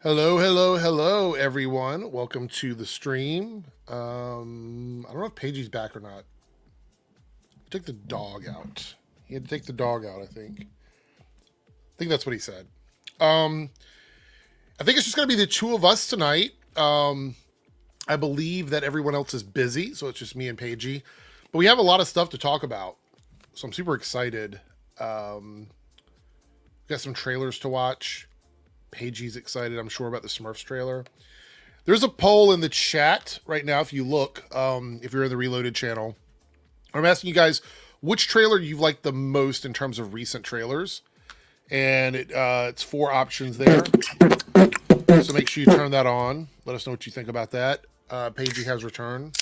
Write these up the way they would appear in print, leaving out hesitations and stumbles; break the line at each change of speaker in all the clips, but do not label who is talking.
Hello, everyone. Welcome to the stream. I don't know if Pagey's back or not. He took the dog out. He had to take the dog out, I think. I think that's what he said. I think it's just going to be the two of us tonight. I believe that everyone else is busy, so it's just me and Pagey. But we have a lot of stuff to talk about, so I'm super excited. Got some trailers to watch. Pagey's excited, I'm sure, about the Smurfs trailer. There's a poll in the chat right now. If you look, if you're in the Reloaded channel, I'm asking you guys which trailer you've liked the most in terms of recent trailers, and it's 4 options there. So make sure you turn that on. Let us know what you think about that. Pagey has returned.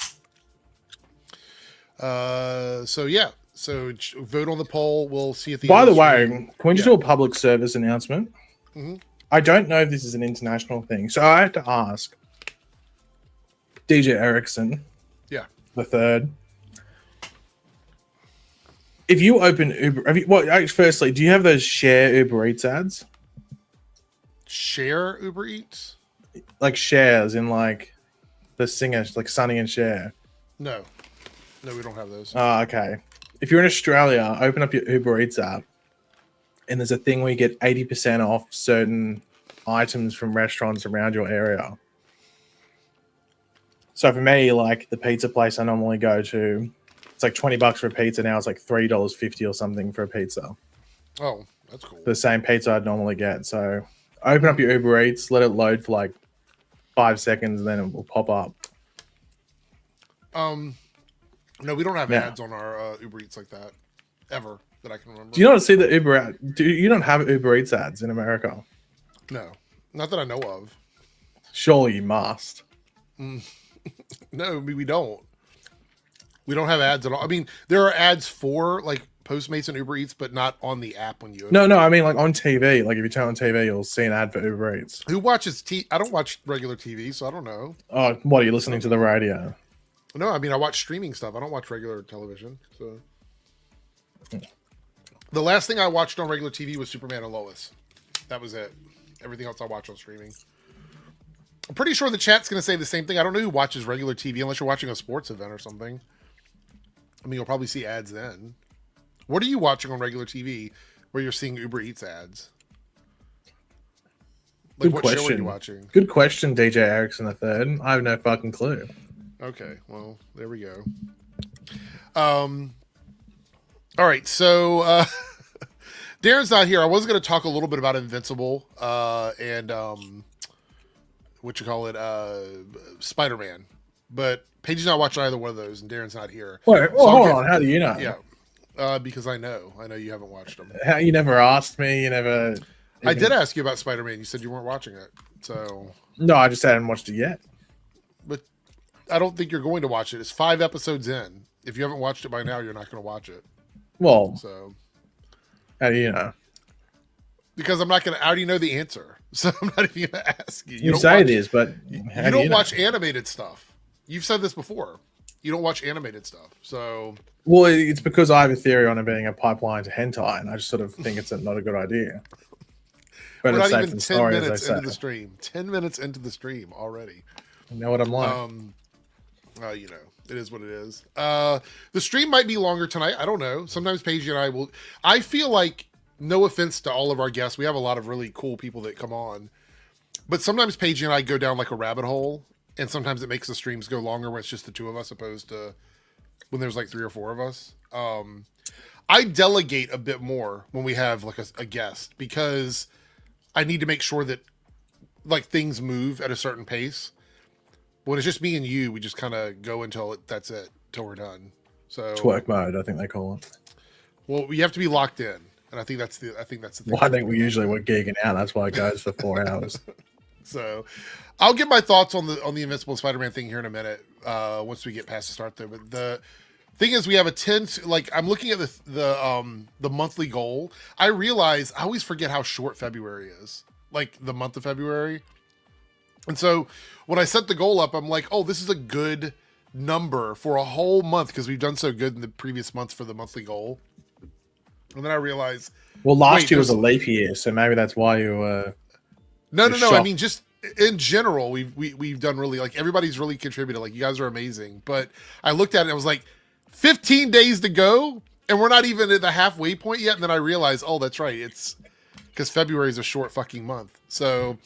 So yeah. So vote on the poll. We'll see if the.
By the way, can we just do a public service announcement?
Mm-hmm.
I don't know if this is an international thing, so I have to ask DJ Erickson, the third. If you open Uber, firstly, do you have those share Uber Eats ads?
Share Uber Eats?
Like shares in like the singers, like Sonny and Cher.
No, we don't have those.
Oh, okay. If you're in Australia, open up your Uber Eats app, and there's a thing where you get 80% off certain items from restaurants around your area. So for me, like the pizza place I normally go to, it's like $20 for a pizza. Now it's like $3.50 or something for a pizza.
Oh, that's cool.
The same pizza I'd normally get. So open up your Uber Eats, let it load for like 5 seconds, and then it will pop up.
No, we don't have ads on our Uber Eats like that ever that I can remember.
Do you not see the Uber ad? You don't have Uber Eats ads in America?
No, not that I know of.
Surely you must.
No, we don't. We don't have ads at all. I mean, there are ads for like Postmates and Uber Eats, but not on the app when you.
No. I mean, like on TV. Like if you turn on TV, you'll see an ad for Uber Eats.
Who watches I don't watch regular TV, so I don't know.
Oh, what are you listening to the radio?
No, I mean I watch streaming stuff. I don't watch regular television. So the last thing I watched on regular TV was Superman and Lois. That was it. Everything else I watch on streaming. I'm pretty sure the chat's going to say the same thing. I don't know who watches regular TV unless you're watching a sports event or something. I mean, you'll probably see ads then. What are you watching on regular TV where you're seeing Uber Eats ads? Like, what show are you watching?
Good question, DJ Erickson III. I have no fucking clue.
Okay, well, there we go. All right, so Darren's not here. I was going to talk a little bit about Invincible and Spider-Man, but Paige's not watching either one of those, and Darren's not here.
Wait, well, hold on. How do you know?
Yeah, because I know you haven't watched them.
You never asked me. You never.
I did ask you about Spider-Man. You said you weren't watching it, so
no, I just hadn't watched it yet.
But I don't think you're going to watch it. It's 5 episodes in. If you haven't watched it by now, you're not going to watch it.
Well,
so
how do you know?
Because I'm not going to. I already know the answer, so I'm not even going to ask you.
You say this, but
you don't watch animated stuff. You've said this before. You don't watch animated stuff, so.
Well, it's because I have a theory on it being a pipipeline to hentai, and I just sort of think it's not a good idea.
But we're not even 10 minutes into the stream. 10 minutes into the stream already.
You know what I'm like.
You know, it is what it is. The stream might be longer tonight. I don't know. Sometimes Paige and I will. I feel like, no offense to all of our guests, we have a lot of really cool people that come on, but sometimes Paige and I go down like a rabbit hole, and sometimes it makes the streams go longer when it's just the two of us, opposed to when there's like 3 or 4 of us. I delegate a bit more when we have like a guest, because I need to make sure that like things move at a certain pace. When it's just me and you, we just kind of go until that's it, till we're done. So
twerk mode, I think they call it.
Well, you have to be locked in, and I think that's the thing.
Well, I think we're gigging out. That's why it goes for 4 hours.
So, I'll get my thoughts on the Invincible Spider-Man thing here in a minute. Once we get past the start there, but the thing is, we have a 10. Like, I'm looking at the monthly goal. I realize I always forget how short February is. Like the month of February. And so when I set the goal up, I'm like, oh, this is a good number for a whole month because we've done so good in the previous months for the monthly goal. And then I realized,
well, last year was a leap year, so maybe that's why you were.
No. I mean, just in general, we've done really, like, everybody's really contributed. Like, you guys are amazing. But I looked at it and I was like, 15 days to go, and we're not even at the halfway point yet. And then I realized, oh, that's right. It's because February is a short fucking month. So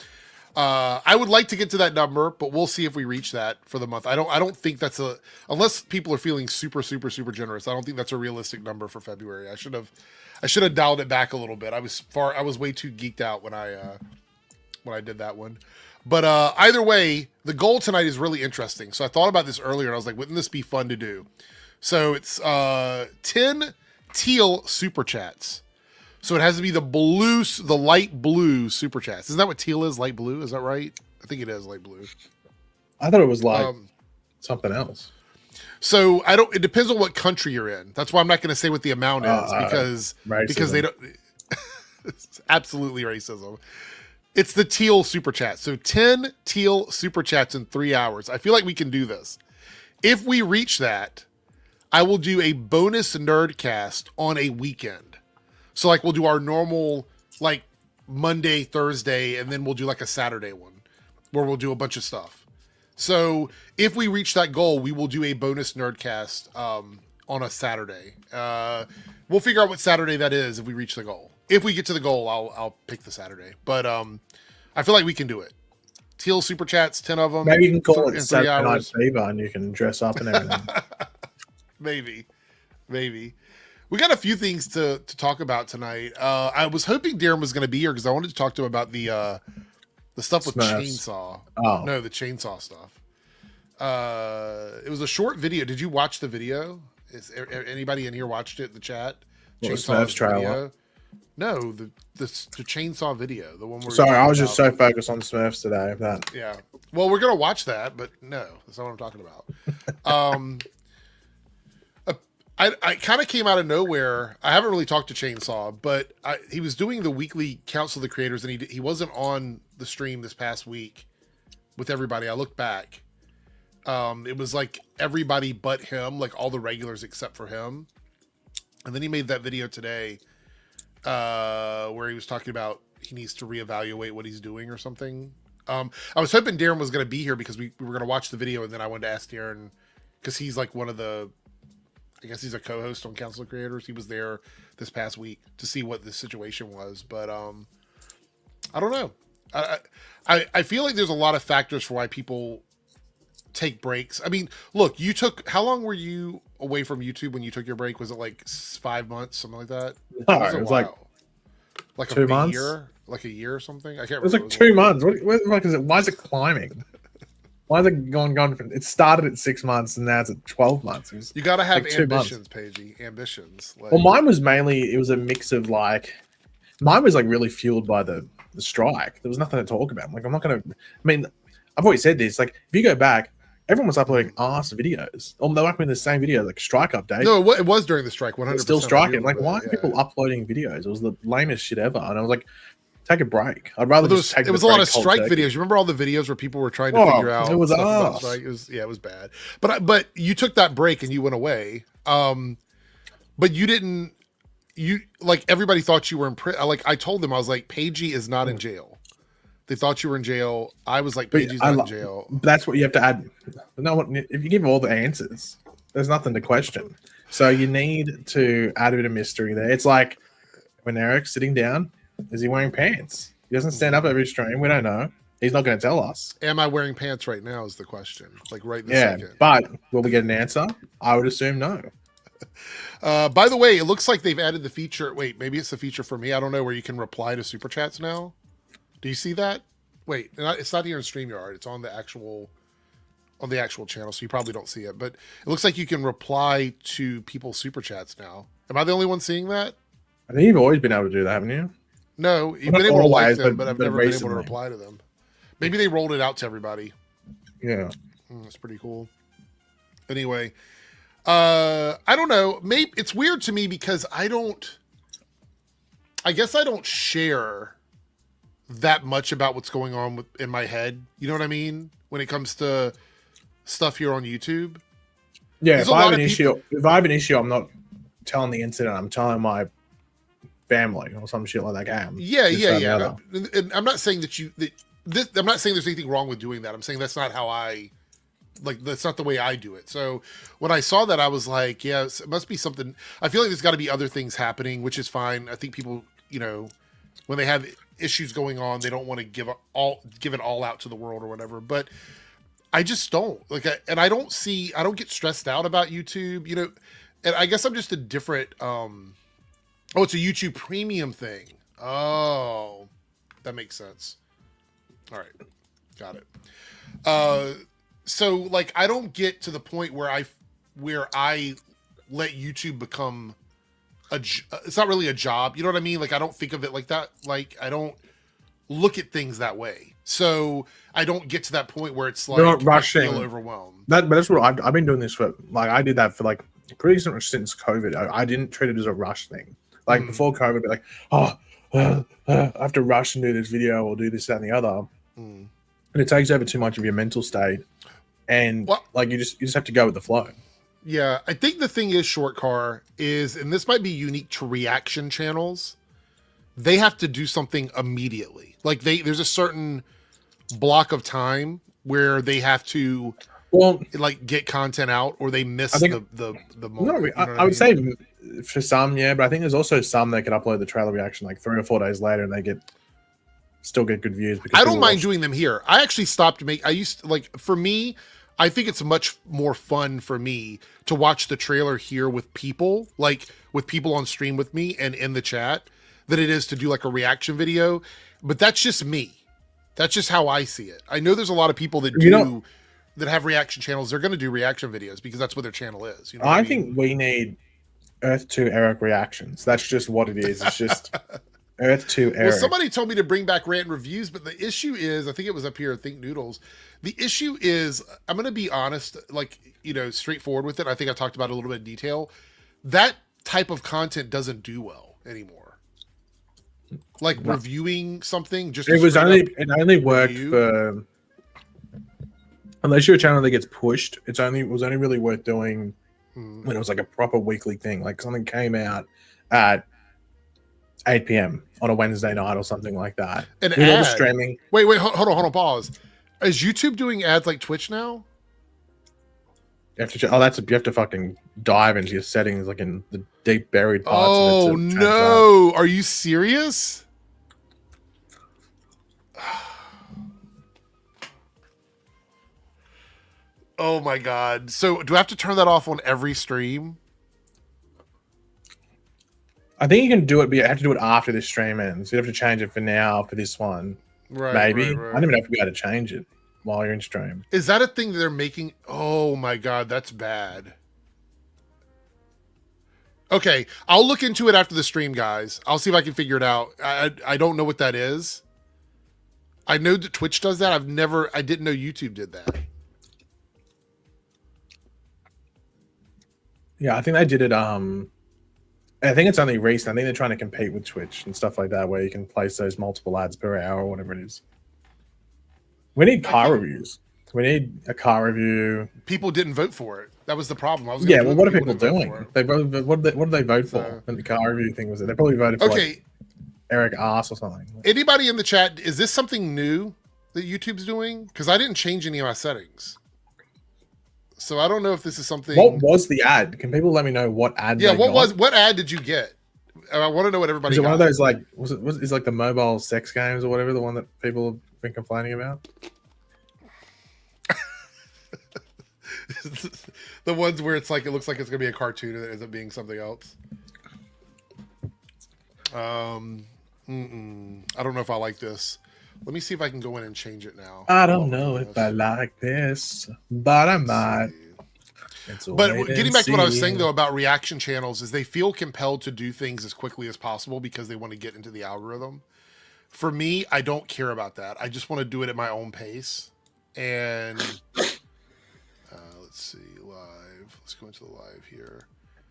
I would like to get to that number, but we'll see if we reach that for the month. I don't think that's unless people are feeling super, super, super generous. I don't think that's a realistic number for February. I should have dialed it back a little bit. I was way too geeked out when I did that one. But either way, the goal tonight is really interesting. So I thought about this earlier and I was like, wouldn't this be fun to do? So it's 10 teal super chats. So it has to be the light blue super chats. Isn't that what teal is? Light blue? Is that right? I think it is light blue.
I thought it was like something else.
So it depends on what country you're in. That's why I'm not going to say what the amount is because they don't. It's absolutely racism. It's the teal super chat. So 10 teal super chats in 3 hours. I feel like we can do this. If we reach that, I will do a bonus Nerdcast on a weekend. So like we'll do our normal like Monday, Thursday, and then we'll do like a Saturday one where we'll do a bunch of stuff. So if we reach that goal, we will do a bonus Nerdcast on a Saturday. We'll figure out what Saturday that is if we reach the goal. If we get to the goal, I'll pick the Saturday. But I feel like we can do it. Teal super chats, 10 of them.
Maybe you can call it Saturday Night Fever and you can dress up and everything.
Maybe. We got a few things to talk about tonight. I was hoping Darren was going to be here because I wanted to talk to him about the stuff with
Smurfs.
chainsaw.
Oh.
No, the chainsaw stuff. It was a short video. Did you watch the video? Is anybody in here watched it in the chat?
Smurfs trailer.
No, the chainsaw video. The one where
sorry, I was just so focused on Smurfs today. That.
Yeah. Well, we're gonna watch that, but no, that's not what I'm talking about. I kind of came out of nowhere. I haven't really talked to Chainsaw, but he was doing the weekly Council of the Creators, and he wasn't on the stream this past week with everybody. I looked back. It was like everybody but him, like all the regulars except for him. And then he made that video today where he was talking about he needs to reevaluate what he's doing or something. I was hoping Darren was going to be here because we were going to watch the video, and then I wanted to ask Darren because he's like one of the, I guess he's a co-host on Council of Creators. He was there this past week to see what the situation was, but I don't know. I feel like there's a lot of factors for why people take breaks. I mean, look, how long were you away from YouTube when you took your break? Was it like 5 months, something like that?
No, it was like 2 months,
like a year or something. I can't remember.
It was like 2 months. What is it? Why is it climbing? Why is it gone? It started at 6 months and now it's at 12 months.
You got to have like ambitions, Pagey. Ambitions.
Like, well, mine was mainly, it was a mix of like, mine was like really fueled by the strike. There was nothing to talk about. Like, I'm not going to, I mean, I've always said this. Like, if you go back, everyone was uploading arse videos. Or they were uploading the same video, like strike update.
No, it was during the strike. 100%.
It's still striking. Like, why are people uploading videos? It was the lamest shit ever. And I was like, take a break. I'd rather just take.
It was a lot of strike videos. You remember all the videos where people were trying to figure out?
It was
it was bad. But you took that break and you went away. But you didn't. You like everybody thought you were in prison. Like I told them, I was like, Pagey is not in jail. They thought you were in jail. I was like, Pagey's not in jail.
That's what you have to add. No, if you give all the answers, there's nothing to question. So you need to add a bit of mystery there. It's like when Eric's sitting down. Is he wearing pants? He doesn't stand up every stream. We don't know. He's not going to tell us.
Am I wearing pants right now is the question. Like right this second.
But will we get an answer? I would assume no.
By the way, it looks like they've added the feature. Wait, maybe it's the feature for me. I don't know, where you can reply to super chats now. Do you see that? Wait, it's not here in StreamYard. It's on the actual channel, so you probably don't see it. But it looks like you can reply to people's super chats now. Am I the only one seeing that?
I think you've always been able to do that, haven't you?
No, you've been able to like them, but I've never been able to reply to them. Maybe they rolled it out to everybody.
Yeah.
That's pretty cool. Anyway, I don't know. Maybe it's weird to me because I guess I don't share that much about what's going on in my head. You know what I mean? When it comes to stuff here on YouTube.
Yeah, if I have an issue, I'm not telling the incident. I'm telling my family or some shit like that.
Yeah. And I'm not saying that I'm not saying there's anything wrong with doing that. I'm saying that's not how that's not the way I do it. So when I saw that, I was like, yeah, it must be something. I feel like there's got to be other things happening, which is fine. I think people, when they have issues going on, they don't want to give it all out to the world or whatever. But I just don't and I don't get stressed out about YouTube, and I guess I'm just a different, it's a YouTube premium thing. Oh, that makes sense. All right. Got it. So I don't get to the point where I let YouTube become it's not really a job. You know what I mean? I don't think of it like that. I don't look at things that way. So I don't get to that point where it's
you're not rushing.
I feel overwhelmed.
But that's what I've been doing this for. I did that for pretty much since COVID. I didn't treat it as a rush thing. Before COVID, I'd be like, I have to rush and do this video or do this, that, and the other. And it takes over too much of your mental state. And you just have to go with the flow.
Yeah, I think the thing is, Short Car is, and this might be unique to reaction channels, they have to do something immediately. There's a certain block of time where they have to get content out, or they miss the moment.
No, I would say for some, yeah, but I think there's also some that can upload the trailer reaction 3 or 4 days later, and they still get good views. Because
I don't mind doing them here. I actually stopped for me, I think it's much more fun for me to watch the trailer here with people, with people on stream with me and in the chat, than it is to do a reaction video. But that's just me. That's just how I see it. I know there's a lot of people that that have reaction channels. They're going to do reaction videos because that's what their channel is.
I think we need Earth 2 Eric reactions. That's just what it is. It's just Earth 2 Eric.
Well, somebody told me to bring back rant reviews, but the issue is, I think it was up here, Think Noodles. The issue is, I'm going to be honest, straightforward with it. I think I talked about it a little bit in detail. That type of content doesn't do well anymore. Reviewing something, just
it only worked for, unless you're a channel that gets pushed. It was only really worth doing when it was a proper weekly thing. Something came out at 8 p.m. on a Wednesday night or something like that.
An ad.
Streaming.
Wait, hold on, pause. Is YouTube doing ads like Twitch now?
You have to. You have to fucking dive into your settings, in the deep buried parts.
Oh no! Are you serious? Oh my god! So do I have to turn that off on every stream?
I think you can do it, but you have to do it after this stream ends. You have to change it for now for this one.
Right.
Maybe. Right. I don't even know if you able to change it while you're in stream.
Is that a thing that they're making? Oh my god, that's bad. Okay, I'll look into it after the stream, guys. I'll see if I can figure it out. I don't know what that is. I know that Twitch does that. I didn't know YouTube did that.
Yeah, I think they did it. I think it's only recent. I think they're trying to compete with Twitch and stuff like that, where you can place those multiple ads per hour or whatever it is. We need car reviews. We need a car review.
People didn't vote for it. That was the problem.
What are people doing? What did they vote for when the car review thing was? They probably voted for Eric Ass or something.
Anybody in the chat, is this something new that YouTube's doing? Because I didn't change any of my settings. So I don't know if this is something.
What was the ad? Can people let me know what ad?
Yeah, what ad did you get? I want to know what everybody.
Was it one of those was it the mobile sex games or whatever, the one that people have been complaining about?
The ones where it looks like it's gonna be a cartoon and it ends up being something else. I don't know if I like this. Let me see if I can go in and change it now.
I don't know if I like this, but I might.
But getting back to what I was saying, though, about reaction channels is they feel compelled to do things as quickly as possible because they want to get into the algorithm. For me, I don't care about that. I just want to do it at my own pace. And let's see, live. Let's go into the live here.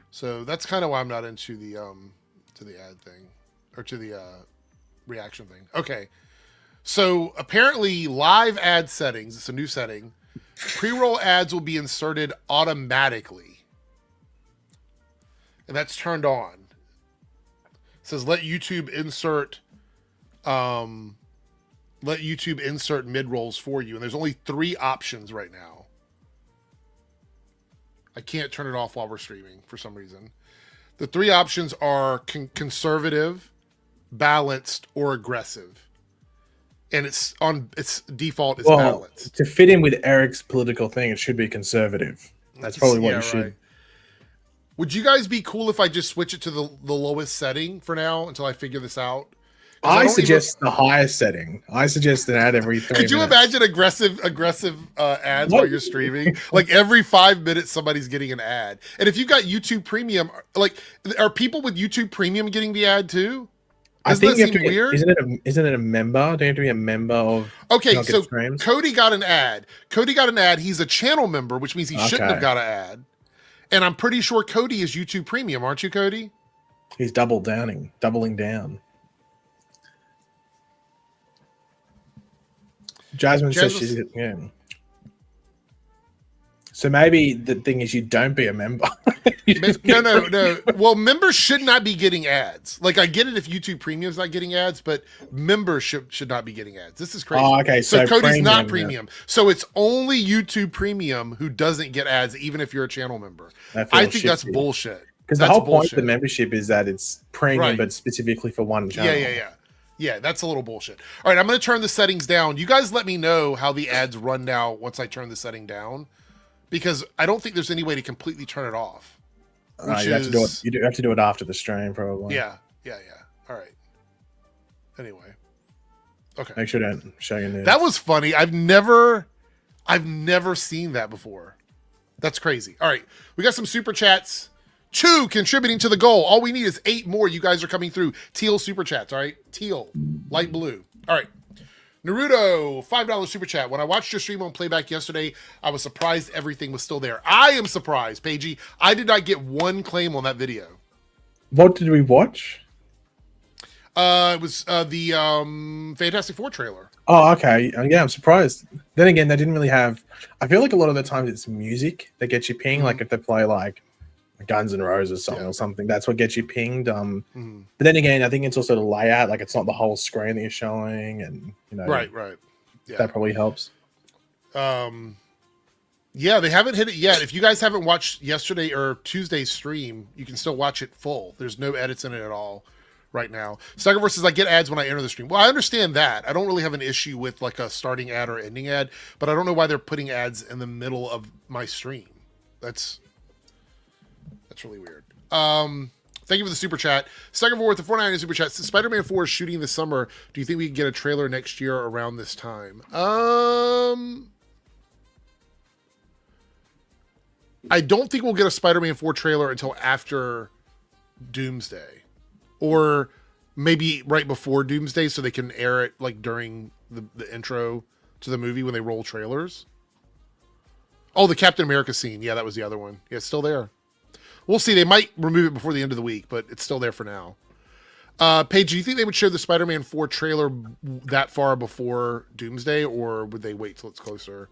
So that's kind of why I'm not into the to the ad thing or to the reaction thing. Okay. So apparently live ad settings, it's a new setting. Pre-roll ads will be inserted automatically. And that's turned on. It says let YouTube insert let YouTube insert mid-rolls for you. And there's only 3 options right now. I can't turn it off while we're streaming for some reason. The 3 options are conservative, balanced, or aggressive. And it's default is balanced.
To fit in with Eric's political thing, it should be conservative. That's probably what you should.
Right. Would you guys be cool if I just switch it to the lowest setting for now until I figure this out?
I suggest the highest setting. I suggest an ad every 3 minutes.
Could you imagine aggressive ads while you're streaming? Like every 5 minutes, somebody's getting an ad. And if you've got YouTube Premium, like, are people with YouTube Premium getting the ad too?
I think you have to weird? Isn't it a member? Do you have to be a member of?
Okay, so Cody got an ad. He's a channel member, which means he shouldn't have got an ad. And I'm pretty sure Cody is YouTube Premium, aren't you, Cody?
He's doubling down. Jasmine says she's So maybe the thing is you don't be a member.
No. Well, members should not be getting ads. Like, I get it if YouTube Premium's not getting ads, but members should not be getting ads. This is crazy.
Oh, okay.
So Cody's premium, not premium. Yeah. So it's only YouTube Premium who doesn't get ads, even if you're a channel member. I think that's bullshit.
Because the whole point of the membership is that it's premium, but specifically for one channel.
Yeah, that's a little bullshit. All right, I'm going to turn the settings down. You guys let me know how the ads run now once I turn the setting down, because I don't think there's any way to completely turn it off.
You have to do it after the stream, probably.
Yeah. All right. Anyway. Okay.
Make sure to show your news.
That was funny. I've never seen that before. That's crazy. All right. We got some super chats. 2 contributing to the goal. All we need is 8 more. You guys are coming through. Teal super chats, all right? Teal, light blue. All right. Naruto, $5 super chat. When I watched your stream on playback yesterday, I was surprised everything was still there. I am surprised, Paigey. I did not get one claim on that video.
What did we watch?
It was the Fantastic Four trailer.
Oh, okay. Yeah, I'm surprised. Then again, they didn't really have... I feel like a lot of the times it's music that gets you pinged. Like if they play like Guns N' Roses song or something, that's what gets you pinged. But then again, I think it's also the layout. Like it's not the whole screen that you're showing, and right. Yeah, that probably helps.
Yeah, they haven't hit it yet. If you guys haven't watched yesterday or Tuesday's stream, you can still watch it full. There's no edits in it at all right now. Staggerverse says I get ads when I enter the stream. Well, I understand that. I don't really have an issue with like a starting ad or ending ad, but I don't know why they're putting ads in the middle of my stream. That's really weird. Thank you for the super chat. Second with the 499 super chat. Since Spider-Man 4 is shooting this summer, do you think we can get a trailer next year around this time? I don't think we'll get a Spider-Man 4 trailer until after Doomsday, or maybe right before Doomsday, so they can air it like during the intro to the movie when they roll trailers. Oh, the Captain America scene. Yeah, that was the other one. Yeah, it's still there. We'll see. They might remove it before the end of the week, but it's still there for now. Paige, do you think they would show the Spider-Man 4 trailer that far before Doomsday, or would they wait till it's closer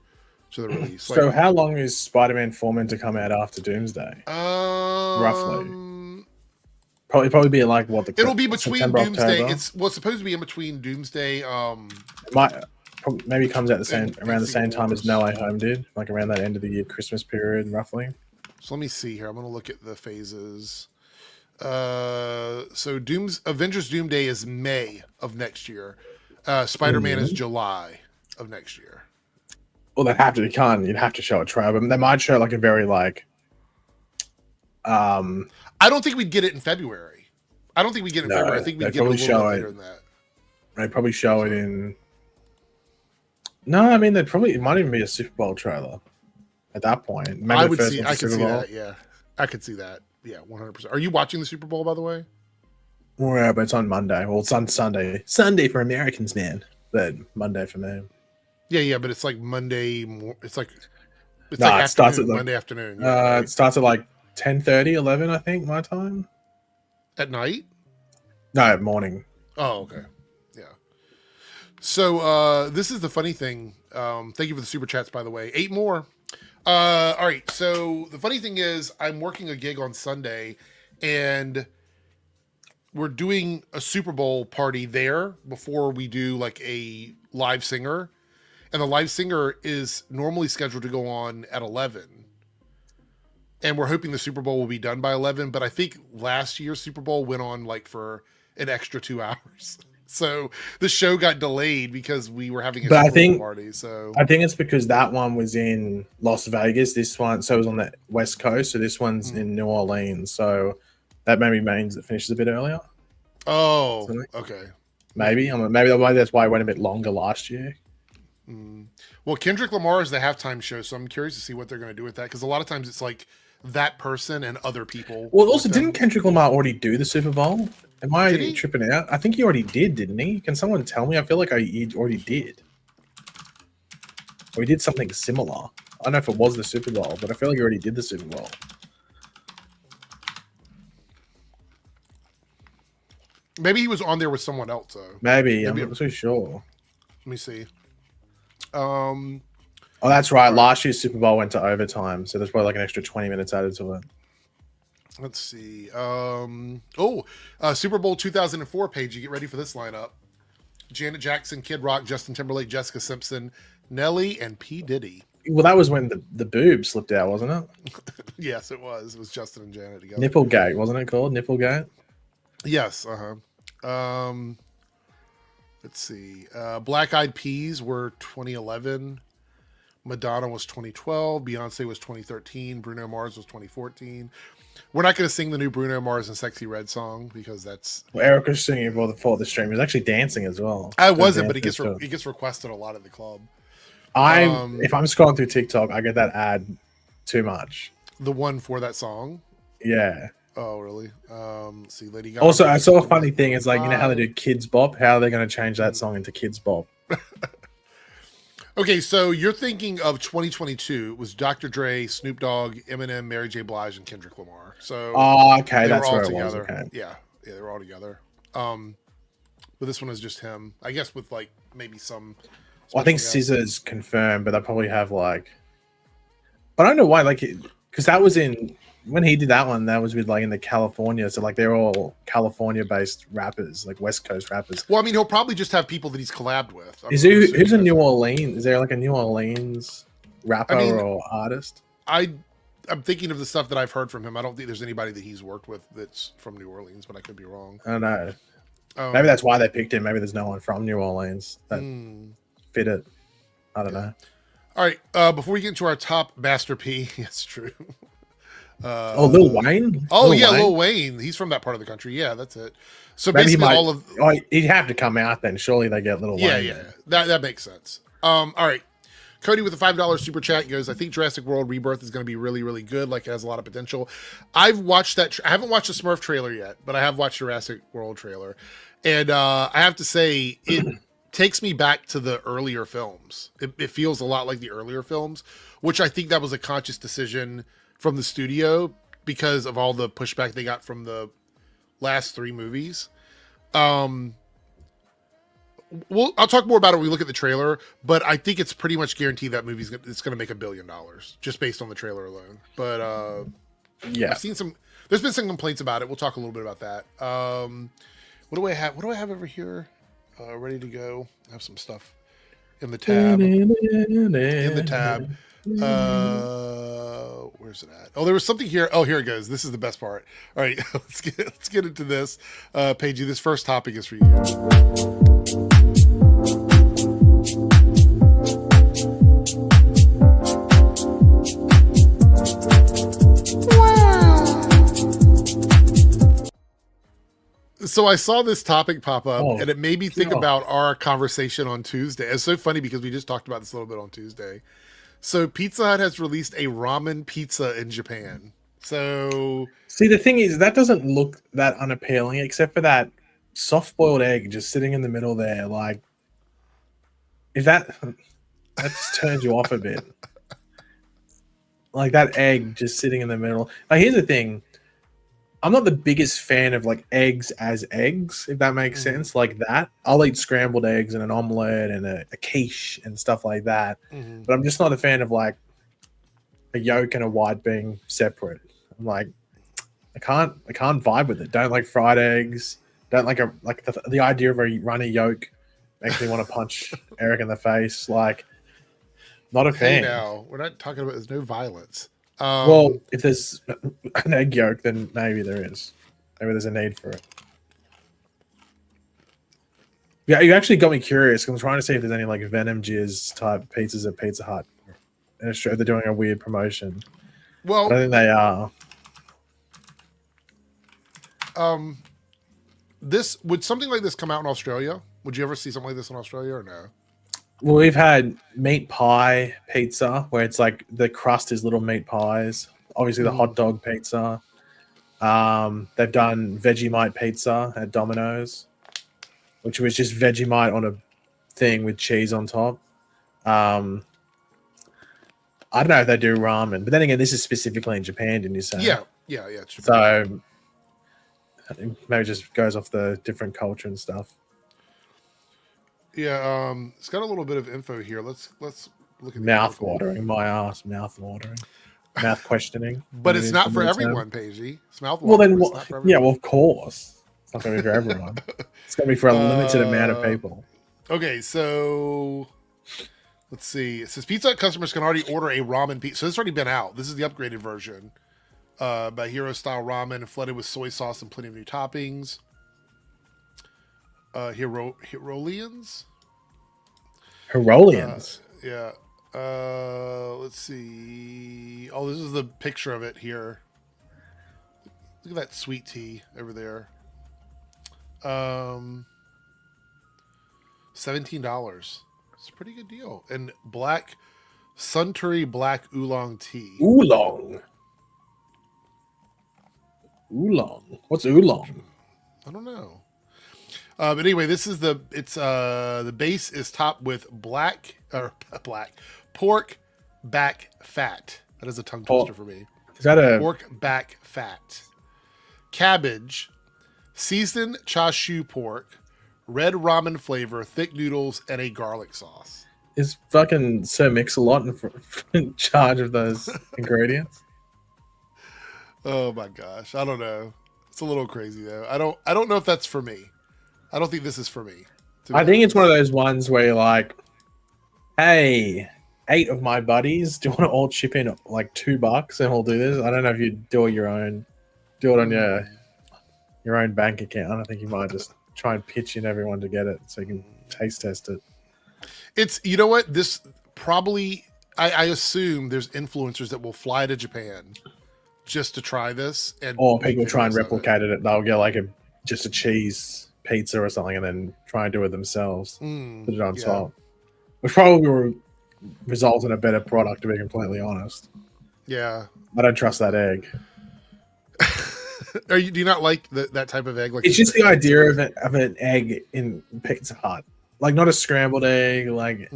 to the release?
So how long is Spider-Man 4 meant to come out after Doomsday? Roughly. Probably be like what
it'll be between September, Doomsday. October. It's supposed to be in between Doomsday.
Maybe comes out around the same time as No Way Home did, like around that end of the year Christmas period, roughly.
So let me see here. I'm going to look at the phases. So Avengers Doomsday is May of next year. Spider-Man is July of next year.
Well, you'd have to show a trailer. They might show like a very like.
I don't think we'd get it in February. I think we'd get it a little bit later than that.
They'd probably show it in. No, I mean it might even be a Super Bowl trailer. At that point, maybe
I could see that. Yeah, I could see that. Yeah, 100%. Are you watching the Super Bowl, by the way?
Yeah, but it's on Monday. Well, it's on Sunday. Sunday for Americans, man. But Monday for me.
Yeah, but it's like Monday. It
starts at
Monday afternoon. Yeah,
it starts at like 10:30, 11, I think, my time.
At night?
No, morning.
Oh, okay. Yeah. So this is the funny thing. Thank you for the super chats, by the way. 8 more. All right. So the funny thing is I'm working a gig on Sunday, and we're doing a Super Bowl party there before we do like a live singer, and the live singer is normally scheduled to go on at 11. And we're hoping the Super Bowl will be done by 11, but I think last year's Super Bowl went on like for an extra 2 hours. So the show got delayed because we were having a Super Bowl party. So
I think it's because that one was in Las Vegas. This one, so it was on the West Coast. So this one's in New Orleans. So that maybe means it finishes a bit earlier.
Oh, okay.
Maybe that's why it went a bit longer last year.
Well, Kendrick Lamar is the halftime show, so I'm curious to see what they're going to do with that, because a lot of times it's like that person and other people.
Well, also, didn't Kendrick Lamar already do the Super Bowl? Am I tripping out? I think he already did, didn't he? Can someone tell me? I feel like he already did. Or he did something similar. I don't know if it was the Super Bowl, but I feel like he already did the Super Bowl.
Maybe he was on there with someone else, though.
Maybe. I'm not so sure.
Let me see.
Oh, that's right. Last year's Super Bowl went to overtime, so there's probably like an extra 20 minutes added to it.
Let's see. Super Bowl 2004 page. You get ready for this lineup: Janet Jackson, Kid Rock, Justin Timberlake, Jessica Simpson, Nelly, and P. Diddy.
Well, that was when the boob slipped out, wasn't it?
Yes, it was. It was Justin and Janet together.
Nipplegate, wasn't it called? Nipplegate?
Yes. Let's see. Black Eyed Peas were 2011. Madonna was 2012. Beyonce was 2013. Bruno Mars was 2014. We're not going to sing the new Bruno Mars and Sexy Red song because that's...
Well, Eric was singing before the stream. He was actually dancing as well.
I wasn't, but he gets requested a lot at the club.
If I'm scrolling through TikTok, I get that ad too much.
The one for that song?
Yeah.
Oh, really? Let's see, Lady Gaga.
Also, I saw a funny thing. It's like, you know how they do Kids Bop? How are they going to change that song into Kids Bop?
Okay, so you're thinking of 2022. It was Dr. Dre, Snoop Dogg, Eminem, Mary J. Blige, and Kendrick Lamar. So,
okay, that's where it was. Okay.
Yeah, they were all together. But this one is just him, I guess, with like maybe some.
Well, I think SZA's confirmed, but they probably have like. But I don't know why, like, because that was in when he did that one. That was with like in the California, so like they're all California-based rappers, like West Coast rappers.
Well, I mean, he'll probably just have people that he's collabed with.
Who's in New Orleans? Is there like a New Orleans rapper or artist?
I'm thinking of the stuff that I've heard from him. I don't think there's anybody that he's worked with that's from New Orleans, but I could be wrong.
I don't know. Maybe that's why they picked him. Maybe there's no one from New Orleans that fit it. I don't know.
All right. Before we get into our top Master P, it's true.
Lil Wayne?
Lil Wayne. He's from that part of the country. Yeah, that's it. So maybe basically
he'd have to come out then. Surely they get Lil Wayne.
Yeah. That makes sense. All right. Cody with a $5 super chat goes, I think Jurassic World Rebirth is going to be really, really good. Like, it has a lot of potential. I've watched that. I haven't watched the Smurf trailer yet, but I have watched Jurassic World trailer. And I have to say, it takes me back to the earlier films. It feels a lot like the earlier films, which I think that was a conscious decision from the studio because of all the pushback they got from the last 3 movies. I'll talk more about it when we look at the trailer, but I think it's pretty much guaranteed that movie's going to make $1 billion just based on the trailer alone. But
yeah,
I've seen there's been some complaints about it. We'll talk a little bit about that. What do I have over here? Ready to go. I have some stuff in the tab. Where's it at? Oh, there was something here. Oh, here it goes. This is the best part. All right, let's get into this. Paigey, this first topic is for you. So I saw this topic pop up, and it made me think about our conversation on Tuesday. It's so funny because we just talked about this a little bit on Tuesday. So Pizza Hut has released a ramen pizza in Japan. So
see, the thing is, that doesn't look that unappealing, except for that soft-boiled egg just sitting in the middle there. Like, if that just turns you off a bit. Like that egg just sitting in the middle. Like, here's the thing. I'm not the biggest fan of like eggs as eggs, if that makes sense. Like that, I'll eat scrambled eggs and an omelet and a quiche and stuff like that. But I'm just not a fan of like a yolk and a white being separate. I'm like, I can't vibe with it. Don't like fried eggs. Don't like the idea of a runny yolk makes me want to punch Eric in the face. Like, not a
Hey,
fan.
now we're not talking about. There's no violence.
Well, if there's an egg yolk, then maybe there is. Maybe there's a need for it. Yeah, you actually got me curious. I'm trying to see if there's any like Venom Jizz type pizzas at Pizza Hut. In Australia, they're doing a weird promotion.
well,
I don't think they are.
this would something like this come out in Australia? Would you ever see something like this in Australia or no?
Well, we've had meat pie pizza where it's like the crust is little meat pies. Obviously, the hot dog pizza. They've done Vegemite pizza at Domino's, which was just Vegemite on a thing with cheese on top. I don't know if they do ramen, but then again, this is specifically in Japan, didn't you say?
Yeah. It's Japan.
So maybe it just goes off the different culture and stuff.
Yeah, it's got a little bit of info here. Let's look at the
Mouth
article.
watering, my ass, mouth watering, mouth questioning.
But it's not for everyone, Paigey. It's mouth
Well,
watering.
then, yeah, well, of course, it's not going to be for everyone. It's going to be for a limited amount of people.
Okay, so let's see. It says Pizza Hut customers can already order a ramen pizza. So this has already been out. This is the upgraded version. By Hero Style Ramen, flooded with soy sauce and plenty of new toppings. Herolians? Yeah. Let's see. Oh, this is the picture of it here. Look at that sweet tea over there. $17. It's a pretty good deal. And black Suntory black oolong tea.
Oolong. What's oolong?
I don't know. But anyway, this is the base is topped with pork back fat. That is a tongue twister for me.
Is that a
pork back fat? Cabbage, seasoned chashu pork, red ramen flavor, thick noodles, and a garlic sauce.
Is fucking Sir Mix-a-Lot in charge of those ingredients?
Oh my gosh, I don't know. It's a little crazy though. I don't know if that's for me. I don't think this is for me.
I think it's one of those ones where you're like, hey, 8 of my buddies, do you want to all chip in like $2 and we'll do this? I don't know if you do it on your own bank account. I think you might just try and pitch in everyone to get it so you can taste test it.
It's, you know what? This probably, I assume there's influencers that will fly to Japan just to try this.
Or people try and replicate it. They'll get like just a cheese pizza or something and then try and do it themselves. Put it on top. Which probably will result in a better product, to be completely honest.
Yeah.
I don't trust that egg.
Do you not like that type of egg? Like,
it's just the idea of an egg in Pizza Hut. Like, not a scrambled egg, like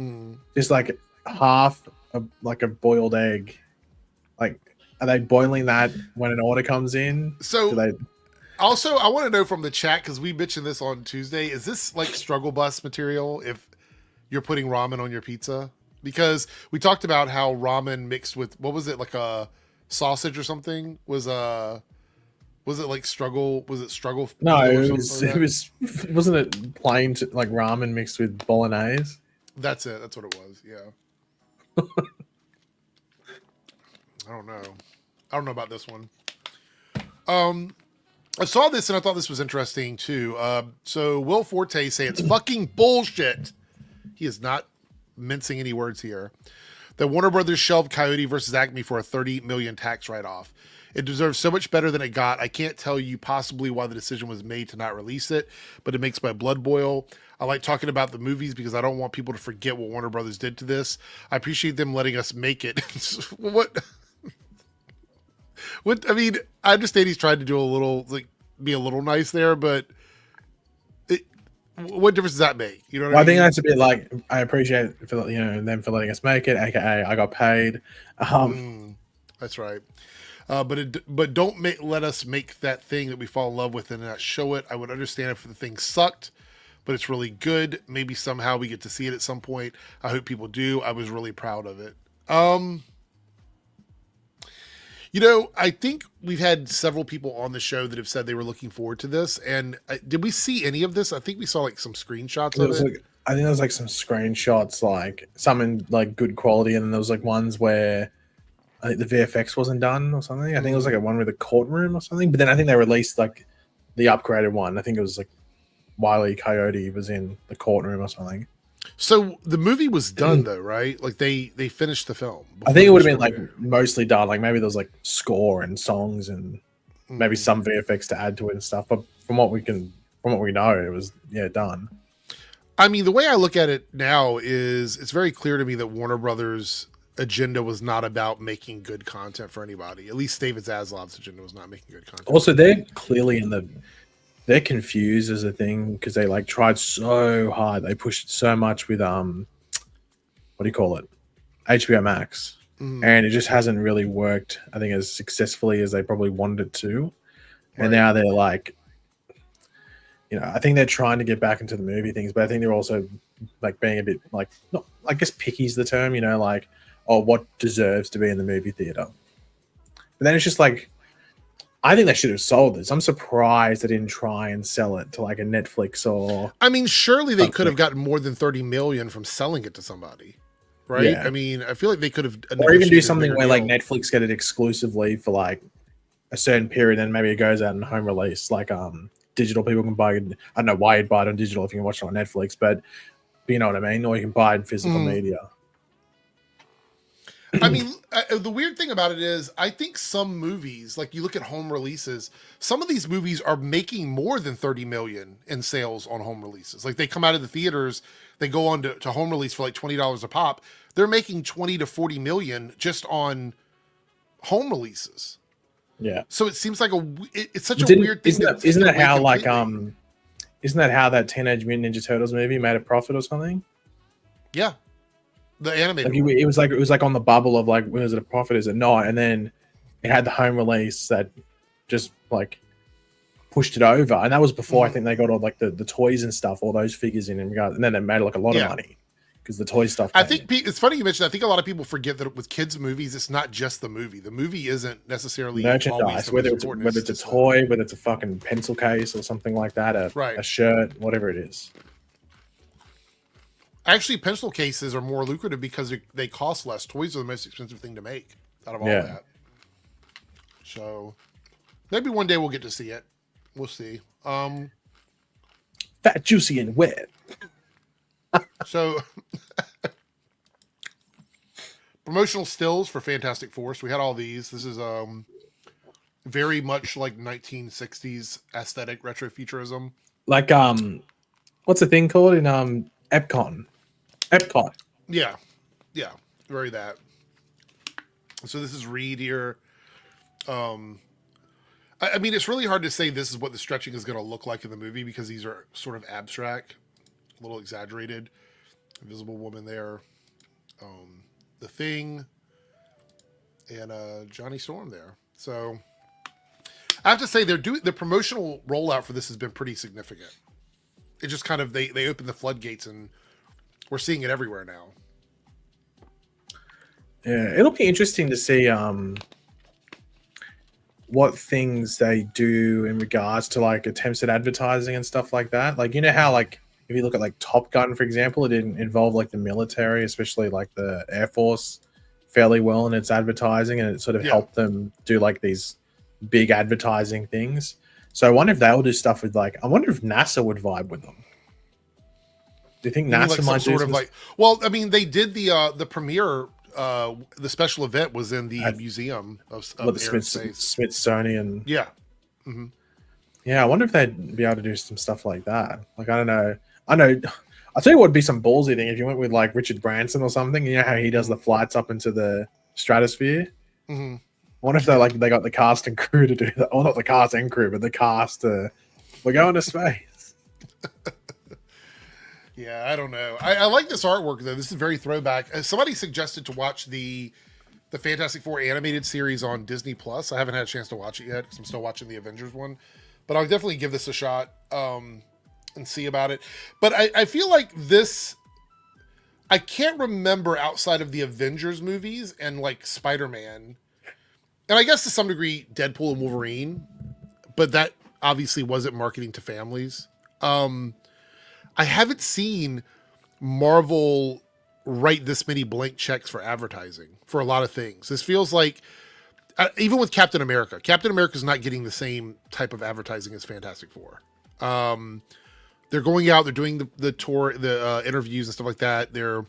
just like half like a boiled egg. Like, are they boiling that when an order comes in?
So also, I want to know from the chat, because we mentioned this on Tuesday, is this like struggle bus material if you're putting ramen on your pizza? Because we talked about how ramen mixed with, what was it, like a sausage or something? Was it like struggle? Was it struggle?
No, wasn't it plain like ramen mixed with bolognese?
That's it. That's what it was. Yeah. I don't know about this one. I saw this and I thought this was interesting too. So Will Forte say it's fucking bullshit. He is not mincing any words here. That Warner Brothers shelved Coyote versus Acme for a $30 million tax write-off. It deserves so much better than it got. I can't tell you possibly why the decision was made to not release it, but it makes my blood boil. I like talking about the movies because I don't want people to forget what Warner Brothers did to this. I appreciate them letting us make it. What? I mean, I understand he's trying to do a little, like, be a little nice there, but what difference does that make? You know what I mean?
I think that's a bit like, I appreciate for them for letting us make it, aka I got paid.
That's right. But don't let us make that thing that we fall in love with and not show it. I would understand if the thing sucked, but it's really good. Maybe somehow we get to see it at some point. I hope people do. I was really proud of it. You know, I think we've had several people on the show that have said they were looking forward to this. And did we see any of this? I think we saw like some screenshots
There
of
was
it.
like, I think there was like some screenshots, like some in like good quality, and then there was like ones where I think the VFX wasn't done or something. I think it was like a one with a courtroom or something. But then I think they released like the upgraded one. I think it was like Wile E. Coyote was in the courtroom or something.
So the movie was done though, right? Like they finished the film.
I think it would have been like mostly done. Like maybe there was like score and songs and maybe some VFX to add to it and stuff. But from what we know, it was done.
I mean, the way I look at it now is it's very clear to me that Warner Brothers' agenda was not about making good content for anybody. At least David Zaslav's agenda was not making good content.
Also, they're clearly they're confused as a thing because they like tried so hard. They pushed so much with what do you call it? HBO Max. And it just hasn't really worked, I think, as successfully as they probably wanted it to. And now they're like, you know, I think they're trying to get back into the movie things, but I think they're also like being a bit like, not, I guess picky is the term, you know, like, oh, what deserves to be in the movie theater. But then it's just like, I think they should have sold this. I'm surprised they didn't try and sell it to like a Netflix or.
I mean, surely they could have gotten more than 30 million from selling it to somebody, right?
Yeah.
I mean, I feel like they could have,
or even do something where like Netflix get it exclusively for like a certain period, and maybe it goes out in home release. Like digital people can buy it. I don't know why you'd buy it on digital if you can watch it on Netflix, but you know what I mean. Or you can buy it in physical media.
I mean, the weird thing about it is, I think some movies, like you look at home releases, some of these movies are making more than 30 million in sales on home releases. Like they come out of the theaters, they go on to home release for like $20 a pop. They're making 20 to 40 million just on home releases.
Yeah.
So it seems like it's such a weird thing.
Isn't that how like isn't that how that Teenage Mutant Ninja Turtles movie made a profit or something?
Yeah. The animated
like it was like on the bubble of like, was it a profit, is it not? And then it had the home release that just like pushed it over, and that was before I think they got all like the toys and stuff, all those figures in regard, and then they made like a lot of money because the toy stuff.
I think it's funny you mentioned. I think a lot of people forget that with kids' movies, it's not just the movie. The movie isn't necessarily
merchandise, whether it's a toy, whether it's a fucking pencil case or something like that, a shirt, whatever it is.
Actually, pencil cases are more lucrative because they cost less. Toys are the most expensive thing to make out of all that. So maybe one day we'll get to see it. We'll see.
Fat, juicy, and wet.
So promotional stills for Fantastic Four. So we had all these. This is very much like 1960s aesthetic retrofuturism.
Like what's the thing called in Epcot?
Yeah, very that. So this is Reed here. I mean, it's really hard to say this is what the stretching is going to look like in the movie because these are sort of abstract, a little exaggerated. Invisible Woman there, The Thing, and Johnny Storm there. So I have to say the promotional rollout for this has been pretty significant. It just kind of they opened the floodgates and we're seeing it everywhere now.
Yeah, it'll be interesting to see what things they do in regards to like attempts at advertising and stuff like that. Like, you know how like if you look at like Top Gun, for example, it didn't involve like the military, especially like the Air Force, fairly well in its advertising, and it sort of helped them do like these big advertising things. So I wonder if they'll do stuff with like, I wonder if NASA would vibe with them. Do you think NASA might do sort of like?
Well, I mean, they did the premiere. The special event was in the museum of
the Smithsonian.
Yeah.
Mm-hmm. Yeah, I wonder if they'd be able to do some stuff like that. Like, I don't know. I know. I'll tell you what would be some ballsy thing if you went with like Richard Branson or something. You know how he does the flights up into the stratosphere?
Mm-hmm.
I wonder if they got the cast and crew to do that. Or not the cast and crew, but the cast we're going to space.
Yeah, I don't know. I like this artwork though. This is very throwback. Somebody suggested to watch the Fantastic Four animated series on Disney Plus. I haven't had a chance to watch it yet because I'm still watching the Avengers one, but I'll definitely give this a shot and see about it. But I feel like this. I can't remember outside of the Avengers movies and like Spider-Man. and I guess to some degree, Deadpool and Wolverine, but that obviously wasn't marketing to families. I haven't seen Marvel write this many blank checks for advertising for a lot of things. This feels like, even with Captain America is not getting the same type of advertising as Fantastic Four. They're going out, they're doing the tour, the interviews and stuff like that. They're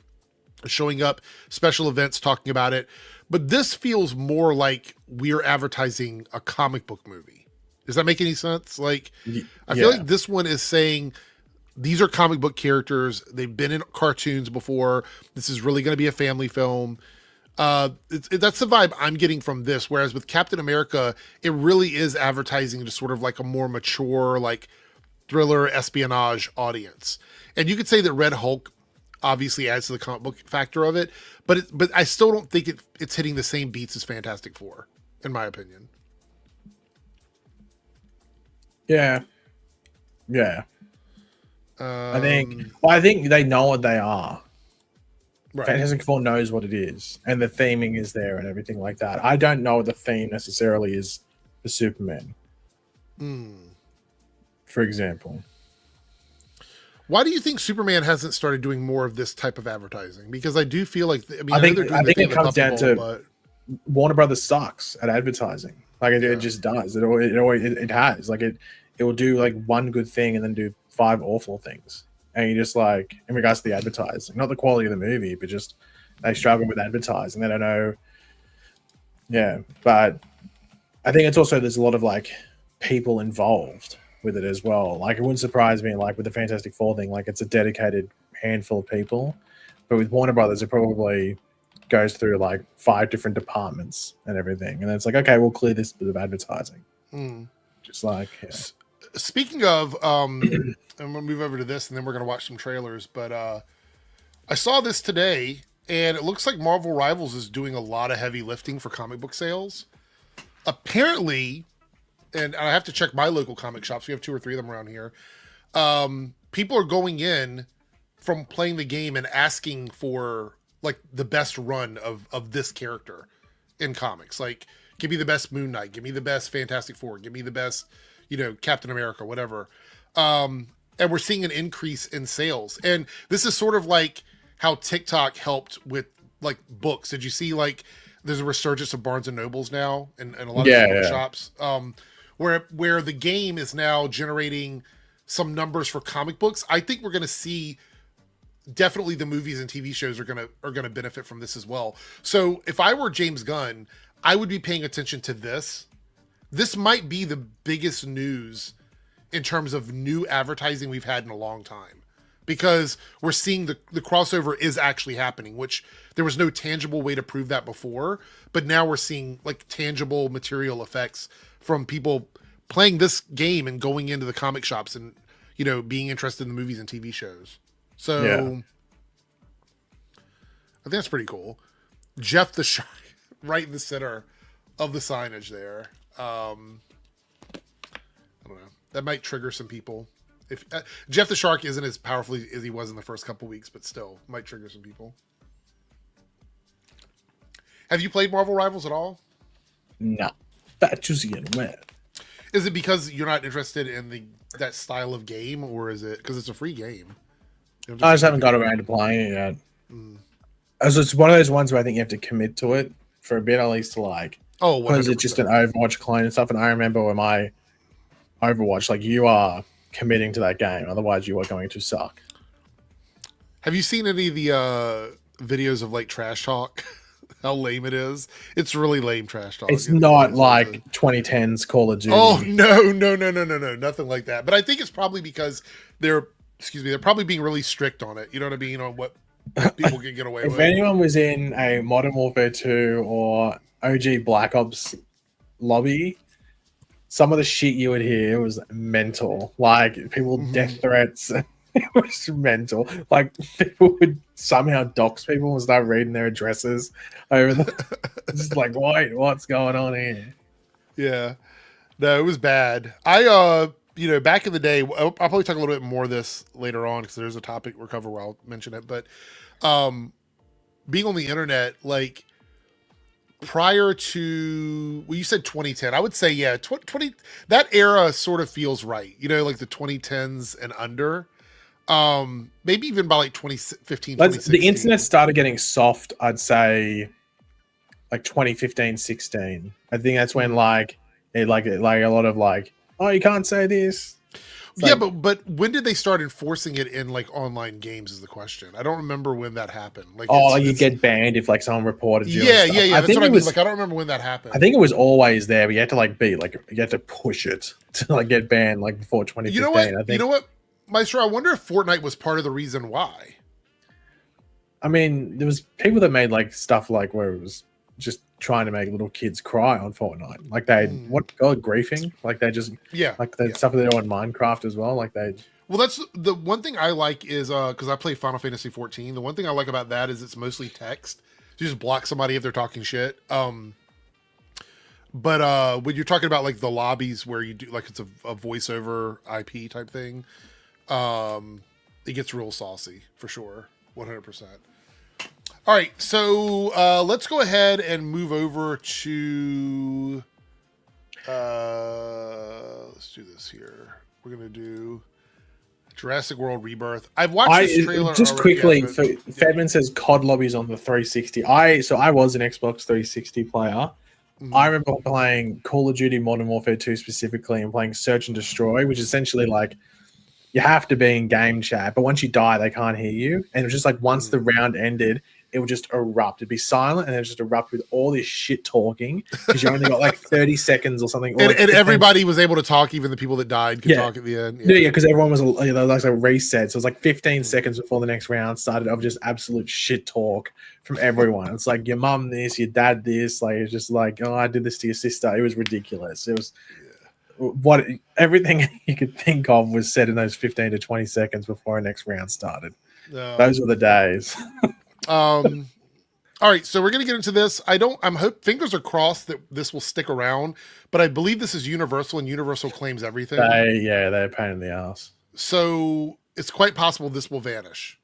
showing up, special events talking about it. But this feels more like we're advertising a comic book movie. Does that make any sense? Like, I feel like this one is saying, these are comic book characters. They've been in cartoons before. This is really going to be a family film. That's the vibe I'm getting from this. Whereas with Captain America, it really is advertising to sort of like a more mature, like thriller espionage audience. And you could say that Red Hulk obviously adds to the comic book factor of it, but I still don't think it's hitting the same beats as Fantastic Four, in my opinion.
Yeah. I think they know what they are. Right. Fantastic Four knows what it is, and the theming is there and everything like that. I don't know what the theme necessarily is for Superman. For example.
Why do you think Superman hasn't started doing more of this type of advertising? Because I do feel like,
I think it comes down to Warner Brothers sucks at advertising. Like it just does. It has. Like it will do like one good thing and then do 5 awful things. And you just like, in regards to the advertising, not the quality of the movie, but just they struggle with advertising. They don't know. Yeah. But I think it's also, there's a lot of like people involved with it as well. Like it wouldn't surprise me, like with the Fantastic Four thing, like it's a dedicated handful of people. But with Warner Brothers, it probably goes through like 5 different departments and everything. And then it's like, okay, we'll clear this bit of advertising. Just like,
Speaking of, I'm going to move over to this and then we're going to watch some trailers. But I saw this today and it looks like Marvel Rivals is doing a lot of heavy lifting for comic book sales. Apparently, and I have to check my local comic shops. We have 2 or 3 of them around here. People are going in from playing the game and asking for like the best run of this character in comics. Like, give me the best Moon Knight, give me the best Fantastic Four, give me the best, Captain America, whatever. And we're seeing an increase in sales. And this is sort of like how TikTok helped with like books. Did you see like there's a resurgence of Barnes and Nobles now and a lot of shops, where the game is now generating some numbers for comic books. I think we're going to see definitely the movies and TV shows are going to benefit from this as well. So if I were James Gunn, I would be paying attention to this. This might be the biggest news in terms of new advertising we've had in a long time, because we're seeing the crossover is actually happening, which there was no tangible way to prove that before. But now we're seeing like tangible material effects from people playing this game and going into the comic shops and, being interested in the movies and TV shows. So I think that's pretty cool. Jeff the Shark right in the center of the signage there. I don't know. That might trigger some people. If Jeff the Shark isn't as powerful as he was in the first couple weeks, but still might trigger some people. Have you played Marvel Rivals at all?
No. Fat, juicy, and wet.
Is it because you're not interested in that style of game, or is it because it's a free game?
I just haven't got around to playing it yet. As it's one of those ones where I think you have to commit to it for a bit, at least to like. Oh, because it's just an Overwatch clone and stuff. And I remember when my Overwatch, like you are committing to that game, otherwise you are going to suck.
Have you seen any of the videos of like trash talk? How lame it is. It's really lame trash talk.
It's not like 2010s Call of Duty.
Oh no, nothing like that. But I think it's probably because they're probably being really strict on it. You know what I mean? On what people can get away with.
If anyone was in a Modern Warfare 2 or OG Black Ops lobby, some of the shit you would hear was mental. Like people death threats. It was mental. Like people would somehow dox people and start reading their addresses over it's like, what's going on here?
Yeah. No, it was bad. I back in the day, I'll probably talk a little bit more of this later on because there's a topic we'll cover where I'll mention it. But being on the internet, like prior to, well, you said 2010. I would say, yeah, 20, that era sort of feels right. You know, like the 2010s and under. Maybe even by like 2015, 2016.
The internet started getting soft, I'd say, like 2015, 16. I think that's when like a lot of like, oh, you can't say this. It's
yeah,
like,
but when did they start enforcing it in like online games is the question. I don't remember when that happened. Like,
you get banned if like someone reported you.
Yeah,
and stuff.
yeah. That's what I mean. Like, I don't remember when that happened.
I think it was always there, but you had to like you had to push it to like get banned like before 2015.
You know what?
I think.
You know what, Maestro? I wonder if Fortnite was part of the reason why.
I mean, there was people that made like stuff like where it was just trying to make little kids cry on Fortnite. Like they griefing. Like they just stuff that they do on Minecraft as well. Like they.
Well, that's the one thing I like is because I play Final Fantasy 14. The one thing I like about that is it's mostly text. You just block somebody if they're talking shit. But when you're talking about like the lobbies where you do like it's a voiceover IP type thing, it gets real saucy for sure, 100%. All right, so let's go ahead and move over to. Let's do this here. We're gonna do Jurassic World Rebirth. I've watched this trailer
just
already.
quickly. Fedman says COD lobbies on the 360. I was an Xbox 360 player. I remember playing Call of Duty Modern Warfare 2 specifically and playing Search and Destroy, which is essentially like you have to be in game chat, but once you die, they can't hear you. And it was just like once the round ended, it would just erupt. It'd be silent and it would just erupt with all this shit talking because you only got like 30 seconds or something. Or
and everybody was able to talk, even the people that died could talk at the end.
Yeah, because everyone was like a reset. So it was like 15 seconds before the next round started of just absolute shit talk from everyone. It's like your mum this, your dad this. Like it's just like, oh, I did this to your sister. It was ridiculous. It was everything you could think of was said in those 15 to 20 seconds before our next round started. Those were the days.
All right, so we're gonna get into this. Fingers are crossed that this will stick around, but I believe this is Universal, and Universal claims everything.
They're a pain in the ass.
So it's quite possible this will vanish.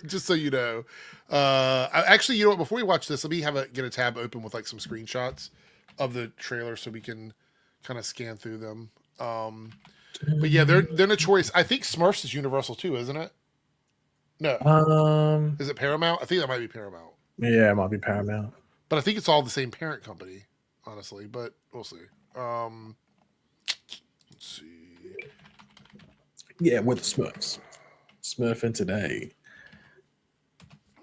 Just so you know. Actually, you know what? Before we watch this, let me get a tab open with like some screenshots of the trailer so we can kind of scan through them. But yeah, they're notorious. I think Smurfs is Universal too, isn't it? No. Is it Paramount? I think that might be Paramount.
Yeah, it might be Paramount.
But I think it's all the same parent company, honestly. But we'll see. Let's see.
Yeah, with the Smurfs. Smurfing today.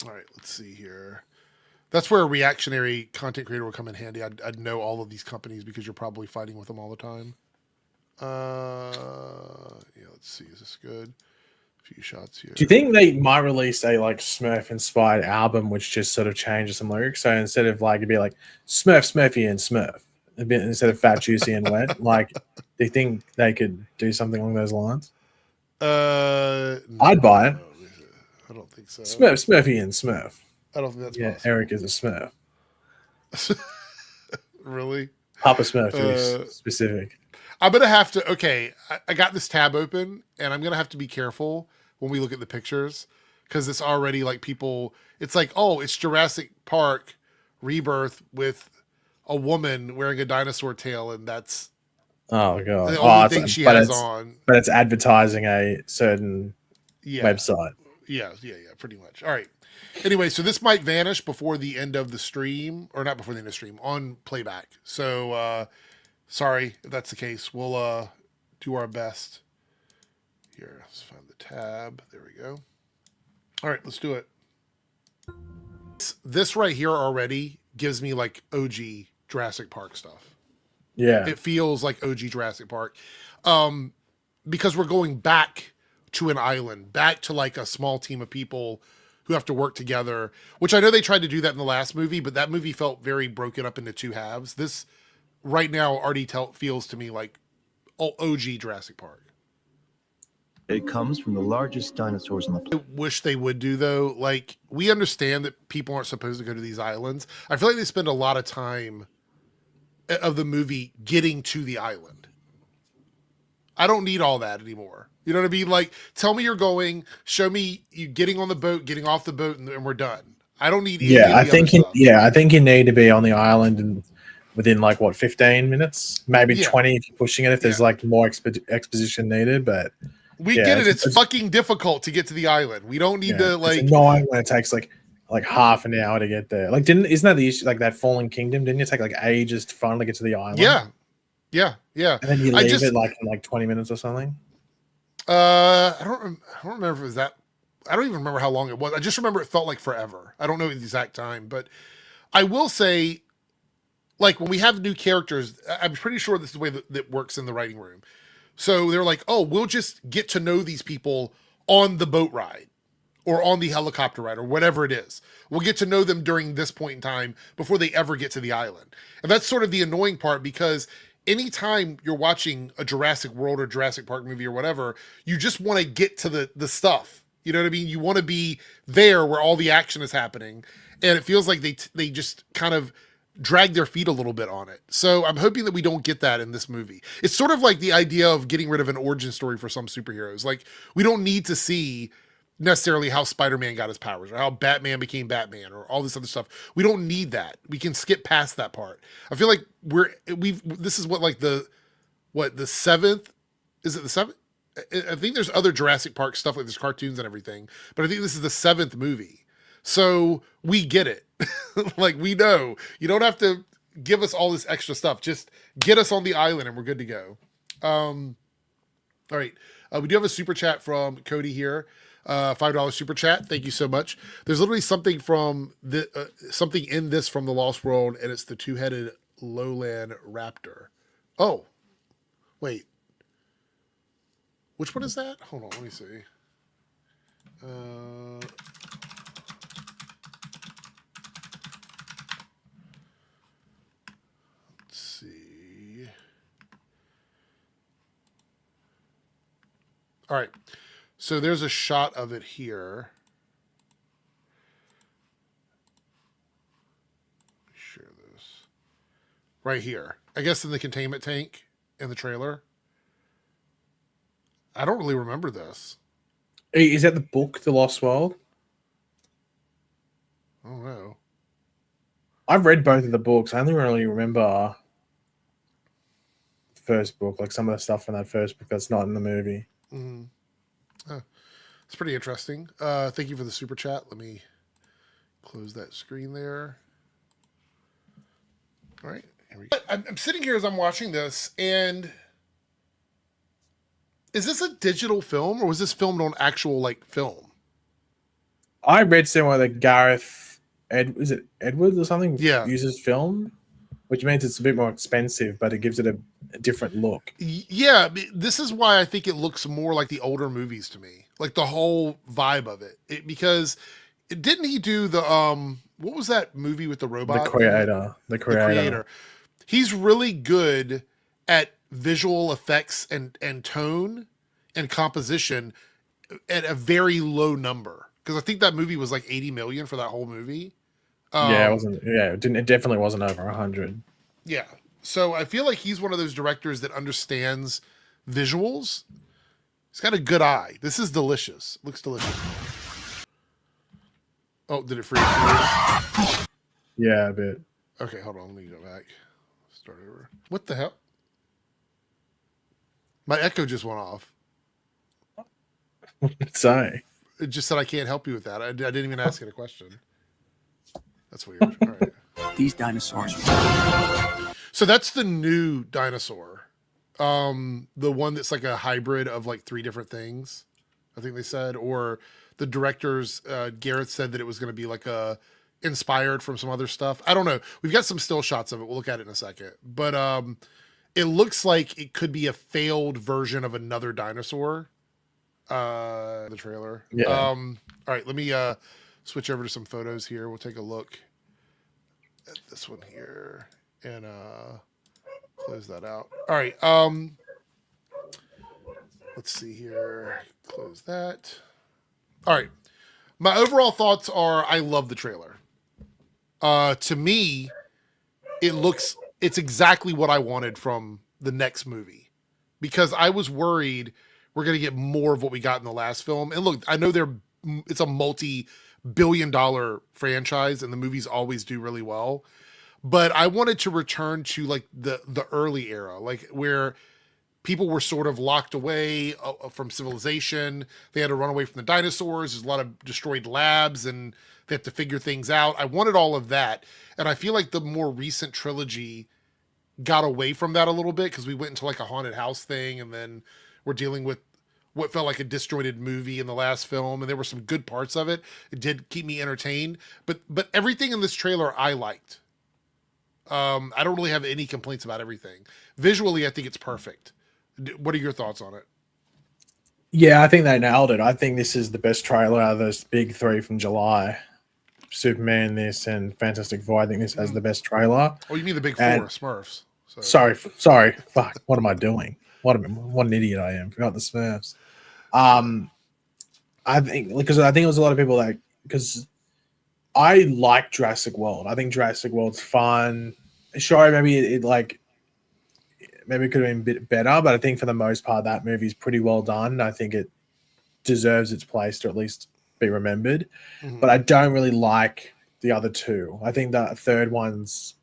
All right, let's see here. That's where a reactionary content creator will come in handy. I'd know all of these companies because you're probably fighting with them all the time. Yeah, let's see. Is this good? Few shots here.
Do you think they might release a like Smurf inspired album which just sort of changes some lyrics? So instead of like it'd be like Smurf, Smurfy, and Smurf, instead of Fat, Juicy, and Wet. Like, do you think they could do something along those lines?
No,
I'd buy it.
I don't think so.
Smurf, Smurfy, and Smurf.
I don't think that's possible.
Eric is a Smurf.
Really?
Papa Smurf to be specific.
I'm gonna have to. Okay, I got this tab open, and I'm gonna have to be careful when we look at the pictures because it's already like people. It's like, oh, it's Jurassic Park Rebirth with a woman wearing a dinosaur tail, and that's
oh god,
the only thing she has on.
But it's advertising a certain website.
Yeah, pretty much. All right. Anyway, so this might vanish before the end of the stream, or not before the end of the stream, on playback. So. Sorry if that's the case. We'll do our best. Here, let's find the tab. There we go. All right, let's do it. This right here already gives me like OG Jurassic Park stuff.
Yeah.
It feels like OG Jurassic Park. Because we're going back to an island, back to like a small team of people who have to work together, which I know they tried to do that in the last movie, but that movie felt very broken up into two halves. This right now already feels to me like OG Jurassic Park.
It comes from the largest dinosaurs on the planet.
I wish they would do though. Like, we understand that people aren't supposed to go to these islands. I feel like they spend a lot of time of the movie getting to the island. I don't need all that anymore. You know what I mean? Like, tell me you're going, show me you getting on the boat, getting off the boat, and we're done. I don't need any of the other stuff.
I think you need to be on the island and within like what 15 minutes, maybe 20 if you're pushing it. If there's like more exposition needed, but
we get it. It's fucking difficult to get to the island. We don't need to like.
It's annoying when it takes like half an hour to get there. Like, isn't that the issue? Like that Fallen Kingdom, didn't it take like ages to finally get to the island?
Yeah.
And then you leave it like in like 20 minutes or something.
I don't remember if it was that. I don't even remember how long it was. I just remember it felt like forever. I don't know the exact time, but I will say, like when we have new characters, I'm pretty sure this is the way that works in the writing room. So they're like, oh, we'll just get to know these people on the boat ride or on the helicopter ride or whatever it is. We'll get to know them during this point in time before they ever get to the island. And that's sort of the annoying part, because anytime you're watching a Jurassic World or Jurassic Park movie or whatever, you just want to get to the stuff. You know what I mean? You want to be there where all the action is happening. And it feels like they just kind of drag their feet a little bit on it. So I'm hoping that we don't get that in this movie. It's sort of like the idea of getting rid of an origin story for some superheroes. Like, we don't need to see necessarily how Spider-Man got his powers or how Batman became Batman or all this other stuff. We don't need that. We can skip past that part. I feel like this is what, like the seventh, is it the seventh? I think there's other Jurassic Park stuff, like there's cartoons and everything, but I think this is the 7th movie. So we get it. Like, we know you don't have to give us all this extra stuff. Just get us on the island and we're good to go. All right. We do have a super chat from Cody here. $5 super chat. Thank you so much. There's literally something from something in this from the Lost World, and it's the 2-headed lowland raptor. Oh, wait. Which one is that? Hold on, let me see. Let's see. All right. So there's a shot of it here. Share this. Right here. I guess in the containment tank in the trailer. I don't really remember this.
Is that the book, The Lost World?
I don't know.
I've read both of the books. I only really remember the first book, like some of the stuff from that first book that's not in the movie.
Mm-hmm. It's pretty interesting. Thank you for the super chat. Let me close that screen there. All right. Here we go. I'm sitting here as I'm watching this, and is this a digital film or was this filmed on actual like film?
I read somewhere that Gareth is it Edwards or something?
Yeah.
Uses film, which means it's a bit more expensive, but it gives it a different look.
Yeah, this is why I think it looks more like the older movies to me, like the whole vibe of it. Because didn't he do the what was that movie with the robot?
The creator.
He's really good at visual effects and tone and composition at a very low number, because I think that movie was like 80 million for that whole movie.
It wasn't. Yeah, it definitely wasn't over 100.
Yeah, so I feel like he's one of those directors that understands visuals. He's got a good eye. This is delicious. Looks delicious. Oh, did it freeze?
Yeah, a bit.
Okay, hold on. Let me go back. Start over. What the hell? My echo just went off.
Sorry.
It just said I can't help you with that. I didn't even ask it a question. That's weird. All right.
These dinosaurs.
So that's the new dinosaur. The one that's like a hybrid of like 3 different things, I think they said. Or the directors, Gareth said that it was going to be like inspired from some other stuff. I don't know. We've got some still shots of it. We'll look at it in a second. But it looks like it could be a failed version of another dinosaur. The trailer.
Yeah.
All right, let me switch over to some photos here. We'll take a look at this one here and close that out. All right. Let's see here. Close that. All right. My overall thoughts are I love the trailer. To me, it's exactly what I wanted from the next movie, because I was worried we're going to get more of what we got in the last film. And look, I know it's a multi billion-dollar franchise, and the movies always do really well. But I wanted to return to like the early era, like where people were sort of locked away from civilization. They had to run away from the dinosaurs. There's a lot of destroyed labs and they have to figure things out. I wanted all of that. And I feel like the more recent trilogy got away from that a little bit because we went into like a haunted house thing. And then we're dealing with what felt like a disjointed movie in the last film. And there were some good parts of it. It did keep me entertained. But everything in this trailer I liked. I don't really have any complaints about everything. Visually, I think it's perfect. What are your thoughts on it?
Yeah, I think they nailed it. I think this is the best trailer out of those big three from July. Superman, this, and Fantastic Four. I think this has the best trailer.
Oh, you mean the big four, Smurfs.
Sorry. Fuck. What am I doing? What an idiot I am. Forgot the Smurfs. I think it was a lot of people because I like Jurassic World. I think Jurassic World's fun. Sure, maybe maybe it could have been a bit better, but I think for the most part, that movie is pretty well done. I think it deserves its place to at least be remembered. Mm-hmm. But I don't really like the other two. I think the third one's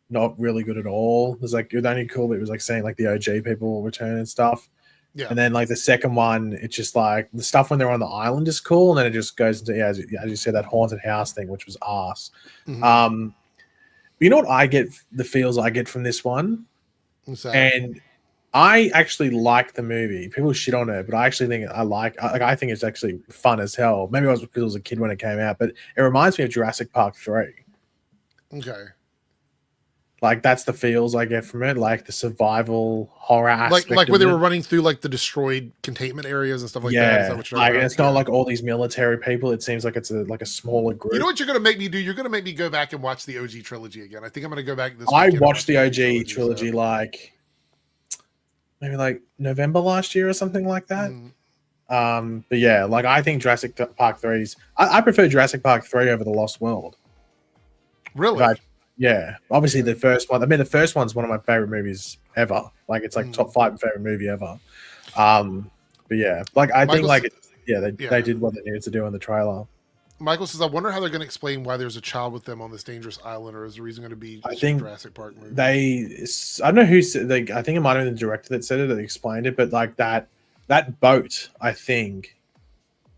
not really good at all. There's like, the only cool bit was like saying like the OG people return and stuff. Yeah. And then like the second one, it's just like the stuff when they're on the island is cool. And then it just goes into, as you said, that haunted house thing, which was arse. Mm-hmm. But you know what I get, the feels I get from this one? And I actually like the movie. People shit on it, but I actually think I think it's actually fun as hell. Maybe it was because I was a kid when it came out, but it reminds me of Jurassic Park 3.
Okay.
Like that's the feels I get from it, like the survival horror aspect.
Like when they were running through like the destroyed containment areas and stuff like that. Is that what you're
like, and it's not like all these military people. It seems like it's a smaller group.
You know what you're gonna make me do? You're gonna make me go back and watch the OG trilogy again. I think I'm gonna go back this.
I watched the OG trilogy like maybe like November last year or something like that. But yeah, like I think Jurassic Park 3's. I prefer Jurassic Park 3 over the Lost World.
Really?
Yeah, obviously the first one. I mean, the first one's one of my favorite movies ever. Like, it's like top 5 favorite movie ever. But yeah, like I think like they did what they needed to do in the trailer.
Michael says, "I wonder how they're going to explain why there's a child with them on this dangerous island, or is the reason going to be Jurassic Park movie?"
I don't know who said. I think it might have been the director that said it, that explained it. But like that boat, I think.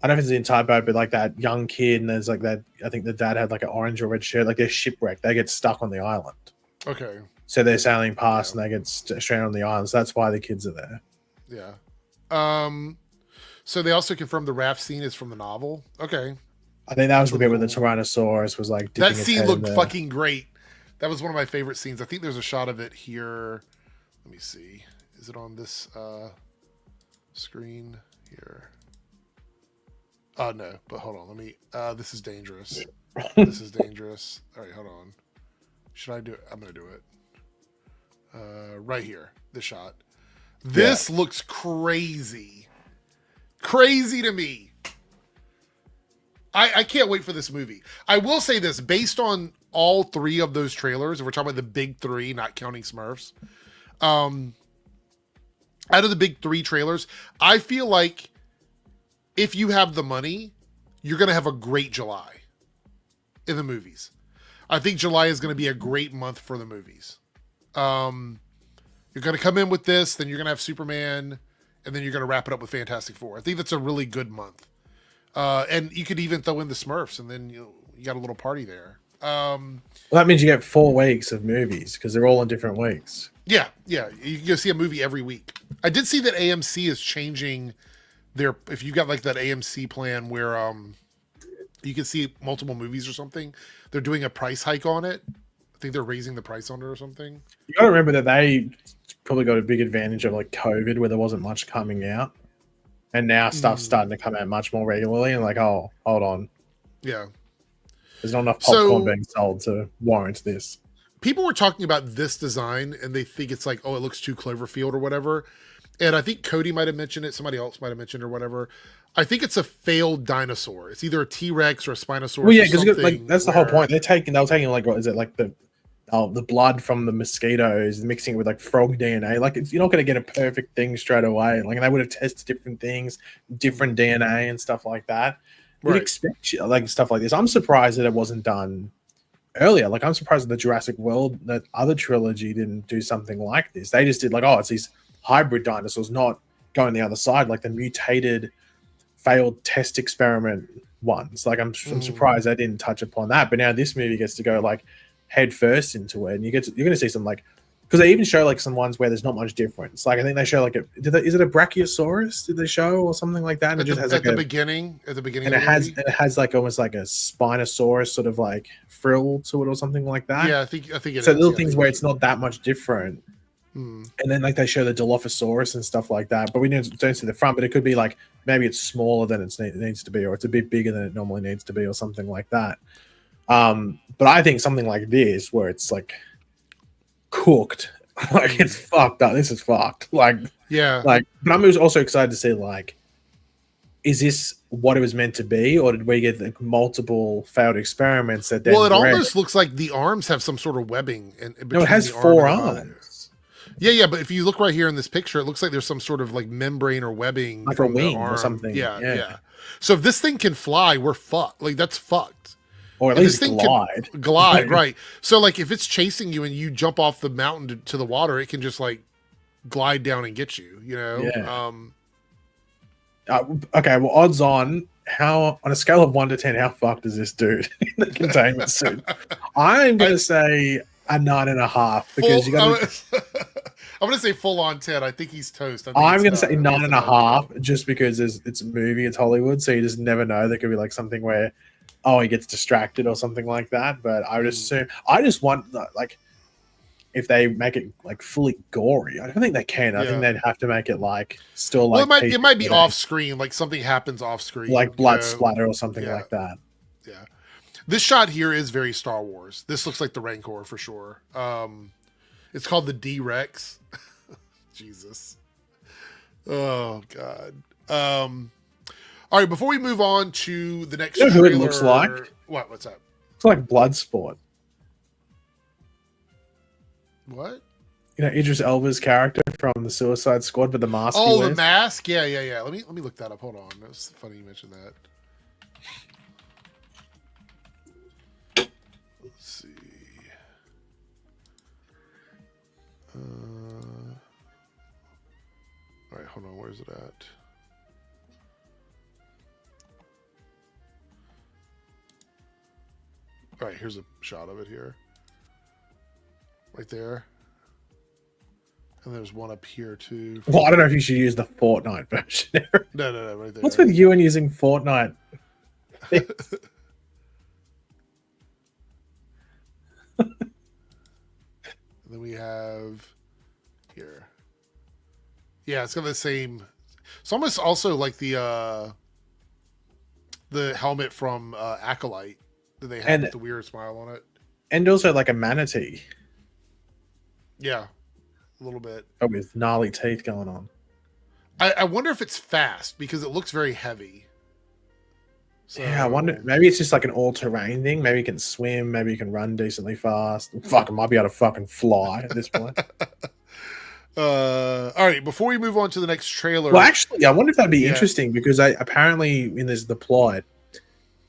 I don't know if it's the entire boat, but like that young kid, and there's like that. I think the dad had like an orange or red shirt. Like they're shipwrecked. They get stuck on the island.
Okay.
So they're sailing past, and they get stranded on the island. So that's why the kids are there.
Yeah. So they also confirmed the raft scene is from the novel. Okay.
I think that was the bit where the Tyrannosaurus was like.
That scene looked fucking great. That was one of my favorite scenes. I think there's a shot of it here. Let me see. Is it on this screen here? Oh, no, but hold on. Let me. This is dangerous. This is dangerous. All right, hold on. Should I do it? I'm going to do it. Right here. This shot. This looks crazy. Crazy to me. I can't wait for this movie. I will say this. Based on all 3 of those trailers, and we're talking about the big 3, not counting Smurfs. Out of the big 3 trailers, I feel like if you have the money, you're going to have a great July in the movies. I think July is going to be a great month for the movies. You're going to come in with this, then you're going to have Superman, and then you're going to wrap it up with Fantastic Four. I think that's a really good month. And you could even throw in the Smurfs, and then you got a little party there.
Well, that means you get 4 weeks of movies because they're all in different weeks.
Yeah. You can go see a movie every week. I did see that AMC is changing if you got like that AMC plan where you can see multiple movies or something, they're doing a price hike on it. I think they're raising the price on it or something.
You got to remember that they probably got a big advantage of like COVID where there wasn't much coming out. And now stuff's starting to come out much more regularly and like, oh, hold on.
Yeah.
There's not enough popcorn being sold to warrant this.
People were talking about this design and they think it's like, oh, it looks too Cloverfield or whatever. And I think Cody might have mentioned it. Somebody else might have mentioned it or whatever. I think it's a failed dinosaur. It's either a T-Rex or a Spinosaurus.
Well, yeah, because like that's the whole point. They were taking like, what is it, like the blood from the mosquitoes, mixing it with like frog DNA. Like you're not going to get a perfect thing straight away. Like, and they would have tested different things, different DNA and stuff like that. you'd expect like stuff like this. I'm surprised that it wasn't done earlier. Like, I'm surprised that the Jurassic World, that other trilogy, didn't do something like this. They just did like, oh, it's these hybrid dinosaurs, not going the other side, like the mutated, failed test experiment ones. Like, I'm surprised they didn't touch upon that. But now this movie gets to go like head first into it, and you're going to see some like, because they even show like some ones where there's not much difference. Like, I think they show like is it a Brachiosaurus? Did they show or something like that? And it just has like
at the beginning, and
it has like almost like a Spinosaurus sort of like frill to it or something like that.
Yeah, I think it
so
is.
Little things where it's not that much different.
Hmm.
And then like they show the Dilophosaurus and stuff like that, but we don't see the front. But it could be like maybe it's smaller than it needs to be, or it's a bit bigger than it normally needs to be, or something like that. But I think something like this, where it's like cooked, like it's fucked up. This is fucked. Like,
yeah.
Like, but I'm also excited to see like, is this what it was meant to be, or did we get like multiple failed experiments that? Then
well, it almost looks like the arms have some sort of webbing.
No, it has 4 arms.
Yeah, but if you look right here in this picture, it looks like there's some sort of like membrane or webbing,
like
from
a wing
the arm.
or something.
Yeah. So if this thing can fly, we're fucked. Like, that's fucked.
Or at least glide.
Glide, right. So like if it's chasing you and you jump off the mountain to the water, it can just like glide down and get you, you know?
Yeah. Okay, well, odds on a scale of 1 to 10, how fucked is this dude in the containment suit? I'm going to say a 9.5 because you got to.
I'm going to say full on 10. I think he's toast.
I'm going to say 9.5 just because it's a movie, it's Hollywood, so you just never know. There could be like something where, oh, he gets distracted or something like that. But I would assume, I just want like, if they make it like fully gory, I don't think they can. I think they'd have to make it like still like.
Well, it might be off screen, like something happens off screen,
like blood splatter or something like that.
Yeah, this shot here is very Star Wars. This looks like the Rancor for sure. It's called the D-Rex. Jesus. Oh God. All right, before we move on to the next,
you know who it looks like?
What's that?
It's like Bloodsport.
What?
You know, Idris Elba's character from the Suicide Squad with the mask.
Oh, the mask. Yeah. Let me look that up. Hold on. That's funny you mentioned that. Let's see. All right, hold on. Where's it at? All right, here's a shot of it here. Right there. And there's one up here too.
Well, I don't know if you should use the Fortnite version.
No, right there.
What's with you and using Fortnite?
And then we have here. Yeah, it's got the same. It's almost also like the helmet from Acolyte that they had with the weird smile on it.
And also like a manatee.
Yeah, a little bit.
Oh, with gnarly teeth going on.
I wonder if it's fast because it looks very heavy. So,
yeah, I wonder. Maybe it's just like an all-terrain thing. Maybe you can swim. Maybe you can run decently fast. Fuck, it might be able to fucking fly at this point.
All right, before we move on to the next trailer.
Well, actually, I wonder if that'd be interesting because apparently in the plot,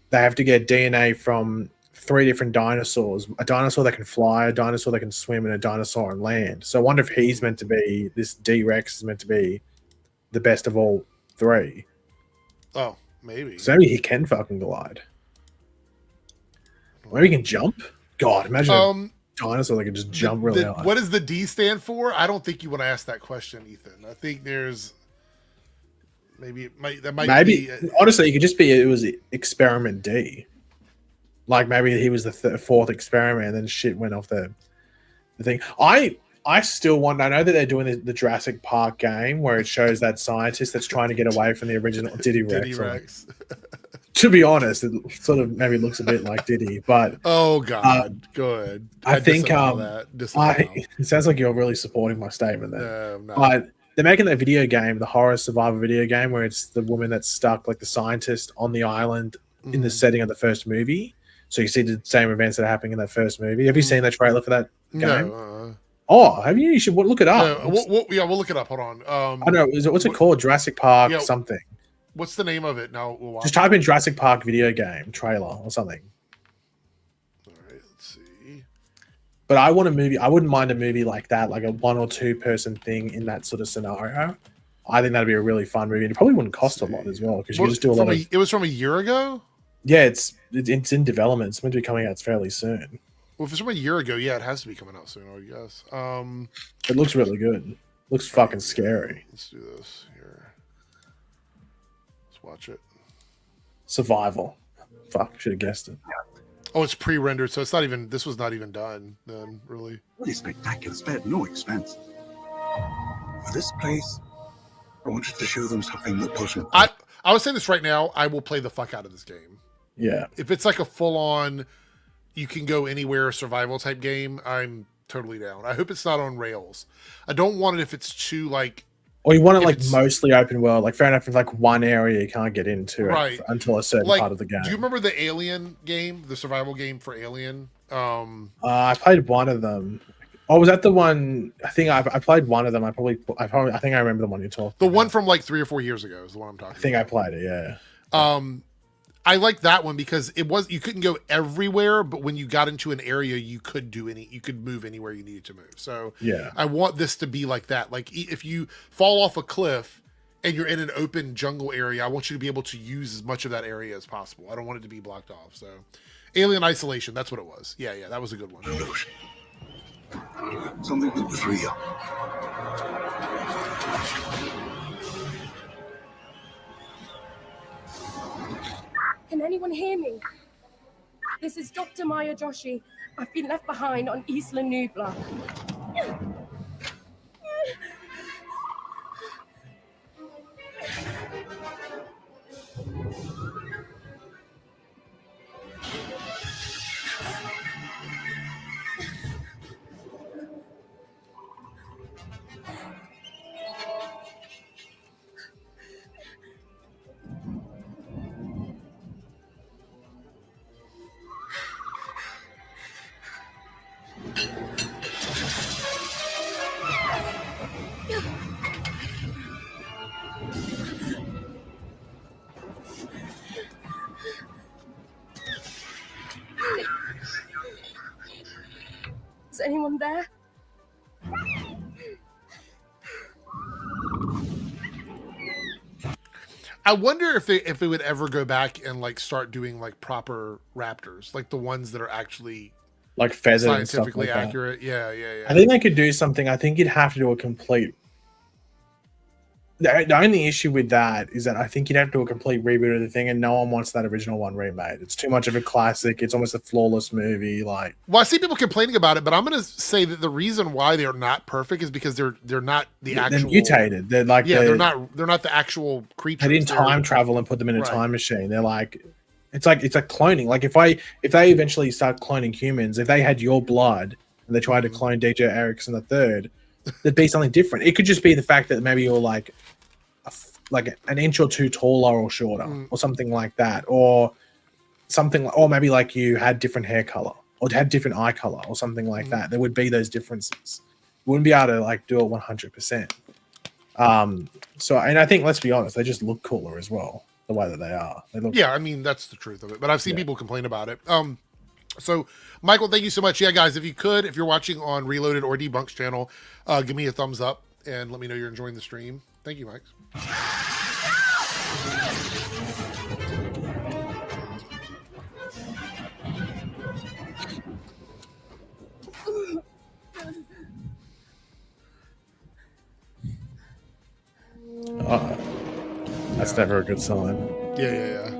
they have to get DNA from 3 different dinosaurs: a dinosaur that can fly, a dinosaur that can swim, and a dinosaur on land. So I wonder if he's meant to be, this D-Rex is meant to be the best of all 3.
Oh, maybe.
So maybe he can fucking glide. Maybe he can jump. God, imagine a dinosaur that can just jump really high.
What does the D stand for? I don't think you want to ask that question, Ethan. I think there's maybe be.
Honestly, it could just be it was experiment D. Like maybe he was the 4th experiment, and then shit went off the thing. I still wonder. I know that they're doing the Jurassic Park game where it shows that scientist that's trying to get away from the original Diddy Rex. To be honest, it sort of maybe looks a bit like Diddy, but
oh god, good.
I think it sounds like you're really supporting my statement there.
No,
but they're making that video game, the horror survivor video game, where it's the woman that's stuck, like the scientist, on the island in the setting of the first movie. So you see the same events that are happening in that first movie. Have you seen the trailer for that game?
No.
Oh, have you? You should look it up.
We'll look it up. Hold on.
I know. What's it called? Jurassic Park something.
What's the name of it? Now we'll watch
Just type in Jurassic Park video game trailer or something.
All right, let's see.
But I want a movie. I wouldn't mind a movie like that, like a 1 or 2 person thing in that sort of scenario. I think that'd be a really fun movie. And it probably wouldn't cost a lot as well because you can just do a lot of.
It was from a year ago.
Yeah, it's in development. It's meant to be coming out fairly soon.
Well, if it's from a year ago, yeah, it has to be coming out soon, I would guess.
It looks really good. Looks fucking scary.
Let's do this here. Let's watch it.
Survival. Fuck, should have guessed it.
Oh, it's pre-rendered, so it's not even. This was not even done then, really.
Really spectacular. Spared no expense. For this place, I wanted to show them something that wasn't.
I would say this right now. I will play the fuck out of this game.
Yeah.
If it's like a full-on, you can go anywhere survival type game, I'm totally down. I hope it's not on rails. I don't want it if it's too like.
Or you want it like mostly open world. Like fair enough, if like one area you can't get into
right
until a certain part of the game.
Do you remember the Alien game, the survival game for Alien?
I played one of them. Oh, was that the one? I think I played one of them. I think I remember the one you talked.
The one from like 3 or 4 years ago is the one I'm talking.
I think
about.
I played it. Yeah.
I like that one because you couldn't go everywhere, but when you got into an area, you could move anywhere you needed to move. So
yeah,
I want this to be like that. Like if you fall off a cliff and you're in an open jungle area, I want you to be able to use as much of that area as possible. I don't want it to be blocked off. So Alien Isolation, that's what it was. Yeah, that was a good one.
Something that was real.
Can anyone hear me? This is Dr. Maya Joshi. I've been left behind on Isla Nubla. Is anyone there?
I wonder if they would ever go back and like start doing like proper raptors, like the ones that are actually
like feathered,
scientifically
and stuff like
accurate.
That.
Yeah.
I think they could do something. I think you'd have to do a complete. The only issue with that is that I think you'd have to do a complete reboot of the thing, and no one wants that original one remade. It's too much of a classic. It's almost a flawless movie. Like,
well, I see people complaining about it, but I'm going to say that the reason why they're not perfect is because they're not the actual.
They're mutated. They're like
they're not the actual creatures.
They didn't time travel and put them in a time machine. They're like, it's like cloning. Like if they eventually start cloning humans, if they had your blood and they tried to clone DJ Erickson the third, there'd be something different. It could just be the fact that maybe you're like an inch or two taller or shorter or something like that, or something, or maybe like you had different hair color or had different eye color or something like that. There would be those differences. You wouldn't be able to like do it 100%. So, and I think, let's be honest, they just look cooler as well, the way that they are. They look.
Yeah, I mean, that's the truth of it, but I've seen people complain about it. So Michael, thank you so much. Yeah, guys, if you're watching on Reloaded or Debunks channel, give me a thumbs up and let me know you're enjoying the stream. Thank you, Mike.
That's never a good sign.
Yeah.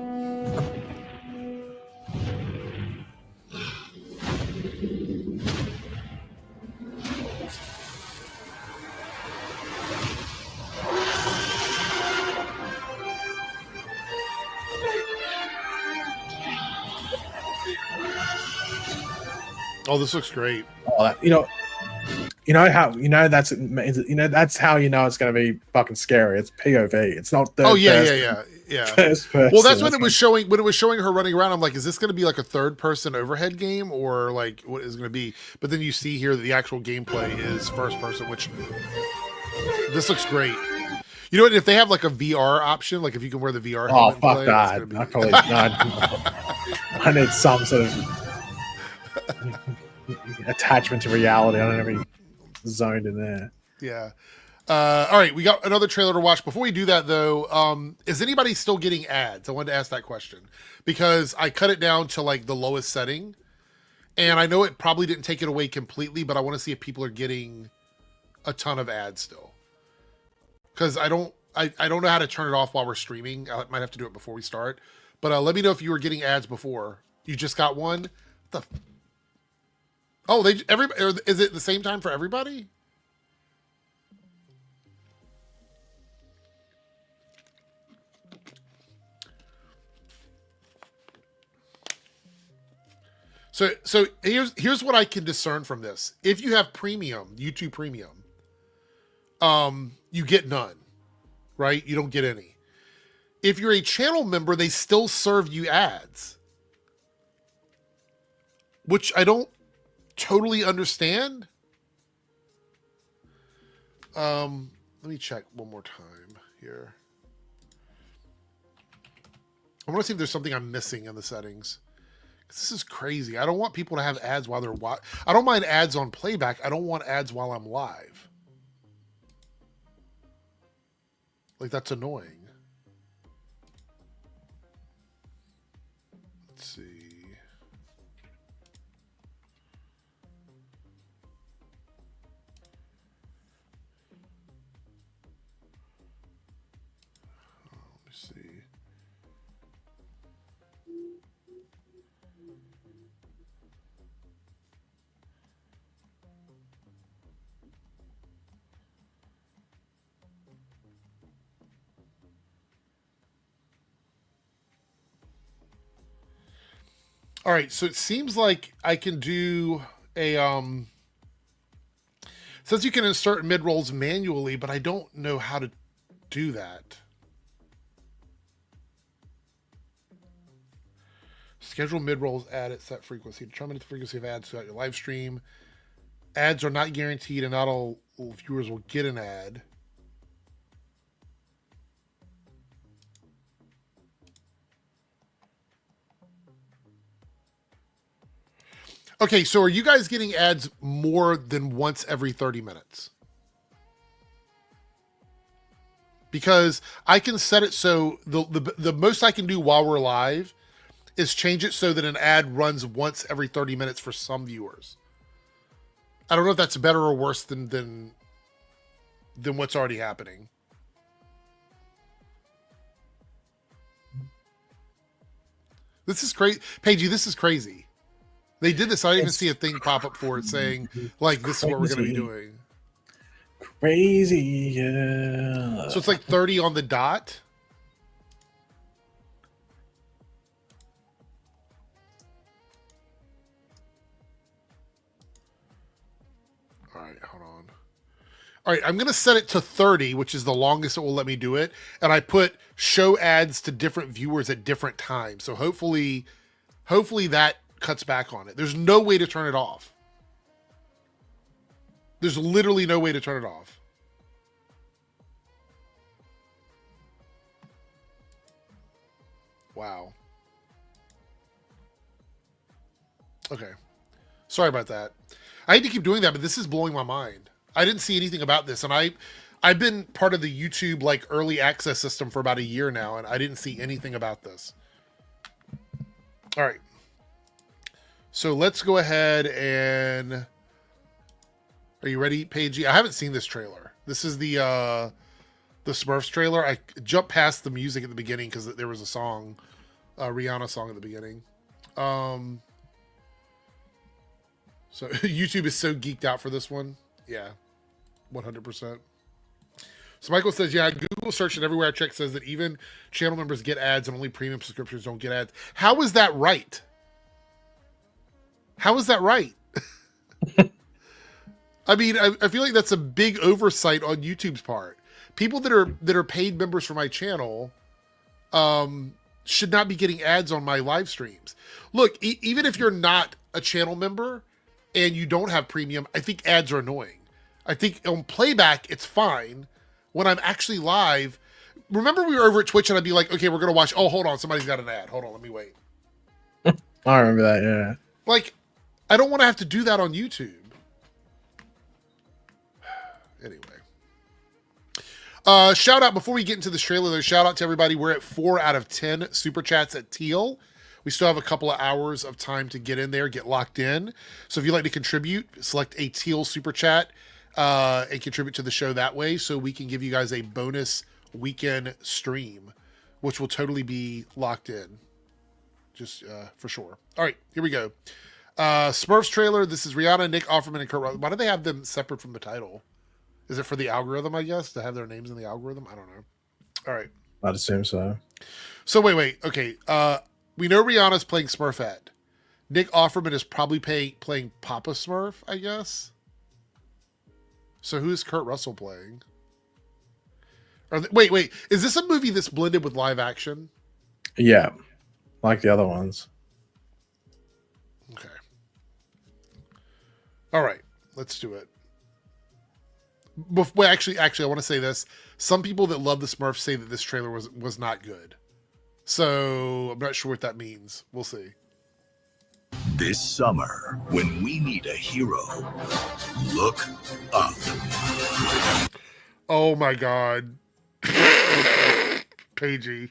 Oh, this looks great.
Oh, that's how you know it's going to be fucking scary. It's POV. It's not.
Yeah.
First person.
Well, that's when it was showing. When it was showing her running around, I'm like, is this going to be like a third-person overhead game, or like what is it going to be? But then you see here that the actual gameplay is first-person, which this looks great. You know what? If they have like a VR option, like if you can wear the VR
Oh,
helmet and
fuck
play,
that.
it's gonna
I
be...
probably I need some sort of attachment to reality. I don't know, zoned in there.
Yeah. All right, we got another trailer to watch. Before we do that, though, is anybody still getting ads? I wanted to ask that question because I cut it down to like the lowest setting, and I know it probably didn't take it away completely, but I want to see if people are getting a ton of ads still. Because I don't know how to turn it off while we're streaming. I might have to do it before we start. But let me know if you were getting ads before. You just got one. Is it the same time for everybody? So here's what I can discern from this. If you have premium, YouTube Premium, you get none, right? You don't get any. If you're a channel member, they still serve you ads, which I don't totally understand. Let me check one more time here. I want to see if there's something I'm missing in the settings. This is crazy. I don't want people to have ads while they're I don't mind ads on playback. I don't want ads while I'm live. Like, that's annoying. Let's see. Let me see. All right, so it seems like I can do a says you can insert mid rolls manually, but I don't know how to do that. Schedule mid rolls ad at set frequency. Determine the frequency of ads throughout your live stream. Ads are not guaranteed, and not all viewers will get an ad. Okay, so are you guys getting ads more than once every 30 minutes? Because I can set it so the most I can do while we're live is change it so that an ad runs once every 30 minutes for some viewers. I don't know if that's better or worse than what's already happening. This is crazy. Paigey, this is crazy. They did this. I didn't even see a thing pop up for it saying, like, this is what we're going to be doing.
Crazy, yeah.
So it's like 30 on the dot. All right, hold on. All right, I'm going to set it to 30, which is the longest it will let me do it. And I put show ads to different viewers at different times. So hopefully that cuts back on it. There's no way to turn it off. There's literally no way to turn it off. Wow. Okay. Sorry about that. I hate to keep doing that, but this is blowing my mind. I didn't see anything about this, and I've been part of the YouTube like early access system for about a year now, and I didn't see anything about this. All right. So let's go ahead and... Are you ready, Paigey? I haven't seen this trailer. This is the Smurfs trailer. I jumped past the music at the beginning because there was a song, a Rihanna song at the beginning. So YouTube is so geeked out for this one. Yeah, 100%. So Michael says, yeah, Google search and everywhere I check says that even channel members get ads and only premium subscriptions don't get ads. How is that right? How is that right? I mean, I feel like that's a big oversight on YouTube's part. People that are paid members for my channel should not be getting ads on my live streams. Look, even if you're not a channel member and you don't have premium, I think ads are annoying. I think on playback, it's fine. when I'm actually live. Remember we were over at Twitch and I'd be like, okay, we're going to watch. Oh, hold on. Somebody's got an ad. Hold on. Let me wait.
I remember that, yeah.
Like, I don't want to have to do that on YouTube. Anyway. Shout out, before we get into this trailer, though, shout out to everybody. We're at 4 out of 10 super chats at Teal. We still have a couple of hours of time to get in there, get locked in. So if you'd like to contribute, select a Teal super chat and contribute to the show that way, so we can give you guys a bonus weekend stream, which will totally be locked in. Just for sure. All right, here we go. Smurfs trailer. This is Rihanna, Nick Offerman, and Kurt Russell. Why do they have them separate from the title? Is it for the algorithm, I guess, to have their names in the algorithm? I don't know. All right.
I'd assume so.
So wait. Okay. We know Rihanna's playing Smurfette. Nick Offerman is probably playing Papa Smurf, I guess. So who's Kurt Russell playing? Wait. Is this a movie that's blended with live action?
Yeah. Like the other ones.
Okay. All right. Let's do it. Well, actually, I want to say this. Some people that love the Smurfs say that this trailer was not good. So I'm not sure what that means. We'll see.
This summer, when we need a hero, look up.
Oh my God. Pagey.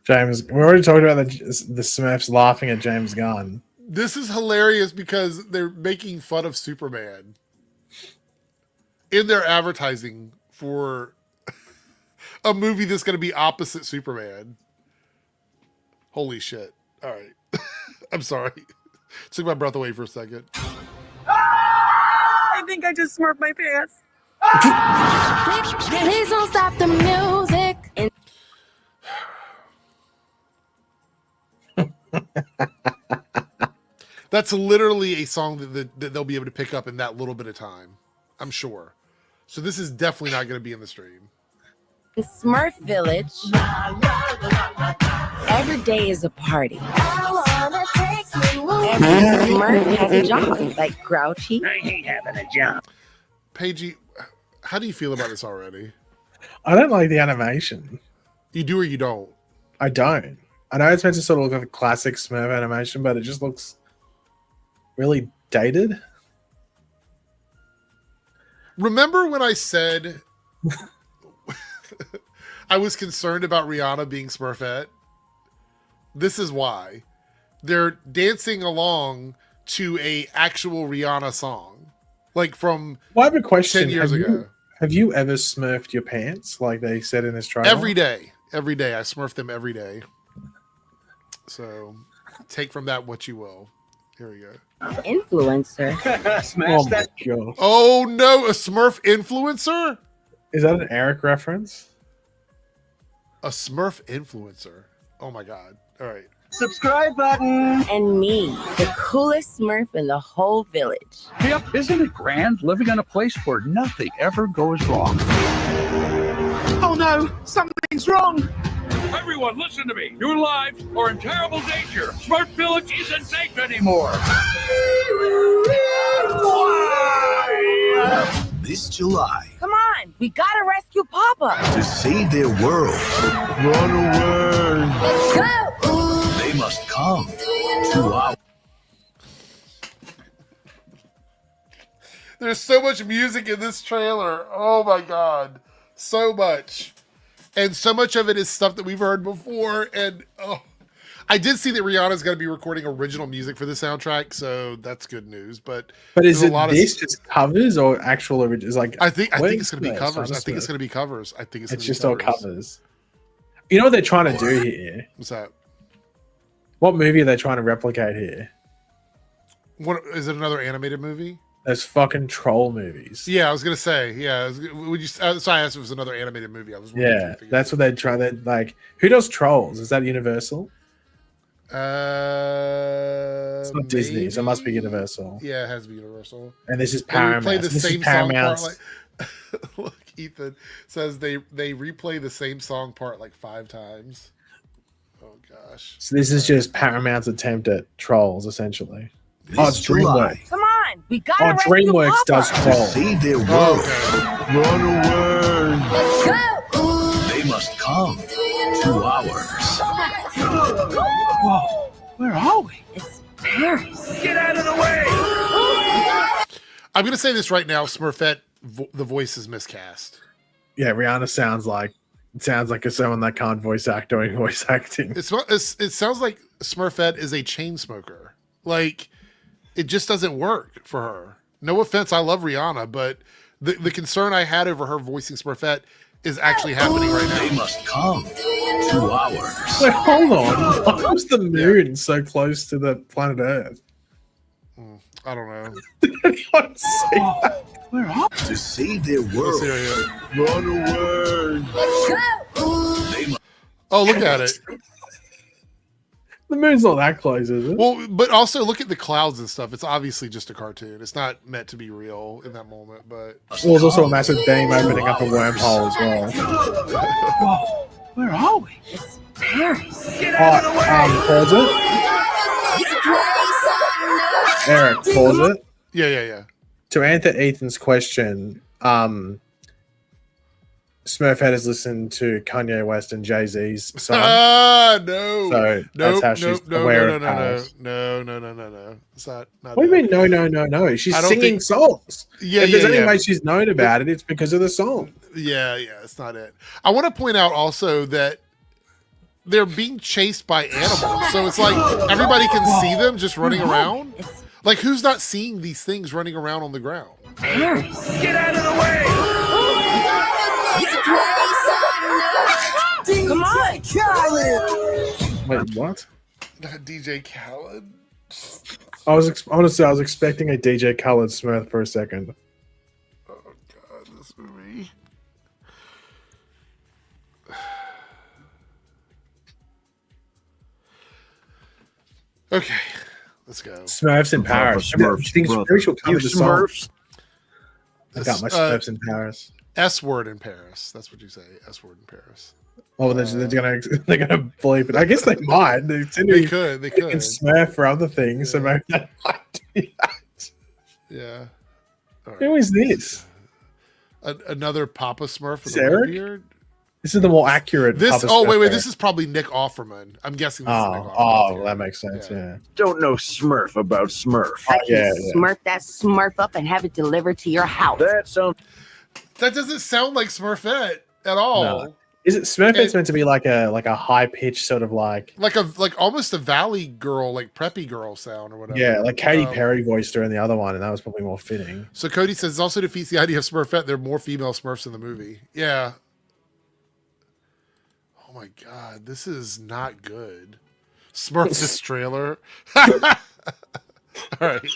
James, we already talked about the Smurfs laughing at James Gunn.
This is hilarious because they're making fun of Superman in their advertising for a movie that's going to be opposite Superman. Holy shit. All right. I'm sorry. Took my breath away for a second.
I think I just smurfed my pants.
Please don't stop the music.
That's literally a song that they'll be able to pick up in that little bit of time. I'm sure. So this is definitely not going to be in the stream.
In Smurf Village, every day is a party. Every Smurf has a job, like Grouchy.
I hate having a job.
Paigey, how do you feel about this already?
I don't like the animation.
You do or you don't?
I don't. I know it's meant to sort of look like a classic Smurf animation, but it just looks really dated.
Remember when I said I was concerned about Rihanna being Smurfette? This is why. They're dancing along to a actual Rihanna song. Like from
Well, I have a question.
10 years ago.
Have you ever smurfed your pants like they said in this trailer?
Every day. Every day. I smurf them every day. So take from that what you will. Here we go.
Influencer.
Oh my God.
Oh no, a Smurf influencer?
Is that an Eric reference?
A Smurf influencer. Oh my God. All right.
Subscribe button.
And me, the coolest Smurf in the whole village.
Yep, isn't it grand living in a place where nothing ever goes wrong?
Oh no, something's wrong.
Everyone, listen to me. Your lives are in terrible danger. Smurf Village isn't safe anymore.
This July,
Come on, we gotta rescue Papa.
to save their world, run away.
Let's go.
They must come to our.
There's so much music in this trailer. Oh my God. So much. And so much of it is stuff that we've heard before. And I did see that Rihanna's going to be recording original music for the soundtrack, so that's good news. But
is it
this
just covers or actual originals? Like
I think it's going to be covers. I think it's going to be covers. I think
it's just all covers. You know what they're trying to do here?
What's that?
What movie are they trying to replicate here?
What is it? Another animated movie?
Those fucking troll movies.
Yeah, I was gonna say. Yeah, would you? So I asked if it was another animated movie. I was.
Yeah, that's what they're trying to like. Who does Trolls? Is that Universal? It's not Disney, so it must be Universal.
Yeah, it has to be Universal.
And this is Paramount.
They replay the
this
same
is Paramount.
song part. Like, look, Ethan says they replay the same song part like 5 times. Oh gosh.
So this is just Paramount's attempt at Trolls, essentially.
This
it's July.
Come on, we gotta rescue
DreamWorks
Papa.
does
To
Trolls.
save their world, run away.
Let's
They must come to ours.
Whoa, where are we?
It's Paris.
Get out of the way!
I'm gonna say this right now, Smurfette, the voice is miscast.
Yeah, Rihanna sounds like someone that can't voice act doing voice acting.
It sounds like Smurfette is a chain smoker. Like, it just doesn't work for her. No offense, I love Rihanna, but the concern I had over her voicing Smurfette is actually happening right now.
They must come to ours.
Wait, hold on. Why was the moon so close to the planet Earth?
I don't know.
Did anyone see that?
Where are we?
To save their world.
Let's
Run away. They must
Oh, look at it.
The moon's not that close, is it?
Well, but also look at the clouds and stuff. It's obviously just a cartoon. It's not meant to be real in that moment, but
Well, there's also a massive beam opening up a wormhole as well.
Whoa, where are we?
It's Paris.
Get out of the way!
Pause it. Eric, pause it.
yeah.
To answer Ethan's question, Smurfette has listened to Kanye West and Jay-Z's song.
No.
So that's how she's aware of Paris.
No. It's not
What do you mean, no? She's
I don't
singing
think-
songs.
Yeah,
if there's any
yeah.
way she's known about it, it's because of the song.
Yeah, it's not it. I want to point out also that they're being chased by animals. So it's like everybody can see them just running around. Like, who's not seeing these things running around on the ground?
Paris.
Get out of the way!
Come on.
Wait, what?
Not DJ Khaled.
Honestly, I was expecting a DJ Khaled Smurf for a second.
Oh God, this movie. Okay, let's go.
Smurfs in Paris.
Smurfs,
I think
brother.
Spiritual covered the song.
Smurfs.
I got my Smurfs in Paris.
S word in Paris. That's what you say. S word in Paris.
Oh, they're gonna bleep it. I guess they might. They
could.
can Smurf for other things. So maybe that might do that.
Yeah. All right.
Who is this?
Another Papa Smurf with
Is
a
Eric?
red beard.
This is the more accurate.
This.
Papa
Oh
Smurf
wait.
there.
This is probably Nick Offerman. I'm guessing. This is Nick Offerman.
Oh, that makes sense. Yeah.
Don't know Smurf about Smurf.
I can
yeah.
smurf that Smurf up and have it delivered to your house.
That sounds.
That doesn't sound like Smurfette at all.
No. Is it Smurfette's meant to be like a high pitched sort of like
almost a Valley girl, like preppy girl sound or whatever.
yeah, like Katy Perry voiced her in the other one, and that was probably more fitting.
So Cody says it also defeats the idea of Smurfette. There are more female Smurfs in the movie. Yeah. Oh my God, this is not good. Smurfs this trailer. All right.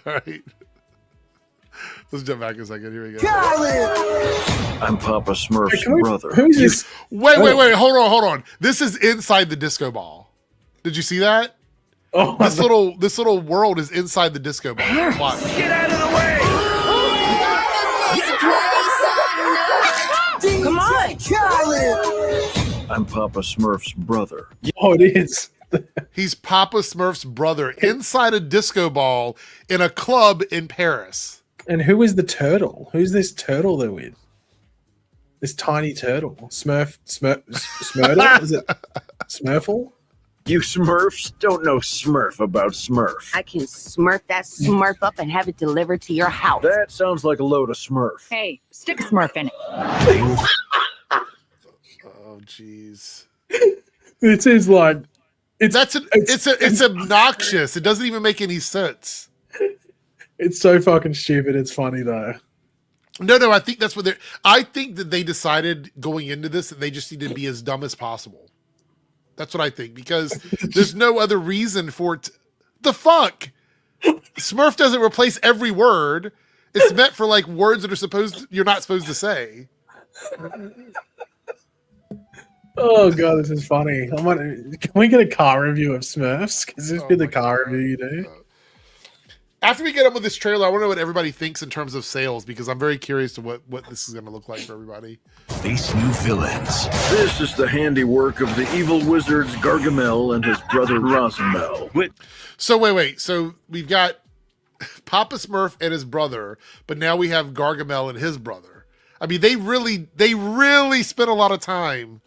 All right. Let's jump back a second. Here we go.
I'm Papa Smurf's brother.
Who's this?
Wait. Hold on. This is inside the disco ball. Did you see that?
Oh,
This little world is inside the disco ball. Watch.
Get out of the way!
Come on.
I'm Papa Smurf's brother.
Oh, it is.
He's Papa Smurf's brother inside a disco ball in a club in Paris.
And who is the turtle? Who's this turtle they're with? This tiny turtle. Smurfle? Is it Smurfle?
You Smurfs don't know Smurf about Smurf.
I can smurf that Smurf up and have it delivered to your house.
That sounds like a load of Smurf.
Hey, stick a Smurf in it.
Oh, jeez.
It seems like
it's obnoxious. It doesn't even make any sense.
it's so fucking stupid. It's funny though.
No, I think that's what I think that they decided going into this that they just need to be as dumb as possible. That's what I think, because there's no other reason for it. The fuck? Smurf doesn't replace every word. It's meant for like words that you're not supposed to say.
Oh god, this is funny. Can we get a car review of Smurfs? Because this be the car review you do.
After we get up with this trailer, I want to know what everybody thinks in terms of sales, because I'm very curious to what this is going to look like for everybody.
Face new villains.
This is the handiwork of the evil wizards Gargamel and his brother Rosenbel.
So wait. So we've got Papa Smurf and his brother, but now we have Gargamel and his brother. I mean, they really spent a lot of time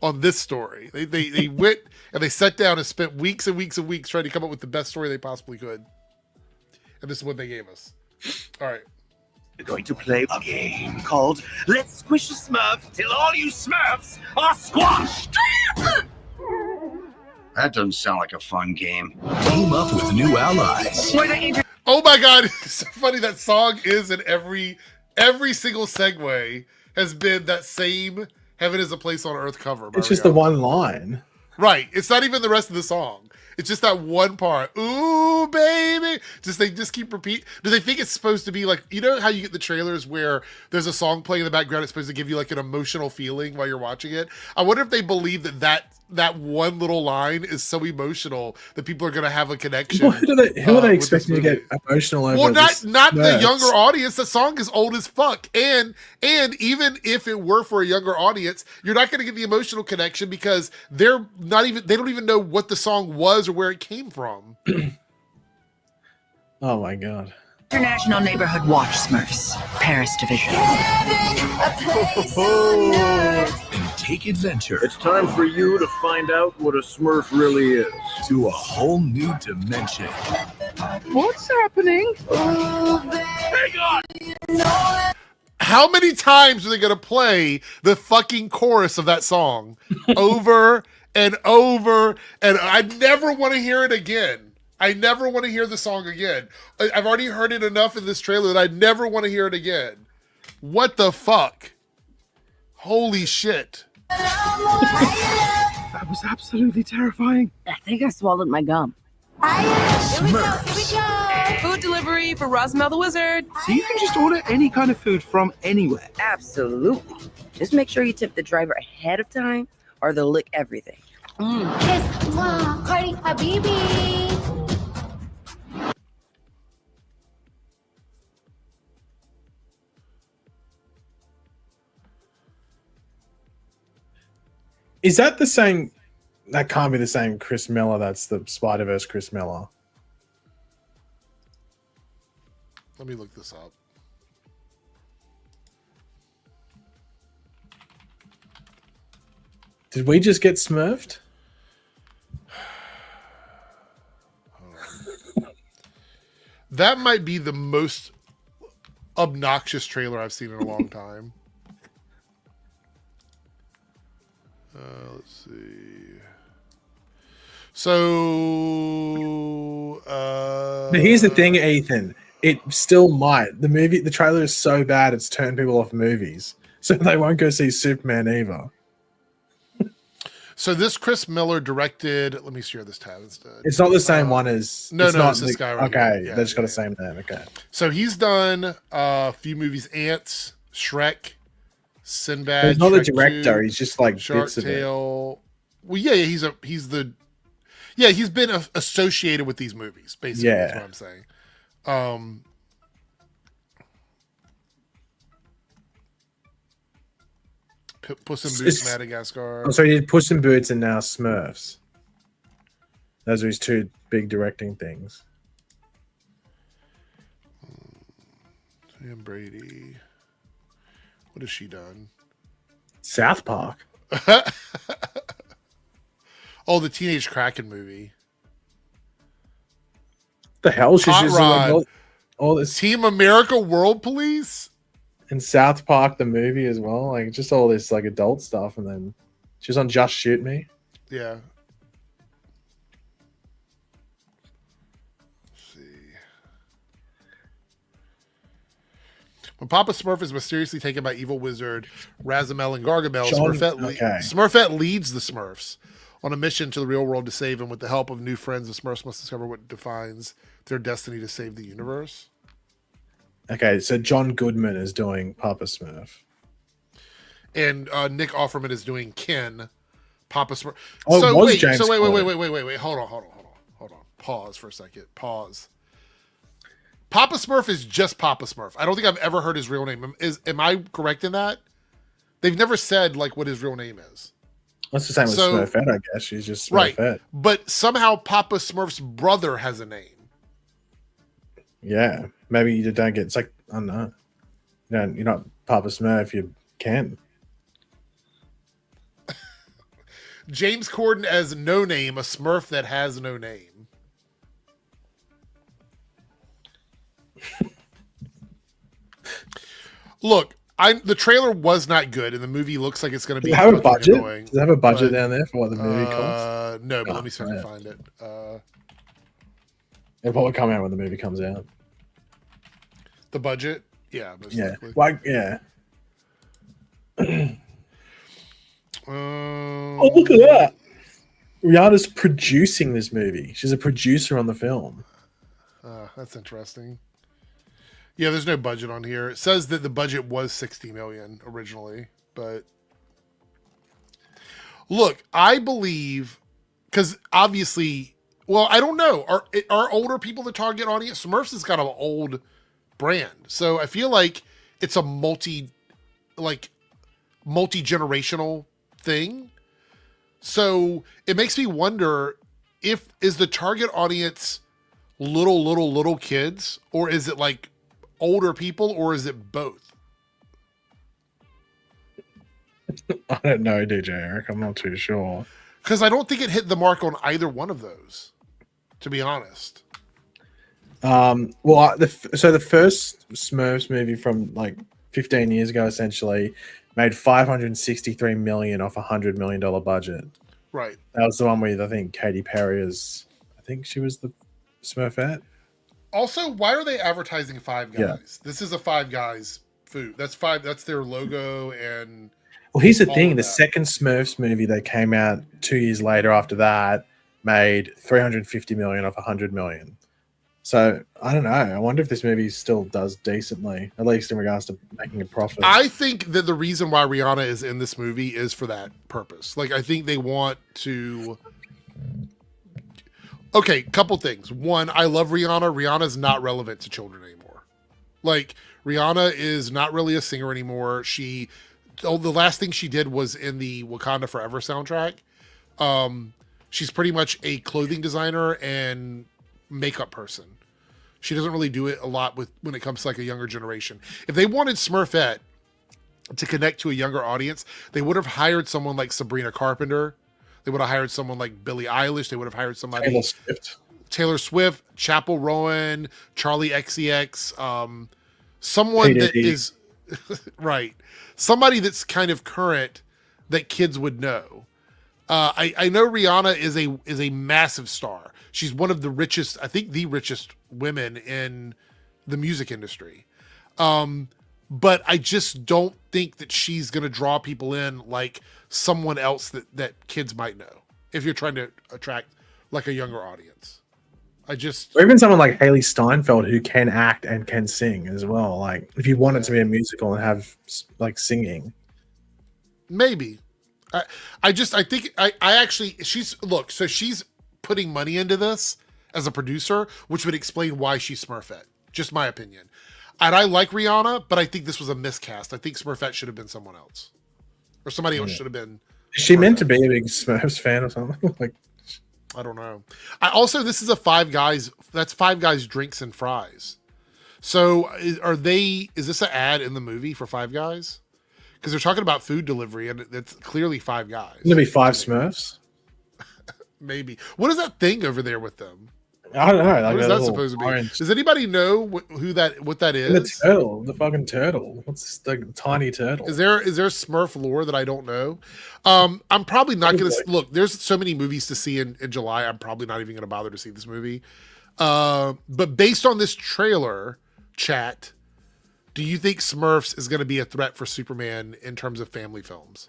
on this story. They went and they sat down and spent weeks and weeks and weeks trying to come up with the best story they possibly could. And this is what they gave us. All right.
We're going to play a game called Let's Squish a Smurf Till All You Smurfs Are Squashed.
That doesn't sound like a fun game.
Team up with new allies.
Oh my God, it's so funny. That song is in every single segue has been that same Heaven is a Place on Earth cover.
It's just the one line.
Right. It's not even the rest of the song. It's just that one part. Ooh, baby. They just keep repeat. Do they think it's supposed to be like, you know how you get the trailers where there's a song playing in the background, it's supposed to give you like an emotional feeling while you're watching it? I wonder if they believe that one little line is so emotional that people are going to have a connection.
Well, who are they expecting to get emotional over?
Well, not the
Nerds.
younger audience. The song is old as fuck, and even if it were for a younger audience, you're not going to get the emotional connection because they don't even know what the song was or where it came from.
Oh my God.
International Neighborhood Watch Smurfs, Paris Division.
And take adventure
It's time for you to find out what a Smurf really is.
to a whole new dimension.
What's happening?
Hang on!
How many times are they going to play the fucking chorus of that song over and over? And I never want to hear it again. I never want to hear the song again. I've already heard it enough in this trailer that I never want to hear it again. What the fuck? Holy shit.
That was absolutely terrifying.
I think I swallowed my gum.
Smurfs.
Food delivery for Rosmel the Wizard.
So you can just order any kind of food from anywhere.
Absolutely. Just make sure you tip the driver ahead of time or they'll lick everything.
Kiss, mwah, Cardi, Habibi.
Is that the same? That can't be the same Chris Miller. That's the Spider-Verse Chris Miller.
Let me look this up.
Did we just get smurfed?
That might be the most obnoxious trailer I've seen in a long time. Let's see. So,
But here's the thing, Ethan. It still might. The trailer is so bad it's turned people off movies, so they won't go see Superman either.
So this Chris Miller directed. Let me share this tab instead.
It's not the same one as.
No,
it's
no,
not
it's this guy right
okay,
here. Yeah,
they just got
yeah,
the same name. Okay.
So he's done a few movies: Ants, Shrek, Sinbad.
But he's not
Shrek
the director.
2,
He's just like
Shark
bits of it.
Tale. Well, yeah, he's been associated with these movies. Basically,
Yeah.
is what I'm saying. Puss in Boots, Madagascar.
Oh, so he did Puss in Boots and now Smurfs. Those are his two big directing things.
Sam Brady. What has she done?
South Park.
Oh, the Teenage Kraken movie.
The hell? She's
Hot
just
Rod.
like all this
Team America World Police.
in South Park the movie as well. Like just all this like adult stuff, and then she was on Just Shoot Me.
Yeah. Let's see. When Papa Smurf is mysteriously taken by evil wizard Razamel and Gargamel, Smurfette leads the Smurfs on a mission to the real world to save him. With the help of new friends, the Smurfs must discover what defines their destiny to save the universe.
Okay, so John Goodman is doing Papa Smurf.
And Nick Offerman is doing Ken, Papa Smurf.
Oh,
so
it was
wait,
James
so wait.
Corden.
Hold on. Pause for a second. Pause. Papa Smurf is just Papa Smurf. I don't think I've ever heard his real name. Am I correct in that? They've never said like what his real name is.
That's the same with Smurfette, I guess. She's just Smurfette.
Right. But somehow Papa Smurf's brother has a name.
Yeah, maybe you don't get. It's like I don't know. You're not Papa Smurf. You can.
James Corden as No Name, a Smurf that has no name. Look, the trailer was not good, and the movie looks like it's going to be.
Does it have a budget?
Annoying,
Does it have a budget down there for what the movie costs?
No, but let me see if I can find it.
And what will come out when the movie comes out?
The budget, yeah, most likely.
Like yeah.
Oh,
look at that! Rihanna's producing this movie. She's a producer on the film.
That's interesting. Yeah, there's no budget on here. It says that the budget was $60 million originally, but look, I believe because obviously, well, I don't know. Are older people the target audience? Smurfs has got an old brand, so I feel like it's a multi-generational thing. So it makes me wonder is the target audience little kids, or is it like older people, or is it both?
I don't know, DJ Eric. I'm not too sure.
Because I don't think it hit the mark on either one of those, to be honest.
Well, so the first Smurfs movie from like 15 years ago, essentially, made $563 million off $100 million budget.
Right.
That was the one with, I think, Katy Perry I think she was the Smurfette.
Also, why are they advertising Five Guys?
Yeah.
This is a Five Guys food. That's their logo. And
well, here's the thing: the second Smurfs movie that came out 2 years later after that made $350 million off $100 million. So I don't know. I wonder if this movie still does decently, at least in regards to making a profit.
I think that the reason why Rihanna is in this movie is for that purpose. Like, I think they want to. Okay, couple things. One, I love Rihanna. Rihanna's not relevant to children anymore. Like, Rihanna is not really a singer anymore. The last thing she did was in the Wakanda Forever soundtrack. She's pretty much a clothing designer and makeup person. She doesn't really do it a lot when it comes to like a younger generation. If they wanted Smurfette to connect to a younger audience, they would have hired someone like Sabrina Carpenter. They would have hired someone like Billie Eilish. They would have hired somebody Taylor Swift, Chappell Rowan, Charlie XCX, someone that is right, somebody that's kind of current that kids would know. I know Rihanna is a massive star. She's one of the richest, I think the richest women in the music industry. But I just don't think that she's going to draw people in like someone else that kids might know if you're trying to attract like a younger audience. Or
even someone like Haley Steinfeld who can act and can sing as well. Like if you want it to be a musical and have like singing,
maybe. I think she's putting money into this as a producer, which would explain why she's Smurfette. Just my opinion. And I like Rihanna, but I think this was a miscast. I think Smurfette should have been someone else, or somebody else should have been.
Is she meant to be a big Smurfs fan or something? Like,
I don't know. This is a Five Guys. That's Five Guys drinks and fries. So is this an ad in the movie for Five Guys? Because they're talking about food delivery, and it's clearly Five Guys.
It's gonna be five Smurfs.
Maybe. What is that thing over there with them?
I don't know. Like
what is that supposed to be? Orange. Does anybody know what that is?
The turtle, the fucking turtle. What's the tiny turtle?
Is there Smurf lore that I don't know? I'm probably not going to look. There's so many movies to see in July. I'm probably not even going to bother to see this movie. But based on this trailer, chat, do you think Smurfs is going to be a threat for Superman in terms of family films?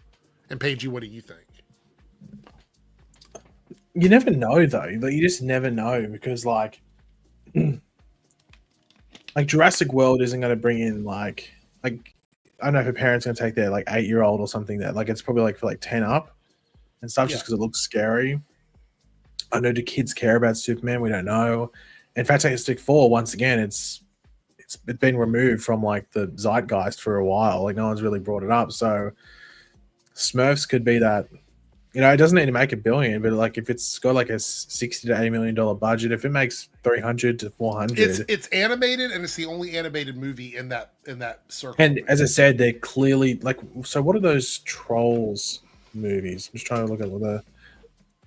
And Paige, what do you think?
You never know though. Like, you just never know because like Jurassic World isn't going to bring in like I don't know if a parent's going to take their like 8-year-old or something that like it's probably like for like 10 up and stuff just because it looks scary. I know, do kids care about Superman? We don't know. In fact, Fantastic Four, once again, it's been removed from like the zeitgeist for a while. Like no one's really brought it up. So Smurfs could be that You know, it doesn't need to make $1 billion, but like if it's got like a $60 to $80 million budget, if it makes 300 to 400,
it's animated, and it's the only animated movie in that circle.
And as I said, they're clearly like. So, what are those Trolls movies? I'm just trying to look at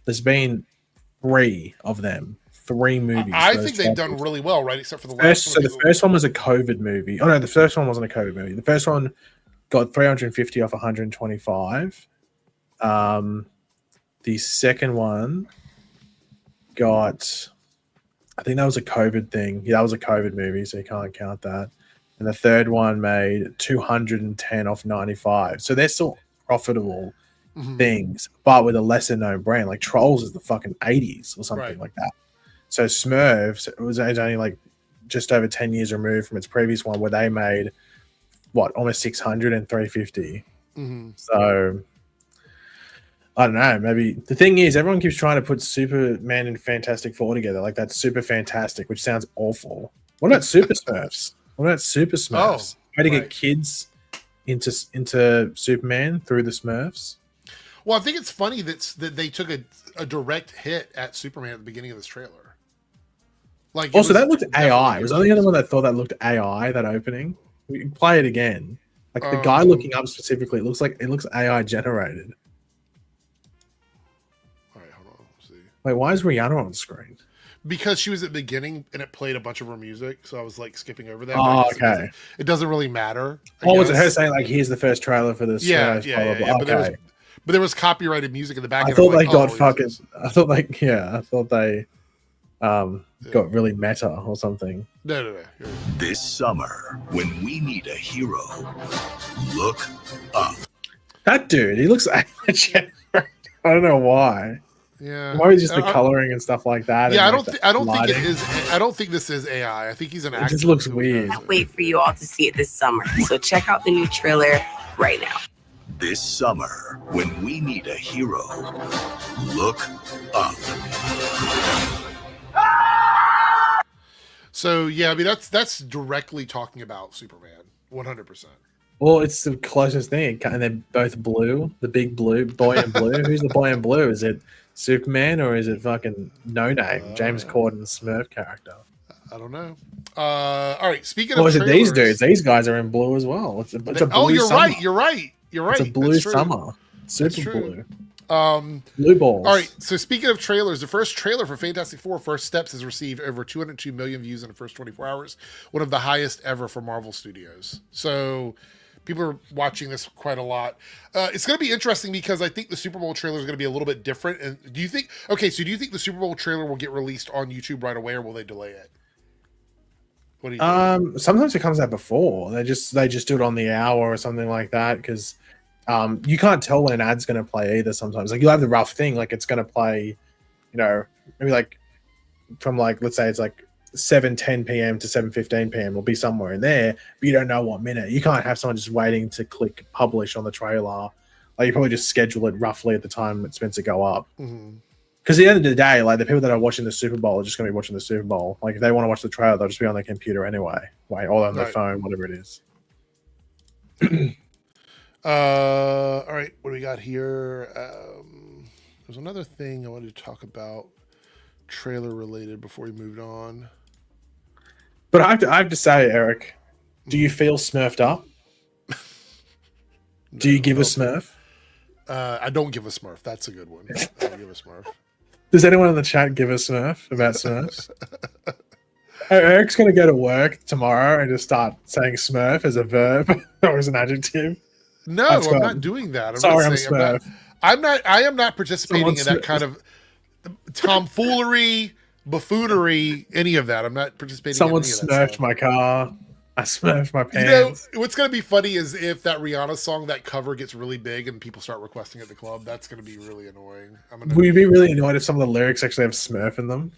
there's been 3 of them. 3 movies.
I think they've done really well, right? Except for the
first.
last
So the first one was a COVID movie. Oh no, the first one wasn't a COVID movie. The first one got 350 off 125. The second one got, I think that was a COVID thing. Yeah, that was a COVID movie, so you can't count that. And the third one made 210 off 95. So they're still profitable things, but with a lesser known brand. Like Trolls is the fucking 80s or something like that. So Smurfs, it was only like just over 10 years removed from its previous one, where they made almost 600 and 350. So I don't know. Maybe the thing is, everyone keeps trying to put Superman and Fantastic Four together. Like that's super fantastic, which sounds awful. What about Super Smurfs? What about Super Smurfs? How to get kids into Superman through the Smurfs?
Well, I think it's funny that they took a direct hit at Superman at the beginning of this trailer. Like,
also, that looked AI. Was I the only one that thought that looked AI? That opening. We can play it again. Like the guy looking up specifically, it looks AI generated. Wait, why is Rihanna on screen?
Because she was at the beginning and it played a bunch of her music, so I was like skipping over that.
Oh, okay.
It doesn't really matter.
Oh, was it her saying like, "Here's the first trailer for this"?
Yeah.
Okay.
But there was copyrighted music in the back.
I thought they got fucking. I thought they got really meta or something.
No.
This summer, when we need a hero, look up.
That dude, he looks AI generated. I don't know why.
Yeah,
maybe just the coloring and stuff like that.
Yeah,
and
I don't think it is. I don't think this is AI. I think he's an actor.
It just looks weird.
I can't wait for you all to see it this summer. So check out the new trailer right now.
This summer, when we need a hero, look up.
So yeah, I mean that's directly talking about Superman, 100%.
Well, it's the closest thing, and they're both blue. The big blue boy in blue. Who's the boy in blue? Is it Superman or is it fucking No Name James Corden Smurf character?
I don't know. All right. Speaking
of,
is
it these dudes? These guys are in blue as well. It's a blue
you're
summer.
right. You're right.
It's a blue summer. Super blue. Blue balls.
All right. So speaking of trailers, the first trailer for Fantastic Four: First Steps has received over 202 million views in the first 24 hours, one of the highest ever for Marvel Studios. So people are watching this quite a lot. It's going to be interesting because I think the Super Bowl trailer is going to be a little bit different. And do you think the Super Bowl trailer will get released on YouTube right away, or will they delay it? What do you think?
Sometimes it comes out before. They just do it on the hour or something like that, because you can't tell when an ad's going to play either. Sometimes, like, you'll have the rough thing, like it's going to play, maybe like from like, let's say it's like 7:10 p.m. to 7:15 p.m. will be somewhere in there, but you don't know what minute. You can't have someone just waiting to click publish on the trailer. Like, you probably just schedule it roughly at the time it's meant to go up. Because at the end of the day, like, the people that are watching the Super Bowl are just going to be watching the Super Bowl. Like, if they want to watch the trailer, they'll just be on their computer anyway, or on their phone, whatever it is.
All right, what do we got here? There's another thing I wanted to talk about, trailer related, before we moved on.
But I have to say, Eric, do you feel smurfed up? Do you give a Smurf?
I don't give a Smurf. That's a good one. I don't give a Smurf.
Does anyone in the chat give a Smurf about Smurfs? Eric's going to go to work tomorrow and just start saying Smurf as a verb or as an adjective.
No, I'm not doing that. I am not participating in that kind of tomfoolery, buffoonery, any of that. I'm not participating.
Someone
in any
smurfed my car. I smurfed my pants.
What's going to be funny is if that Rihanna song, that cover gets really big and people start requesting at the club. That's going to be really annoying.
Would you be really annoyed if some of the lyrics actually have Smurf in them?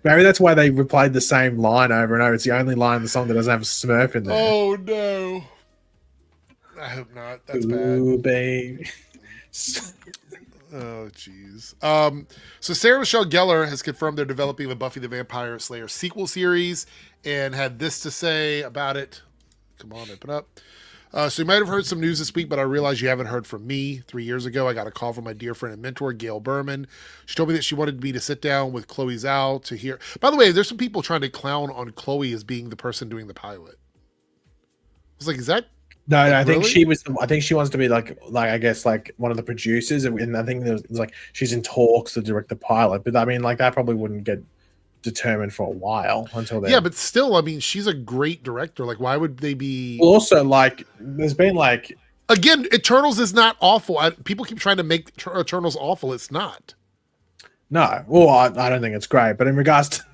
Maybe that's why they replayed the same line over and over. It's the only line in the song that doesn't have a Smurf in there.
Oh, no. I hope not. That's
Ooh,
bad.
Baby.
Oh, jeez. So Sarah Michelle Gellar has confirmed they're developing the Buffy the Vampire Slayer sequel series and had this to say about it. Come on, open up. So you might have heard some news this week, but I realize you haven't heard from me. 3 years ago, I got a call from my dear friend and mentor, Gail Berman. She told me that she wanted me to sit down with Chloe Zhao to hear. By the way, there's some people trying to clown on Chloe as being the person doing the pilot. I was like, is that?
No, I think
really?
she was. I think she wants to be like I guess like one of the producers, and I think there's like she's in talks to direct the pilot. But I mean, like that probably wouldn't get determined for a while until then.
Yeah, but still, I mean, she's a great director. Like, why would they be?
Well, also, like, there's been like
again, Eternals is not awful. People keep trying to make Eternals awful. It's not.
No, well, I don't think it's great. But in regards to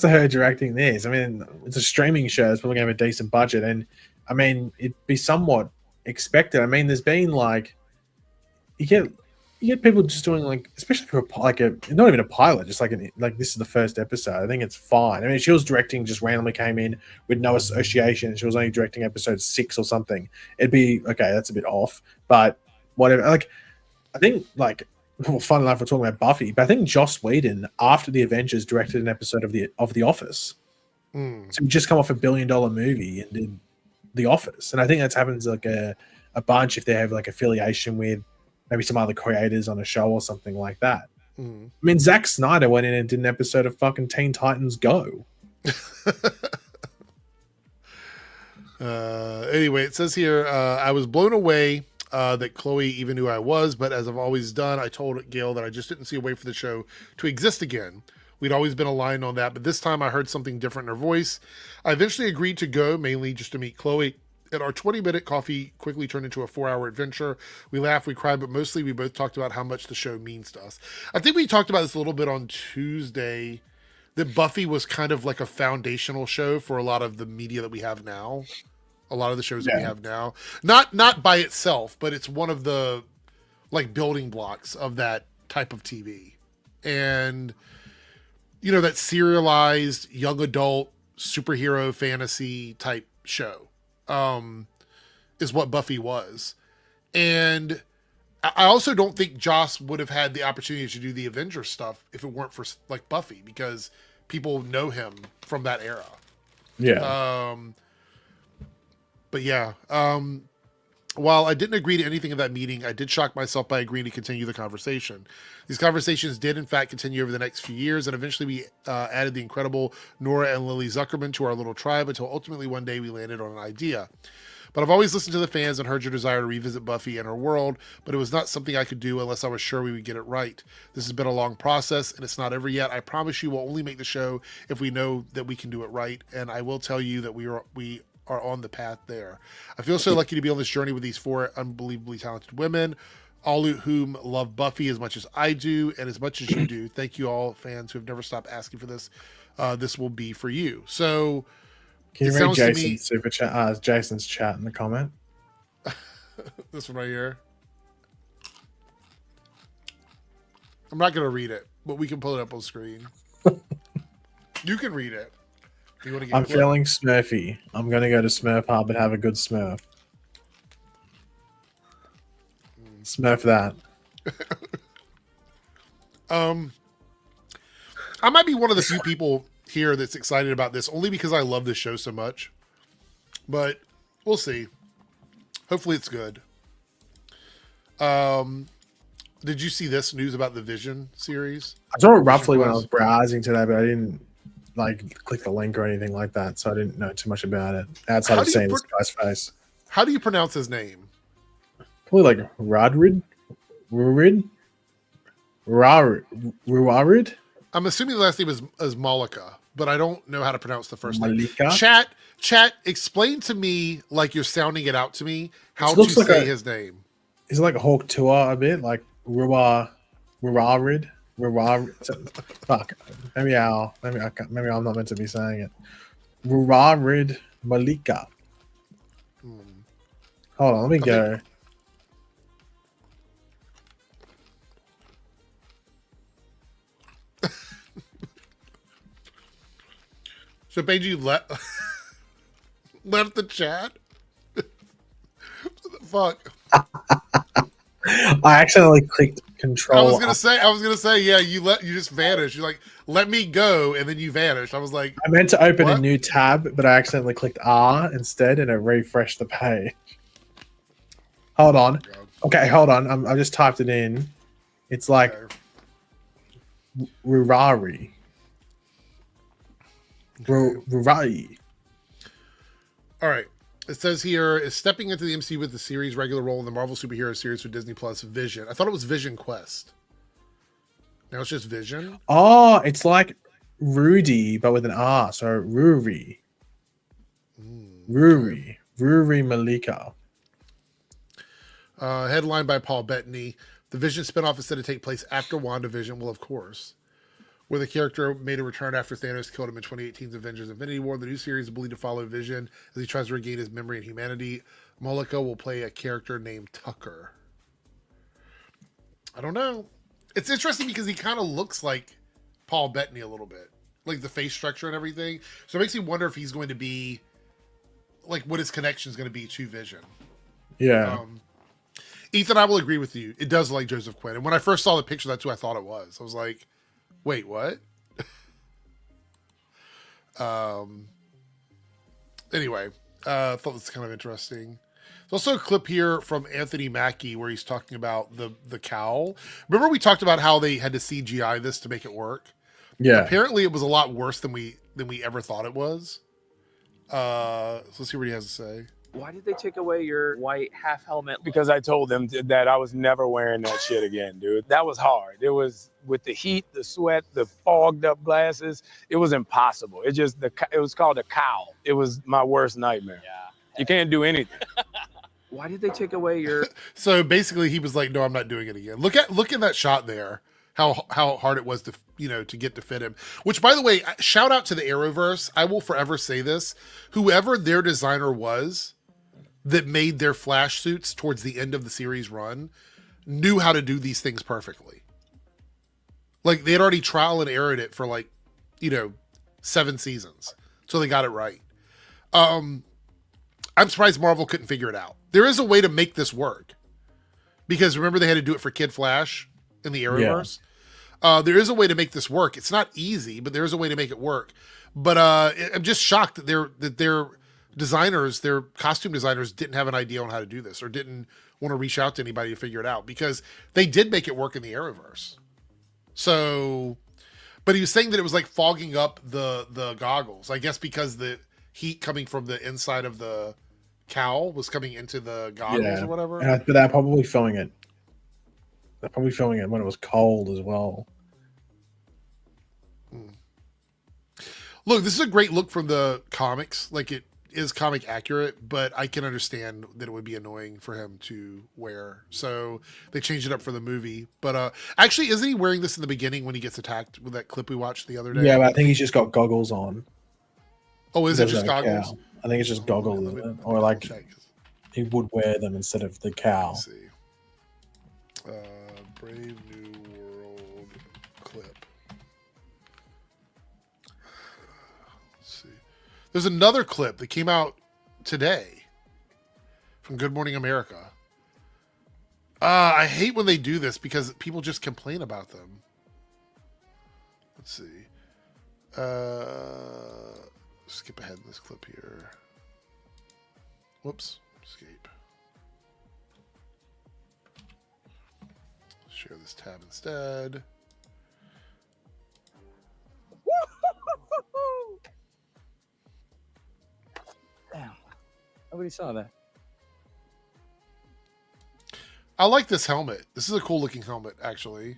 her directing this, I mean, it's a streaming show. It's probably going to have a decent budget, and I mean, it'd be somewhat expected. I mean, there's been like you get people just doing like, especially for not even a pilot, just like this is the first episode. I think it's fine. I mean, she was directing, just randomly came in with no association, and she was only directing episode 6 or something. It'd be okay. That's a bit off, but whatever. Like, I think like, well, fun enough, we're talking about Buffy, but I think Joss Whedon, after the Avengers, directed an episode of the Office. So he just come off $1 billion movie and did the Office, and I think that happens like a bunch if they have like affiliation with maybe some other creators on a show or something like that. I mean, Zack Snyder went in and did an episode of fucking Teen Titans Go.
Anyway, it says here, I was blown away that Chloe even knew I was, but as I've always done, I told Gail that I just didn't see a way for the show to exist again. We'd always been aligned on that, but this time I heard something different in her voice. I eventually agreed to go, mainly just to meet Chloe. And our 20-minute coffee quickly turned into a 4-hour adventure. We laughed, we cried, but mostly we both talked about how much the show means to us. I think we talked about this a little bit on Tuesday, that Buffy was kind of like a foundational show for a lot of the media that we have now. A lot of the shows that we have now. Not by itself, but it's one of the like building blocks of that type of TV. And, you know, that serialized young adult superhero fantasy type show. Is what Buffy was. And I also don't think Joss would have had the opportunity to do the Avengers stuff if it weren't for like Buffy, because people know him from that era.
Yeah.
But yeah, while I didn't agree to anything in that meeting, I did shock myself by agreeing to continue the conversation. These conversations did, in fact, continue over the next few years, and eventually we added the incredible Nora and Lily Zuckerman to our little tribe until ultimately one day we landed on an idea. But I've always listened to the fans and heard your desire to revisit Buffy and her world, but it was not something I could do unless I was sure we would get it right. This has been a long process, and it's not over yet. I promise you we'll only make the show if we know that we can do it right, and I will tell you that we are on the path there. I feel so lucky to be on this journey with these 4 unbelievably talented women, all of whom love Buffy as much as I do and as much as you do. Thank you all, fans who have never stopped asking for this. This will be for you. So,
can you read Jason's super chat? Jason's chat in the comment.
This one right here. I'm not going to read it, but we can pull it up on screen. You can read it.
I'm feeling Smurfy. I'm going to go to Smurf Hub and have a good Smurf. Smurf that.
I might be one of the few people here that's excited about this, only because I love this show so much. But we'll see. Hopefully it's good. Did you see this news about the Vision series?
I saw it roughly when I was browsing today, but I didn't like click the link or anything like that, so I didn't know too much about it outside of seeing this guy's face.
How do you pronounce his name?
Probably like Ruarid.
I'm assuming the last name is Malika, but I don't know how to pronounce the first
Malika?
name. Chat, explain to me, like you're sounding it out to me, how to
like
say his name.
Is it like a Hawk Tour a bit? Like Ruarid? Fuck. Maybe I'm not meant to be saying it. Ruarid Malika. Hold on, let me go.
So Benji left the chat. What the fuck?
I accidentally clicked control.
I was gonna say, yeah, you just vanish. You're like, let me go, and then you vanish. I was like,
I meant to open
what?
a new tab, but I accidentally clicked R instead, and it refreshed the page. Hold on. Okay, hold on. I just typed it in. It's like Rurari. Rurari.
All right. It says here is stepping into the MCU with the series regular role in the Marvel superhero series for Disney Plus Vision. I thought it was Vision Quest. Now it's just Vision.
Oh, it's like Rudy, but with an R. So Ruri. Ruri. Ruri Malika.
Headlined by Paul Bettany. The Vision spinoff is said to take place after WandaVision. Well, of course. Where the character made a return after Thanos killed him in 2018's Avengers Infinity War. The new series is believed to follow Vision as he tries to regain his memory and humanity. Malika will play a character named Tucker. I don't know. It's interesting because he kind of looks like Paul Bettany a little bit. Like the face structure and everything. So it makes me wonder if he's going to be... like what his connection is going to be to Vision.
Yeah.
Ethan, I will agree with you. It does look like Joseph Quinn. And when I first saw the picture, that's who I thought it was. I was like... wait, what? Anyway, I thought this was kind of interesting. There's also a clip here from Anthony Mackie where he's talking about the cowl. Remember we talked about how they had to CGI this to make it work?
Yeah.
Apparently it was a lot worse than we ever thought it was. So let's see what he has to say.
Why did they take away your white half helmet? Because I told them that I was never wearing that shit again, dude. That was hard. It was with the heat, the sweat, the fogged up glasses. It was impossible. It was called a cowl. It was my worst nightmare. Yeah. You can't do anything. Why did they take away your...
So basically he was like, no, I'm not doing it again. Look at that shot there. How hard it was to get to fit him. Which, by the way, shout out to the Arrowverse. I will forever say this. Whoever their designer was that made their Flash suits towards the end of the series run knew how to do these things perfectly. Like, they had already trial and errored it for 7 seasons. So they got it right. I'm surprised Marvel couldn't figure it out. There is a way to make this work. Because remember they had to do it for Kid Flash in the Arrowverse? Yeah. There is a way to make this work. It's not easy, but there is a way to make it work. But I'm just shocked that their designers, their costume designers, didn't have an idea on how to do this or didn't want to reach out to anybody to figure it out, because they did make it work in the Arrowverse. So, but he was saying that it was like fogging up the goggles, I guess, because the heat coming from the inside of the cowl was coming into the goggles or whatever.
But they're probably filming it. They're probably filming it when it was cold as well.
Look, this is a great look from the comics. Like, it is comic accurate, but I can understand that it would be annoying for him to wear. So they changed it up for the movie. But actually, isn't he wearing this in the beginning when he gets attacked with that clip we watched the other day?
Yeah, but I think he's just got goggles on.
Oh, is it just goggles?
Cowl. I think it's just goggles, or like he would wear them instead of the cowl.
Let's see. Brave New World clip. Let's see. There's another clip that came out today from Good Morning America. I hate when they do this because people just complain about them. Let's see. Skip ahead in this clip here. Whoops. Escape. Share this tab instead.
Damn. Nobody saw that.
I like this helmet. This is a cool looking helmet, actually.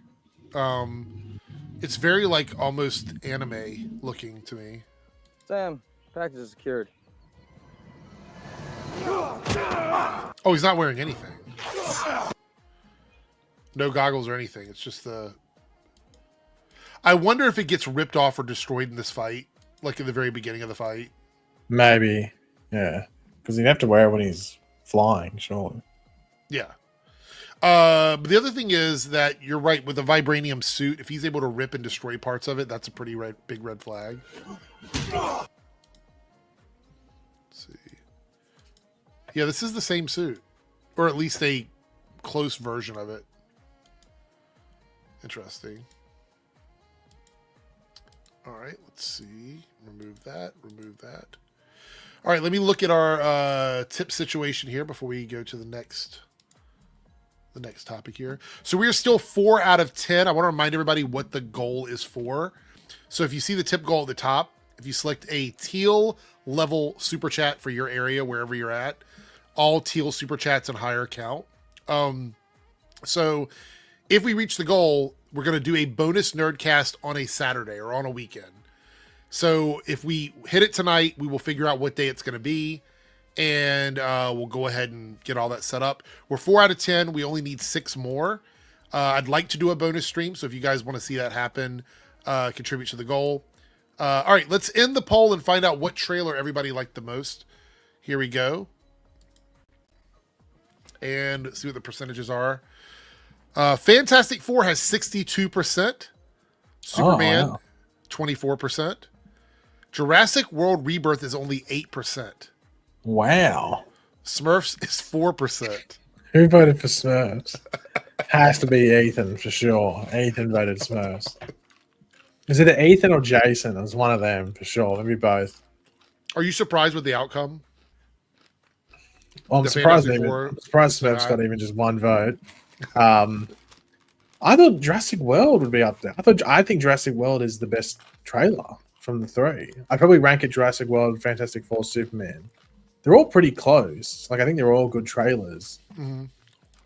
It's very like almost anime looking to me.
Sam, package is secured.
Oh, he's not wearing anything. No goggles or anything. It's just the... I wonder if it gets ripped off or destroyed in this fight, like in the very beginning of the fight.
Maybe, yeah, because he'd have to wear it when he's flying, surely.
Yeah. But the other thing is that you're right, with the vibranium suit, if he's able to rip and destroy parts of it, that's a pretty big red flag. Let's see. Yeah, this is the same suit, or at least a close version of it. Interesting. All right, let's see. Remove that. Remove that. All right, let me look at our tip situation here before we go to the next topic here. So we are still 4 out of 10. I want to remind everybody what the goal is for. So if you see the tip goal at the top, if you select a teal level super chat for your area, wherever you're at, all teal super chats and higher count. So if we reach the goal, we're going to do a bonus Nerdcast on a Saturday or on a weekend. So if we hit it tonight, we will figure out what day it's going to be, and we'll go ahead and get all that set up. We're 4 out of 10. We only need 6 more. I'd like to do a bonus stream, so if you guys want to see that happen, contribute to the goal. All right, let's end the poll and find out what trailer everybody liked the most. Here we go. And see what the percentages are. Fantastic Four has 62%. Superman, 24%. Jurassic World Rebirth is only 8%.
Wow.
Smurfs is 4%.
Who voted for Smurfs? Has to be Ethan for sure. Ethan voted Smurfs. Is it Ethan or Jason? It was one of them for sure. Maybe both.
Are you surprised with the outcome?
Well, I'm surprised Smurfs got even just one vote. I thought Jurassic World would be up there. I think Jurassic World is the best trailer from the 3. I'd probably rank it Jurassic World, Fantastic Four, Superman. They're all pretty close. Like, I think they're all good trailers.
Mm-hmm.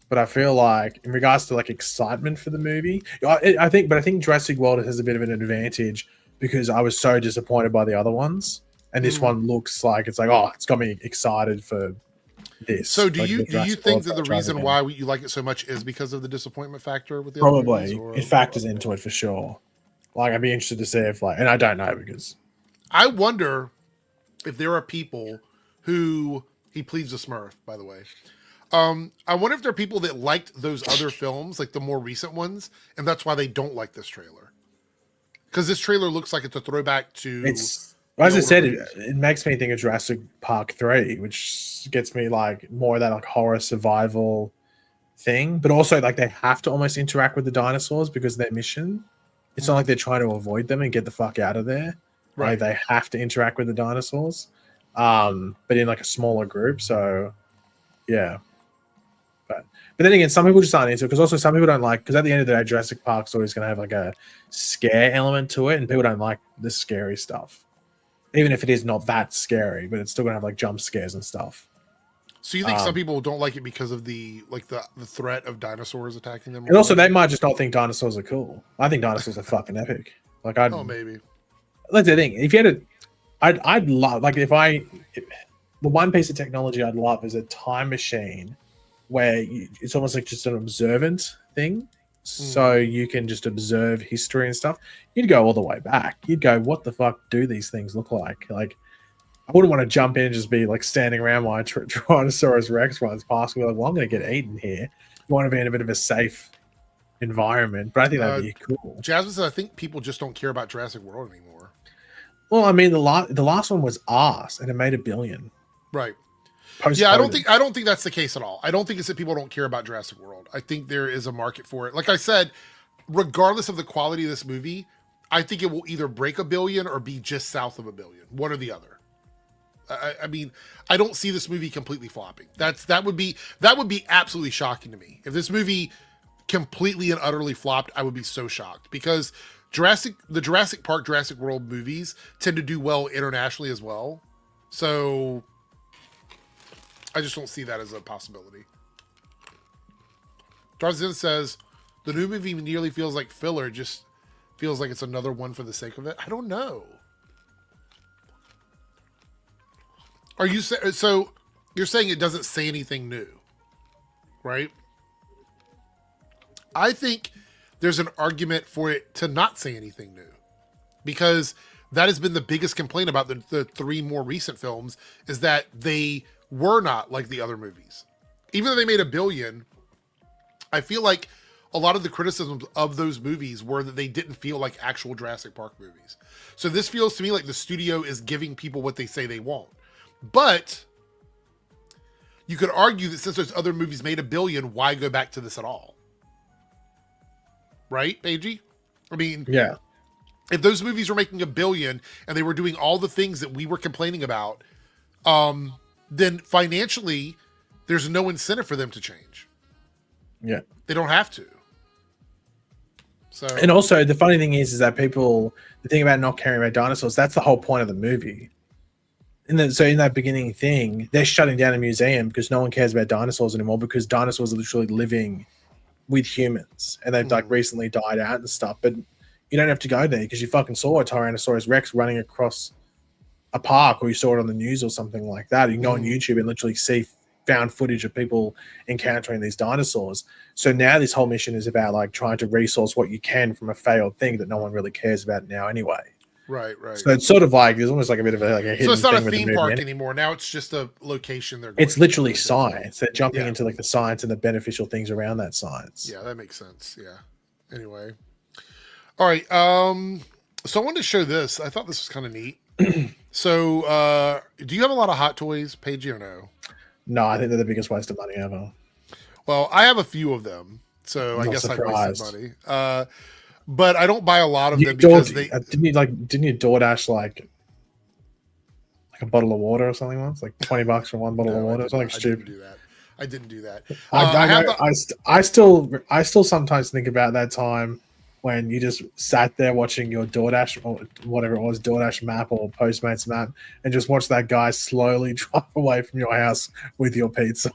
But I feel like in regards to like excitement for the movie, I think Jurassic World has a bit of an advantage because I was so disappointed by the other ones, and this one looks like it's got me excited for this.
So do you think that the reason why you like it so much is because of the disappointment factor with the
probably
other movies,
it factors into it for sure. Like, I'd be interested to see if and I don't know because
I wonder if there are people who he pleads the Smurf, by the way. I wonder if there are people that liked those other films, like the more recent ones, and that's why they don't like this trailer. Because this trailer looks like it's a throwback to.
As I said, it makes me think of Jurassic Park 3, which gets me like more of that like horror survival thing, but also like they have to almost interact with the dinosaurs because their mission. It's not like they're trying to avoid them and get the fuck out of there. Right? Like, they have to interact with the dinosaurs, but in like a smaller group. So, yeah. But then again, some people just aren't into it because also some people don't like, because at the end of the day, Jurassic Park's always going to have like a scare element to it, and people don't like the scary stuff, even if it is not that scary, but it's still going to have like jump scares and stuff.
So you think some people don't like it because of the threat of dinosaurs attacking them?
And also, they might just not think dinosaurs are cool. I think dinosaurs are fucking epic. Like,
maybe.
That's the thing. If you had I'd love, like, the one piece of technology I'd love is a time machine where it's almost like just an observant thing. So you can just observe history and stuff. You'd go all the way back. You'd go, what the fuck do these things look like? Like, I wouldn't want to jump in and just be like standing around while Tyrannosaurus Rex runs past me. Like, well, I'm going to get eaten here. You want to be in a bit of a safe environment, but I think that'd be cool.
Jasmine says, I think people just don't care about Jurassic World anymore.
Well, I mean, the last one was arse, and it made $1 billion.
Right.
Post-COVID.
Yeah, I don't think that's the case at all. I don't think it's that people don't care about Jurassic World. I think there is a market for it. Like I said, regardless of the quality of this movie, I think it will either break $1 billion or be just south of $1 billion, one or the other. I mean, I don't see this movie completely flopping. That would be absolutely shocking to me. If this movie completely and utterly flopped, I would be so shocked, because the Jurassic Park, Jurassic World movies tend to do well internationally as well. So I just don't see that as a possibility. Tarzan says, the new movie nearly feels like filler, just feels like it's another one for the sake of it. I don't know. Are you so you're saying it doesn't say anything new, right? I think there's an argument for it to not say anything new, because that has been the biggest complaint about the 3 more recent films, is that they were not like the other movies. Even though they made $1 billion, I feel like a lot of the criticisms of those movies were that they didn't feel like actual Jurassic Park movies. So this feels to me like the studio is giving people what they say they want. But you could argue that since those other movies made $1 billion, why go back to this at all? right, Paigey? I mean,
Yeah.
if those movies were making $1 billion and they were doing all the things that we were complaining about, then financially, there's no incentive for them to change.
Yeah.
They don't have to. So,
and also the funny thing is that the thing about not caring about dinosaurs, that's the whole point of the movie. So in that beginning thing, they're shutting down a museum because no one cares about dinosaurs anymore, because dinosaurs are literally living with humans and they've like recently died out and stuff. But you don't have to go there because you fucking saw a Tyrannosaurus Rex running across a park, or you saw it on the news or something like that. You can go on YouTube and literally see found footage of people encountering these dinosaurs. So now this whole mission is about like trying to resource what you can from a failed thing that no one really cares about now anyway.
Right.
So it's sort of like, there's almost like a bit of a hidden
so it's not a
thing
theme park anymore. Now it's just a location.
It's literally science. They're jumping into like the science and the beneficial things around that science.
Yeah, that makes sense. Yeah. Anyway. All right. So I wanted to show this. I thought this was kind of neat. So do you have a lot of Hot Toys, Paige, or no?
No, I think they're the biggest waste of money ever.
Well, I have a few of them, so I guess
surprised.
I wasted money. But I don't buy a lot of them because they
didn't you DoorDash like a bottle of water or something once, like $20 for one bottle of water, something stupid.
I didn't do that.
I still sometimes think about that time when you just sat there watching your DoorDash or whatever it was, DoorDash map or Postmates map, and just watch that guy slowly drive away from your house with your pizza.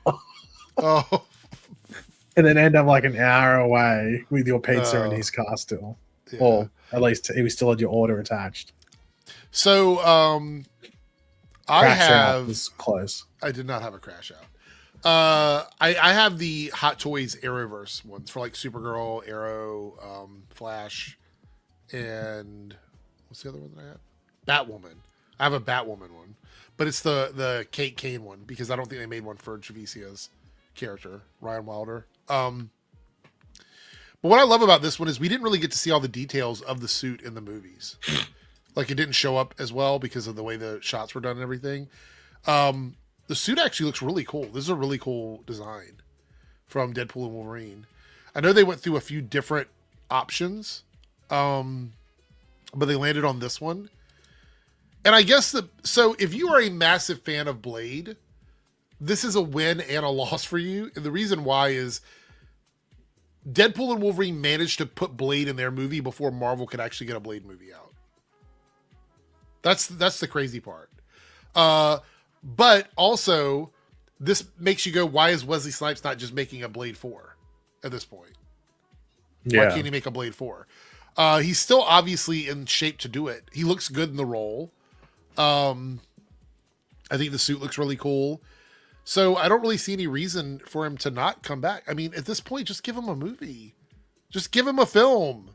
Oh.
And then end up like an hour away with your pizza in his car still. Yeah. Or at least he was still had your order attached.
So I have
was close.
I did not have a crash out. I have the Hot Toys Arrowverse ones for like Supergirl, Arrow, Flash, and what's the other one that I have? Batwoman. I have a Batwoman one, but it's the Kate Kane one because I don't think they made one for Javicia's character, Ryan Wilder. But what I love about this one is we didn't really get to see all the details of the suit in the movies. Like it didn't show up as well because of the way the shots were done and everything. The suit actually looks really cool. This is a really cool design from Deadpool and Wolverine. I know they went through a few different options, but they landed on this one. And I guess so if you are a massive fan of Blade, this is a win and a loss for you. And the reason why is Deadpool and Wolverine managed to put Blade in their movie before Marvel could actually get a Blade movie out. That's the crazy part. But also, this makes you go, why is Wesley Snipes not just making a Blade 4 at this point?
Yeah.
Why can't he make a Blade 4? He's still obviously in shape to do it. He looks good in the role. I think the suit looks really cool. So I don't really see any reason for him to not come back. I mean, at this point, just give him a movie. Just give him a film.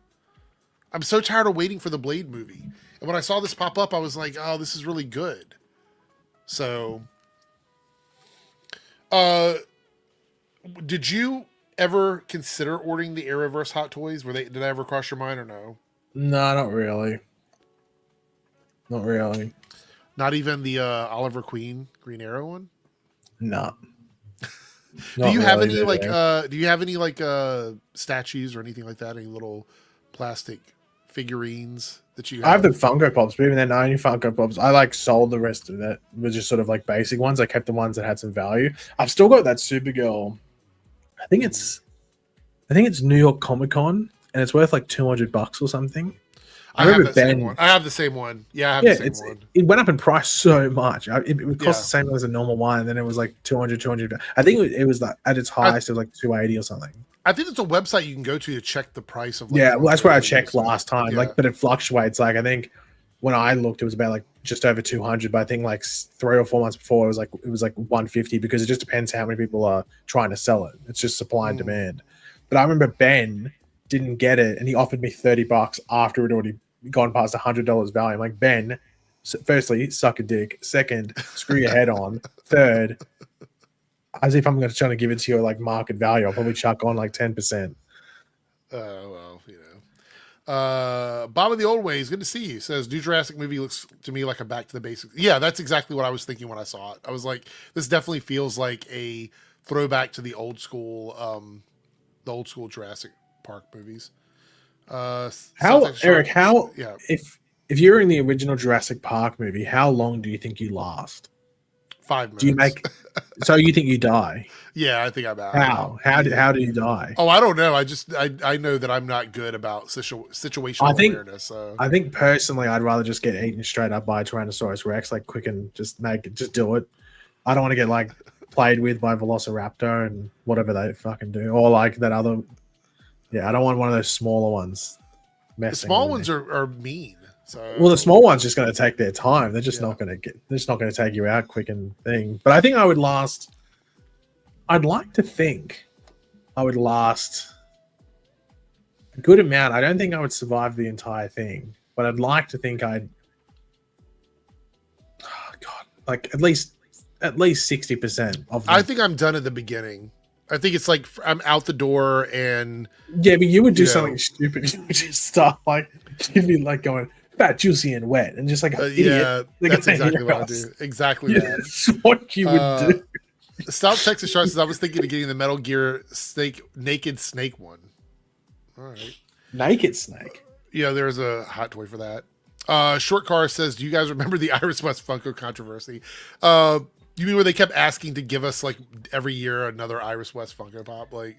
I'm so tired of waiting for the Blade movie. And when I saw this pop up, I was like, oh, this is really good. So, did you ever consider ordering the Arrowverse Hot Toys? Did that ever cross your mind or no?
No, not really. Not really.
Not even the Oliver Queen Green Arrow one?
No.
Do you have any statues or anything like that? Any little plastic figurines that you have?
I have the Funko Pops, but even then, only Funko Pops. I sold the rest of that. It was just sort of like basic ones. I kept the ones that had some value. I've still got that Supergirl. I think it's New York Comic Con, and it's worth like $200 or something.
I remember Ben. I have the same one. Yeah, I have the same one.
It went up in price so much. It would cost the same as a normal one, and then it was like 200. I think it was like at its highest, it was like 280 or something.
I think it's a website you can go to check the price of.
Well, that's where I checked last time. Yeah. But it fluctuates. Like I think when I looked, it was about like just over 200. But I think like 3 or 4 months before, it was like 150 because it just depends how many people are trying to sell it. It's just supply and demand. But I remember Ben didn't get it, and he offered me $30 after it already gone past $100 value. I'm like, Ben, firstly, suck a dick. Second, screw your head on. Third, as if I'm going to try to give it to your like market value, I'll probably chuck on like 10%.
Well, you know. Bob of the Old Ways, good to see you. Says, new Jurassic movie looks to me like a back to the basics. Yeah, that's exactly what I was thinking when I saw it. I was like, this definitely feels like a throwback to the old school Jurassic Park movies.
Eric? How
Yeah,
if you're in the original Jurassic Park movie, how long do you think you last?
5 minutes.
Do you make? So you think you die?
Yeah, I think I'm out.
How? How do you die?
Oh, I don't know. I know that I'm not good about situational awareness. So.
I think personally, I'd rather just get eaten straight up by a Tyrannosaurus Rex, like quick and just do it. I don't want to get like played with by Velociraptor and whatever they fucking do, or like that other. Yeah, I don't want one of those smaller ones.
The small ones are mean. So
well, the small one's just going to take their time. They're just not going to get. They're just not going to take you out quick and thing. But I think I would last. I'd like to think I would last a good amount. I don't think I would survive the entire thing, but I'd like to think I'd. Oh God, like at least 60% of.
I think I'm done at the beginning. I think it's like I'm out the door and.
Yeah, but you would do something stupid. You would just start like you'd be like going fat, juicy, and wet, and just like an idiot.
Yeah,
like
that's exactly what I do. Exactly that.
That's what you would do.
South Texas Shark says I was thinking of getting the Metal Gear Naked Snake one. All right,
Naked Snake.
Yeah, there's a hot toy for that. Short Car says, "Do you guys remember the Iris West Funko controversy? You mean where they kept asking to give us like every year another Iris West Funko Pop? Like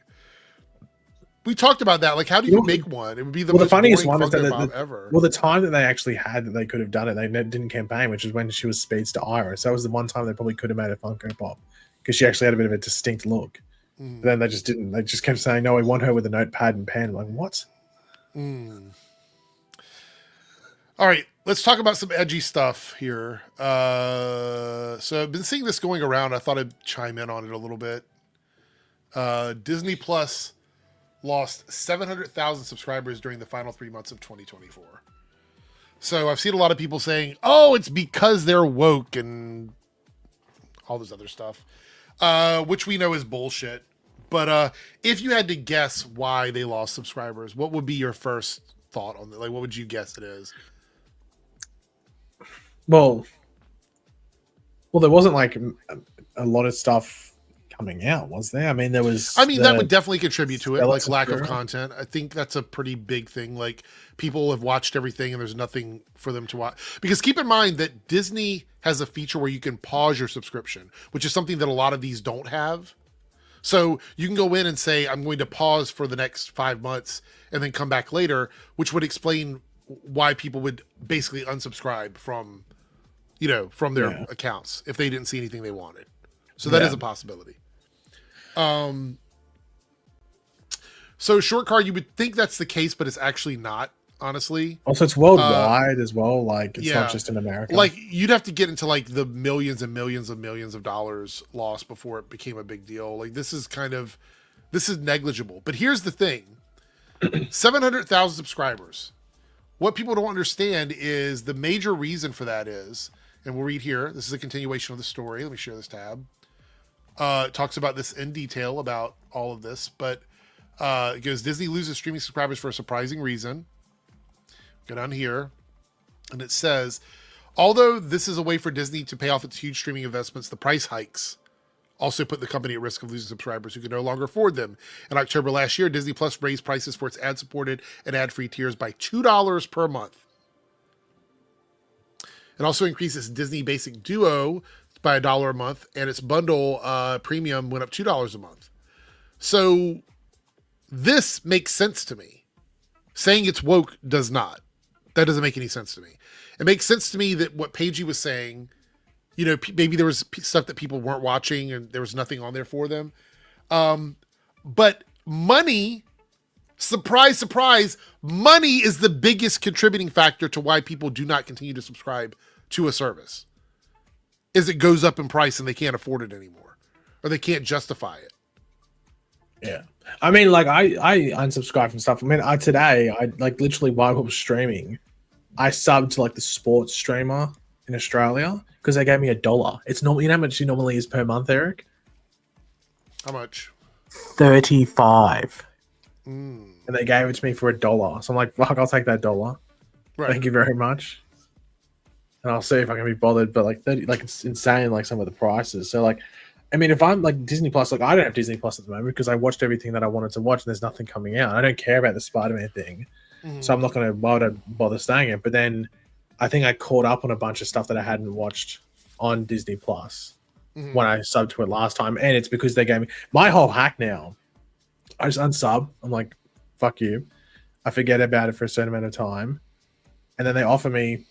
we talked about that. Like, how do you make one? It would be the most
funniest
boring
one is
Funko
that
Pop ever.
Well, the time that they actually had that they could have done it, they didn't campaign, which is when she was Speedster Iris. That was the one time they probably could have made a Funko Pop because she actually had a bit of a distinct look. But then they just didn't. They just kept saying, "No, we want her with a notepad and pen." I'm like, what?
All right, let's talk about some edgy stuff here. So I've been seeing this going around. I thought I'd chime in on it a little bit. Disney Plus lost 700,000 subscribers during the final 3 months of 2024. So I've seen a lot of people saying, "Oh, it's because they're woke and all this other stuff," which we know is bullshit. But if you had to guess why they lost subscribers, what would be your first thought on that? Like, what would you guess it is?
Well, there wasn't like a lot of stuff coming out, was there? I mean, there was.
I mean, that would definitely contribute to it, like lack of
Sure.
content. I think that's a pretty big thing. Like, people have watched everything and there's nothing for them to watch. Because keep in mind that Disney has a feature where you can pause your subscription, which is something that a lot of these don't have. So you can go in and say, "I'm going to pause for the next 5 months and then come back later," which would explain why people would basically unsubscribe from, from their accounts if they didn't see anything they wanted. So that is a possibility. So Short Car, you would think that's the case, but it's actually not, honestly.
Also, it's worldwide as well. Like, it's not just in America.
Like, you'd have to get into like the millions and millions and millions of dollars lost before it became a big deal. Like, this is negligible. But here's the thing. 700,000 subscribers. What people don't understand is the major reason for that is, and we'll read here, this is a continuation of the story. Let me share this tab. It talks about this in detail about all of this, but it goes, Disney loses streaming subscribers for a surprising reason. Go down here, and it says, although this is a way for Disney to pay off its huge streaming investments, the price hikes also put the company at risk of losing subscribers who can no longer afford them. In October last year, Disney Plus raised prices for its ad-supported and ad-free tiers by $2 per month. It also increased its Disney Basic Duo by $1 a month, and its bundle premium went up $2 a month. So this makes sense to me. Saying it's woke does not. That doesn't make any sense to me. It makes sense to me that what Paigey was saying, maybe there was stuff that people weren't watching and there was nothing on there for them. But money, surprise, surprise, money is the biggest contributing factor to why people do not continue to subscribe to a service. Is it goes up in price and they can't afford it anymore, or they can't justify it.
Yeah. I mean, like, I unsubscribed from stuff. I mean, today, like literally while I was streaming, I subbed to like the sports streamer in Australia because they gave me $1. It's normally, how much it normally is per month, Eric?
How much?
35. And they gave it to me for $1. So I'm like, fuck, I'll take that $1.
Right.
Thank you very much. And I'll see if I can be bothered. But like 30, like it's insane, like some of the prices. So like, I mean, if I'm like Disney Plus, like I don't have Disney Plus at the moment because I watched everything that I wanted to watch and there's nothing coming out. I don't care about the Spider-Man thing. So I'm not going to bother staying it. But then I think I caught up on a bunch of stuff that I hadn't watched on Disney Plus when I subbed to it last time. And it's because they gave me my whole hack now. I just unsub. I'm like, fuck you. I forget about it for a certain amount of time. And then they offer me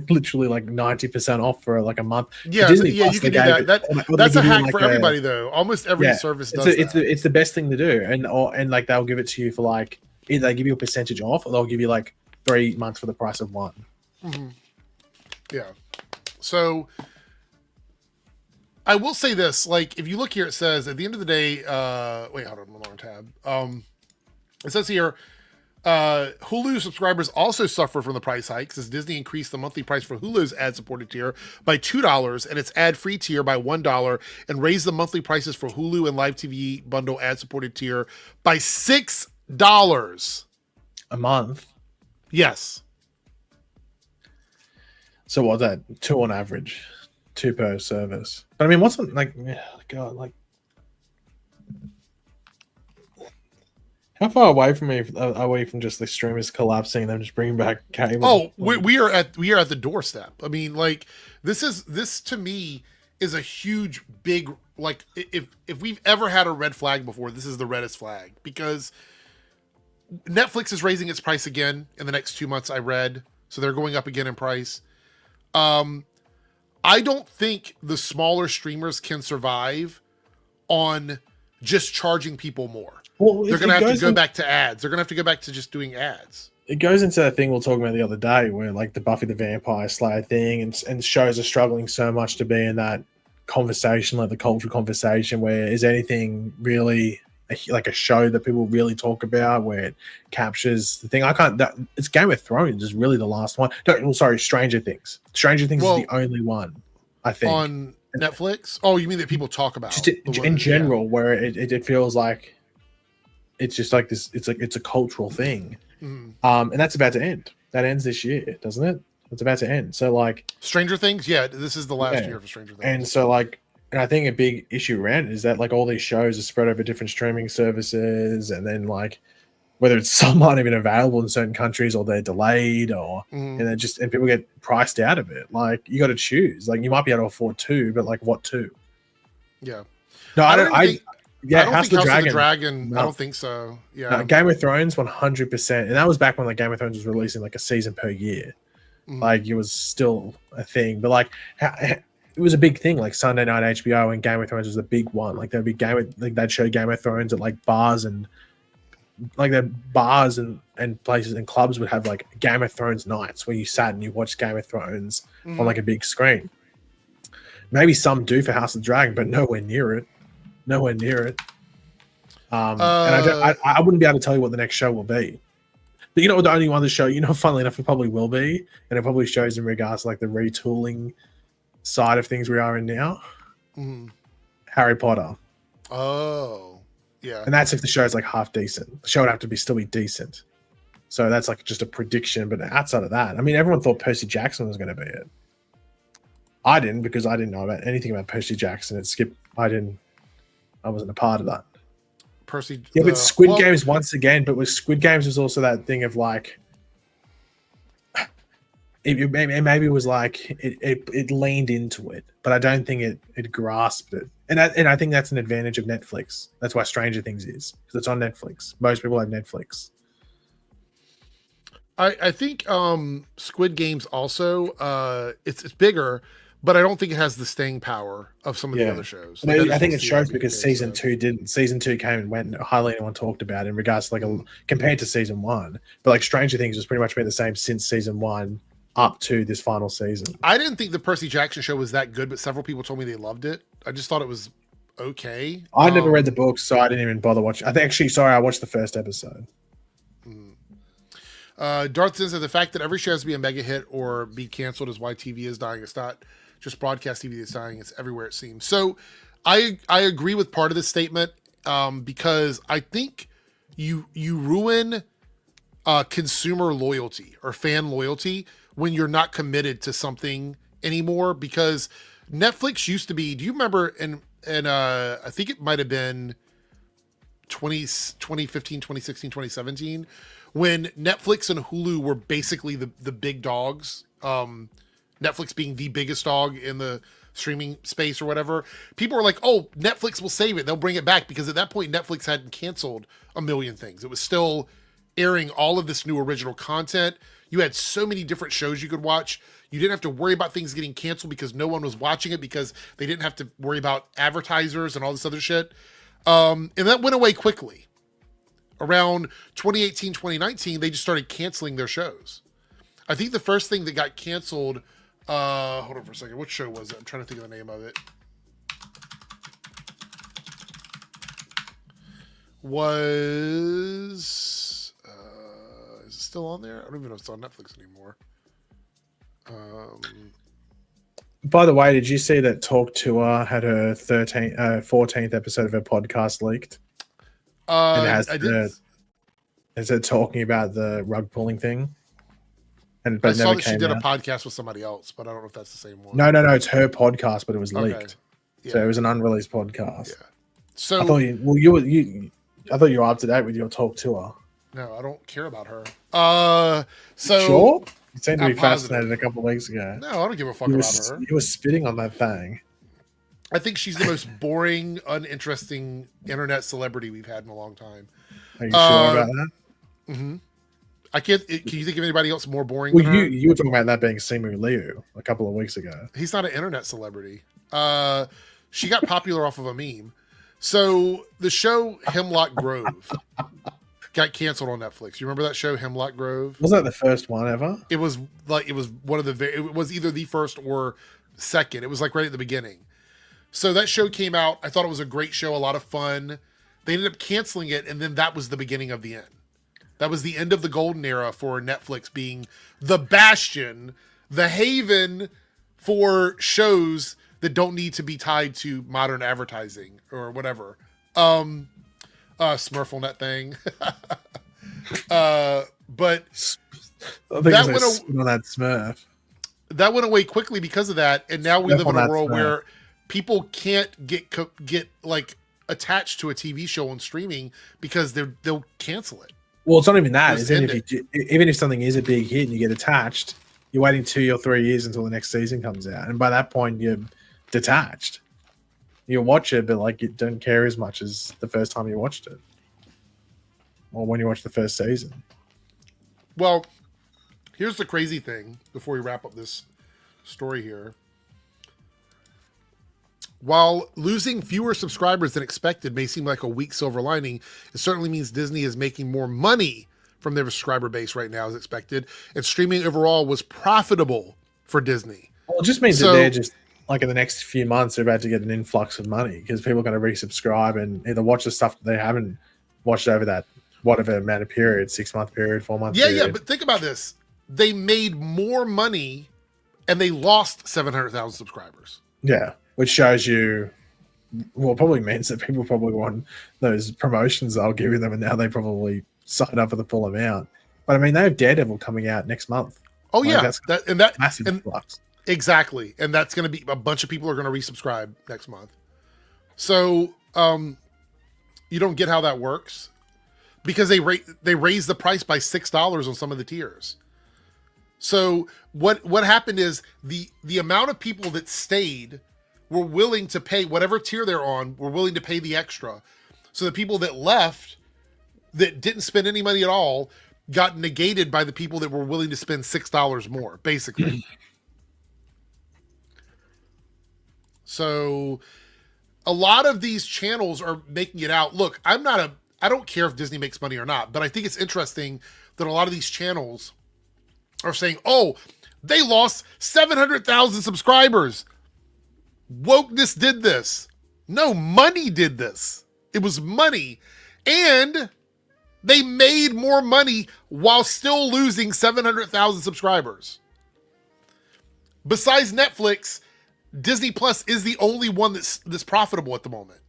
literally 90% off for like a month.
Yeah,
Disney
yeah,
Plus,
you can do that. That's a hack for everybody, though. Almost every service does that.
It's the best thing to do, and like they'll give it to you for like either they give you a percentage off, or they'll give you like 3 months for the price of one.
Yeah. So I will say this: like, if you look here, it says at the end of the day. Wait, hold on, I'm on the wrong tab. It says here. Hulu subscribers also suffer from the price hikes as Disney increased the monthly price for Hulu's ad-supported tier by $2 and its ad-free tier by $1 and raised the monthly prices for Hulu and Live TV bundle ad-supported tier by $6
a month.
Yes.
So what's that? 2 on average, 2 per service. But I mean, what's like? God, like. How far away from me are we from just the streamers collapsing and them just bringing back cable?
Oh, we are at the doorstep. I mean, like this to me is a huge, big, like if we've ever had a red flag before, this is the reddest flag because Netflix is raising its price again in the next 2 months. I read, so they're going up again in price. I don't think the smaller streamers can survive on just charging people more.
Well,
they're going to have to go back to ads. They're going to have to go back to just doing ads.
It goes into that thing we were talking about the other day where like the Buffy the Vampire Slayer thing and shows are struggling so much to be in that conversation, like the cultural conversation where is anything really like a show that people really talk about where it captures the thing. It's Game of Thrones is really the last one. Stranger Things. Stranger Things is the only one, I think.
On Netflix? Oh, you mean that people talk about?
Just in general, where it feels like it's just like this. It's a cultural thing, and that's about to end. That ends this year, doesn't it? It's about to end. So like
Stranger Things, yeah, this is the last year for Stranger Things.
And so like, and I think a big issue around it is that like all these shows are spread over different streaming services, and then like whether it's some aren't even available in certain countries or they're delayed or and then and people get priced out of it. Like you got to choose. Like you might be able to afford 2, but like what 2?
Yeah.
No, I don't think
House of the Dragon. No. I don't think so. Yeah.
No, Game of Thrones 100%. And that was back when like Game of Thrones was releasing like a season per year. Like it was still a thing. But like it was a big thing. Like Sunday night HBO and Game of Thrones was a big one. Like there'd be they'd show Game of Thrones at like bars and like their bars and places and clubs would have like Game of Thrones nights where you sat and you watched Game of Thrones on like a big screen. Maybe some do for House of the Dragon, but nowhere near it. Nowhere near it. And I wouldn't be able to tell you what the next show will be. But you know what the only one the show, funnily enough, it probably will be, and it probably shows in regards to like the retooling side of things we are in now. Harry Potter.
Oh, yeah.
And that's if the show's like half decent. The show would have to still be decent. So that's like just a prediction. But outside of that, I mean, everyone thought Percy Jackson was going to be it. I didn't, because I didn't know about anything about Percy Jackson. I wasn't a part of that.
Percy.
Yeah, but Squid Games once again. But with Squid Games was also that thing of like, it maybe was like it leaned into it, but I don't think it grasped it. And I think that's an advantage of Netflix. That's why Stranger Things is, because it's on Netflix. Most people have Netflix.
I think Squid Games also it's bigger, but I don't think it has the staying power of some of the other shows.
I think it shows because season 2 didn't. Season 2 came and went, and hardly anyone talked about it in regards to like compared to season 1. But like Stranger Things has pretty much been the same since season 1 up to this final season.
I didn't think the Percy Jackson show was that good, but several people told me they loved it. I just thought it was okay.
I never read the books, so I didn't even bother watching. I watched the first episode.
Darth says that the fact that every show has to be a mega hit or be canceled is why TV is dying. It's not just broadcast TV that's dying. It's everywhere, it seems. So I agree with part of this statement because I think you ruin consumer loyalty or fan loyalty when you're not committed to something anymore, because Netflix used to be, do you remember in I think it might have been 2015, 2016, 2017, when Netflix and Hulu were basically the big dogs, Netflix being the biggest dog in the streaming space or whatever, people were like, oh, Netflix will save it. They'll bring it back, because at that point, Netflix hadn't canceled a million things. It was still airing all of this new original content. You had so many different shows you could watch. You didn't have to worry about things getting canceled because no one was watching it, because they didn't have to worry about advertisers and all this other shit. And that went away quickly. Around 2018, 2019, they just started canceling their shows. I think the first thing that got canceled, hold on for a second. What show was it? I'm trying to think of the name of it. Was, is it still on there? I don't even know if it's on Netflix anymore.
By the way, did you see that Talk Tour had her 14th episode of her podcast leaked? And
I did.
Is it talking about the rug pulling thing? And
I saw that she did a podcast with somebody else, but I don't know if that's the same one.
No, it's her podcast, but it was leaked.
Okay. Yeah.
So it was an unreleased podcast.
Yeah. So
I thought you were up to date with your Talk Tour.
No, I don't care about her. So
sure? You seemed to be
positive.
fascinated a couple of weeks ago.
No, I don't give a fuck about her.
You were spitting on that thing.
I think she's the most boring, uninteresting internet celebrity we've had in a long time.
Are you sure about that?
Mm-hmm. I can't. Can you think of anybody else more boring?
Well,
than her?
you were talking about that being Simu Liu a couple of weeks ago.
He's not an internet celebrity. She got popular off of a meme. So the show Hemlock Grove got canceled on Netflix. You remember that show, Hemlock Grove?
Was that the first one ever?
It was one of the. It was either the first or second. It was like right at the beginning. So that show came out. I thought it was a great show, a lot of fun. They ended up canceling it, and then that was the beginning of the end. That was the end of the golden era for Netflix being the bastion, the haven for shows that don't need to be tied to modern advertising or whatever. Smurflenet thing. But that went away quickly because of that, and now we live in a world where people can't get like attached to a TV show on streaming because they'll cancel it.
Well, it's not even that. Even if something is a big hit and you get attached, you're waiting 2 or 3 years until the next season comes out, and by that point you're detached. You watch it, but like you don't care as much as the first time you watched it, or when you watched the first season.
Well, here's the crazy thing before we wrap up this story here. While losing fewer subscribers than expected may seem like a weak silver lining, it certainly means Disney is making more money from their subscriber base right now as expected, and streaming overall was profitable for Disney.
Well, it just means that they're just, like in the next few months, they're about to get an influx of money because people are going to resubscribe and either watch the stuff that they haven't watched over that whatever amount of period, 6-month period, 4-month period.
Yeah, but think about this. They made more money and they lost 700,000 subscribers.
Yeah. Which shows you, well, probably means that people probably want those promotions I'll give them, and now they probably sign up for the full amount. But I mean, they have Daredevil coming out next month.
Oh yeah, that's
massive flux.
Exactly, and that's going to be a bunch of people are going to resubscribe next month. So you don't get how that works because they raised the price by $6 on some of the tiers. So what happened is the amount of people that stayed were willing to pay whatever tier they're on, were willing to pay the extra. So the people that left, that didn't spend any money at all, got negated by the people that were willing to spend $6 more, basically. So a lot of these channels are making it out. Look, I don't care if Disney makes money or not, but I think it's interesting that a lot of these channels are saying, oh, they lost 700,000 subscribers. Wokeness did this. No, money did this. It was money. And they made more money while still losing 700,000 subscribers. Besides Netflix, Disney Plus is the only one that's profitable at the moment.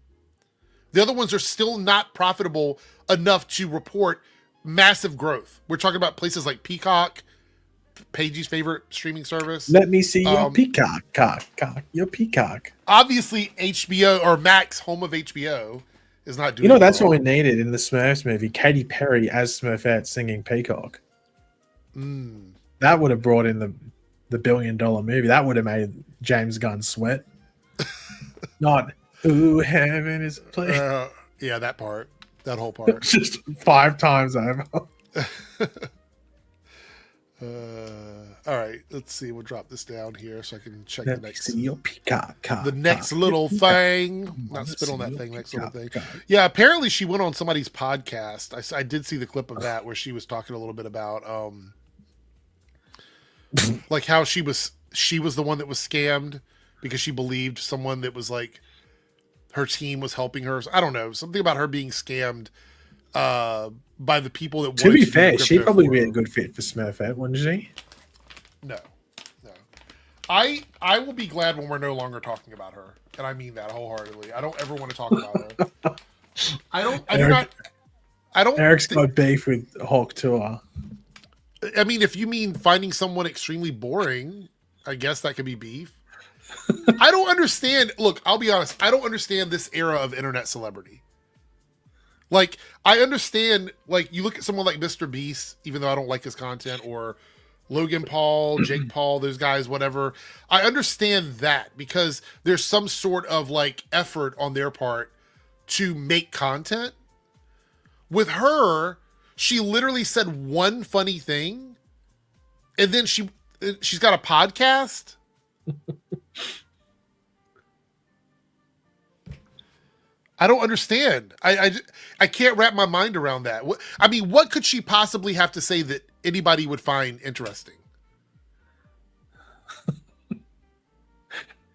The other ones are still not profitable enough to report massive growth. We're talking about places like Peacock, Paige's favorite streaming service.
Let me see your Peacock. Your Peacock.
Obviously, HBO or Max, home of HBO, is not doing.
You know, that's
well.
what we needed in the Smurfs movie. Katy Perry as Smurfette singing Peacock. That would have brought in the $1 billion movie. That would have made James Gunn sweat. Not, ooh, heaven is a place.
Yeah, that part. That whole part.
Just 5 times over.
All right, let's see. We'll drop this down here so I can check the next.
The
next little thing. Not spit on that thing. Next little thing. Yeah, apparently she went on somebody's podcast. I did see the clip of that where she was talking a little bit about like how she was the one that was scammed because she believed someone that was like her team was helping her. I don't know, something about her being scammed by the people that.
To be fair, she'd probably be a good fit for Smurfette, wouldn't she?
No. I will be glad when we're no longer talking about her, and I mean that wholeheartedly. I don't ever want to talk about her. I don't.
Eric's got beef with Hawk Tour.
I mean, if you mean finding someone extremely boring, I guess that could be beef. I don't understand. Look, I'll be honest. I don't understand this era of internet celebrity. Like, I understand, like, you look at someone like Mr. Beast, even though I don't like his content, or Logan Paul, Jake Paul, those guys, whatever. I understand that because there's some sort of, like, effort on their part to make content. With her, she literally said one funny thing, and then she's got a podcast. I don't understand. I can't wrap my mind around that. I mean, what could she possibly have to say that anybody would find interesting?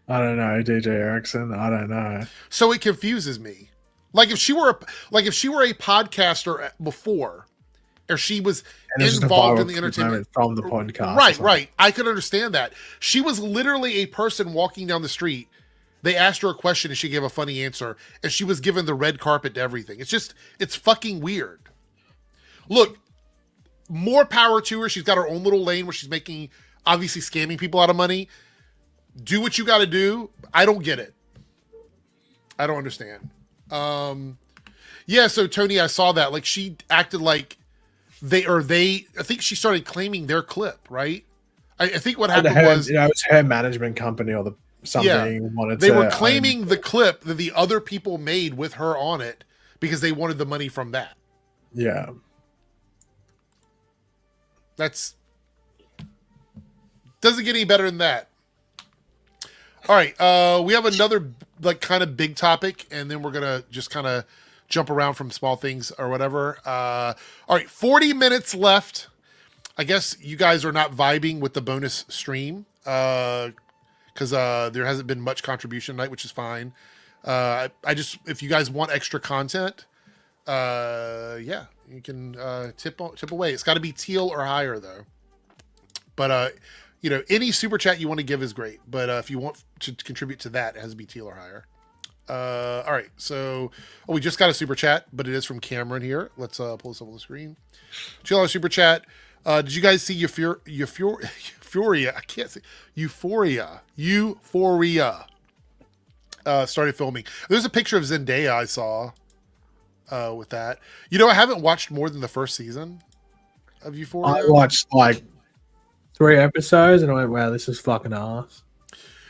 I don't know, DJ Erickson. I don't know.
So it confuses me. Like if she were a podcaster before, or she was involved in the entertainment
from the podcast.
Right. I could understand that. She was literally a person walking down the street. They asked her a question and she gave a funny answer, and she was given the red carpet to everything. It's fucking weird. Look, more power to her. She's got her own little lane where she's obviously scamming people out of money. Do what you got to do. I don't get it. I don't understand. Yeah, so Tony, I saw that. Like, she acted like I think she started claiming their clip, right? I think what happened was...
it was her management company or something wanted
they were claiming the clip that the other people made with her on it because they wanted the money from that.
Yeah.
Doesn't get any better than that. All right. We have another like kind of big topic, and then we're going to just kind of jump around from small things or whatever. All right. 40 minutes left. I guess you guys are not vibing with the bonus stream. Because there hasn't been much contribution tonight, which is fine. If you guys want extra content, yeah, you can tip away. It's got to be teal or higher though. But any super chat you want to give is great. But if you want to contribute to that, it has to be teal or higher. All right, so we just got a super chat, but it is from Cameron here. Let's pull this up on the screen. $2 super chat. Did you guys see Euphoria? I can't say Euphoria. Started filming. There's a picture of Zendaya I saw with that. I haven't watched more than the first season of Euphoria.
I watched like 3 episodes and I went, wow, this is fucking ass.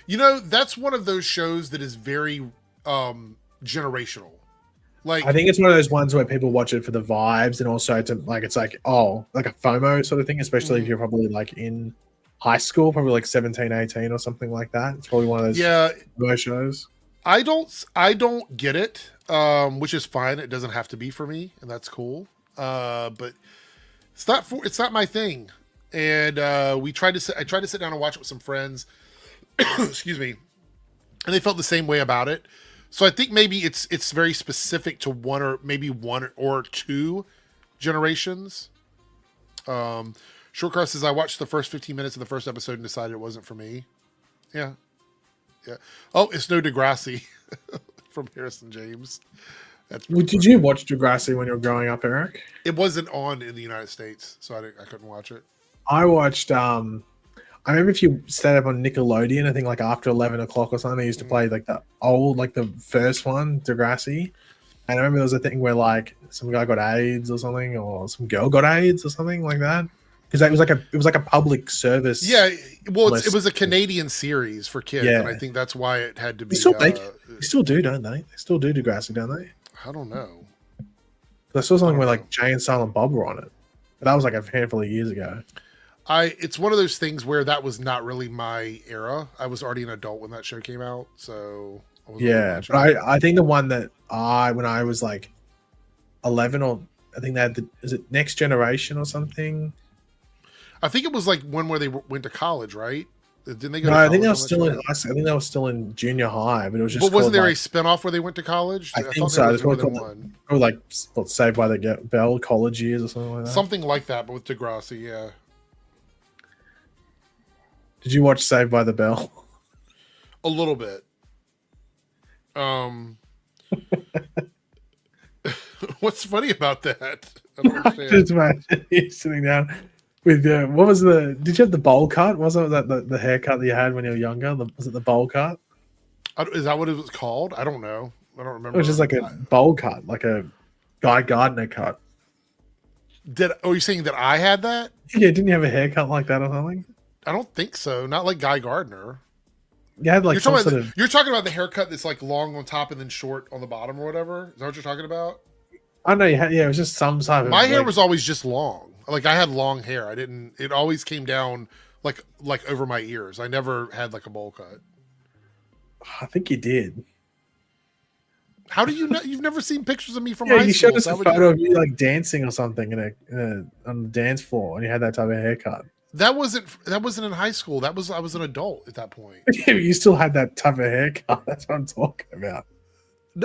That's one of those shows that is very generational. Like,
I think it's one of those ones where people watch it for the vibes and also to like it's like like a FOMO sort of thing, especially if you're probably like in high school, probably like 17, 18 or something like that. It's probably one of those shows.
I don't get it, which is fine. It doesn't have to be for me, and that's cool. But it's not my thing. And I tried to sit down and watch it with some friends. Excuse me. And they felt the same way about it. So I think maybe it's very specific to one or two generations. Shortcar says, I watched the first 15 minutes of the first episode and decided it wasn't for me. Yeah. Oh, it's no Degrassi from Harrison James.
Did you watch Degrassi when you were growing up, Eric?
It wasn't on in the United States, so I couldn't watch it.
I watched... I remember if you stayed up on Nickelodeon, I think like after 11 o'clock or something, they used to play like the old, like the first one, Degrassi. And I remember there was a thing where like some guy got AIDS or something, or some girl got AIDS or something like that. Because it was like a public service.
Yeah, well, it
list.
was a Canadian series for kids, and I think that's why it had to be.
They still do, don't they? They still do Degrassi, don't they?
I don't know.
I saw something where like Jay and Silent Bob were on it, but that was like a handful of years ago.
It's one of those things where that was not really my era. I was already an adult when that show came out, so I wasn't really watching it.
But I think the one that when I was like 11, or I think they had is it Next Generation or something?
I think it was like one where they went to college, right? Didn't they go?
No,
to
I think they were
college
still in. I think they were still in junior high, but it was just.
But wasn't there
like,
a spinoff where they went to college?
I think so. It's called or like Saved by the Bell, College Years, or something like that.
Something like that, but with Degrassi, yeah.
Did you watch Saved by the Bell?
A little bit. What's funny about that? I don't understand.
Just imagine you sitting down with what was the? Did you have the bowl cut? Wasn't that the haircut that you had when you were younger? Was it the bowl cut?
Is that what it was called? I don't know. I don't remember.
It was just like a bowl cut, like a Guy Gardner cut.
Are you saying that I had that?
Yeah, didn't you have a haircut like that or something?
I don't think so. Not like Guy Gardner.
You had like
you're talking about the haircut that's like long on top and then short on the bottom or whatever. Is that what you're talking about?
I know you had. Yeah, it was just some type of.
My hair was always just long. Like I had long hair. I didn't. It always came down like over my ears. I never had like a bowl cut.
I think you did.
How do you know? You've never seen pictures of me from
high
school.
You showed us a photo of you like dancing or something on the dance floor, and you had that type of haircut.
That wasn't in high school. I was an adult at that point.
You still had that type of haircut. That's what I'm talking about.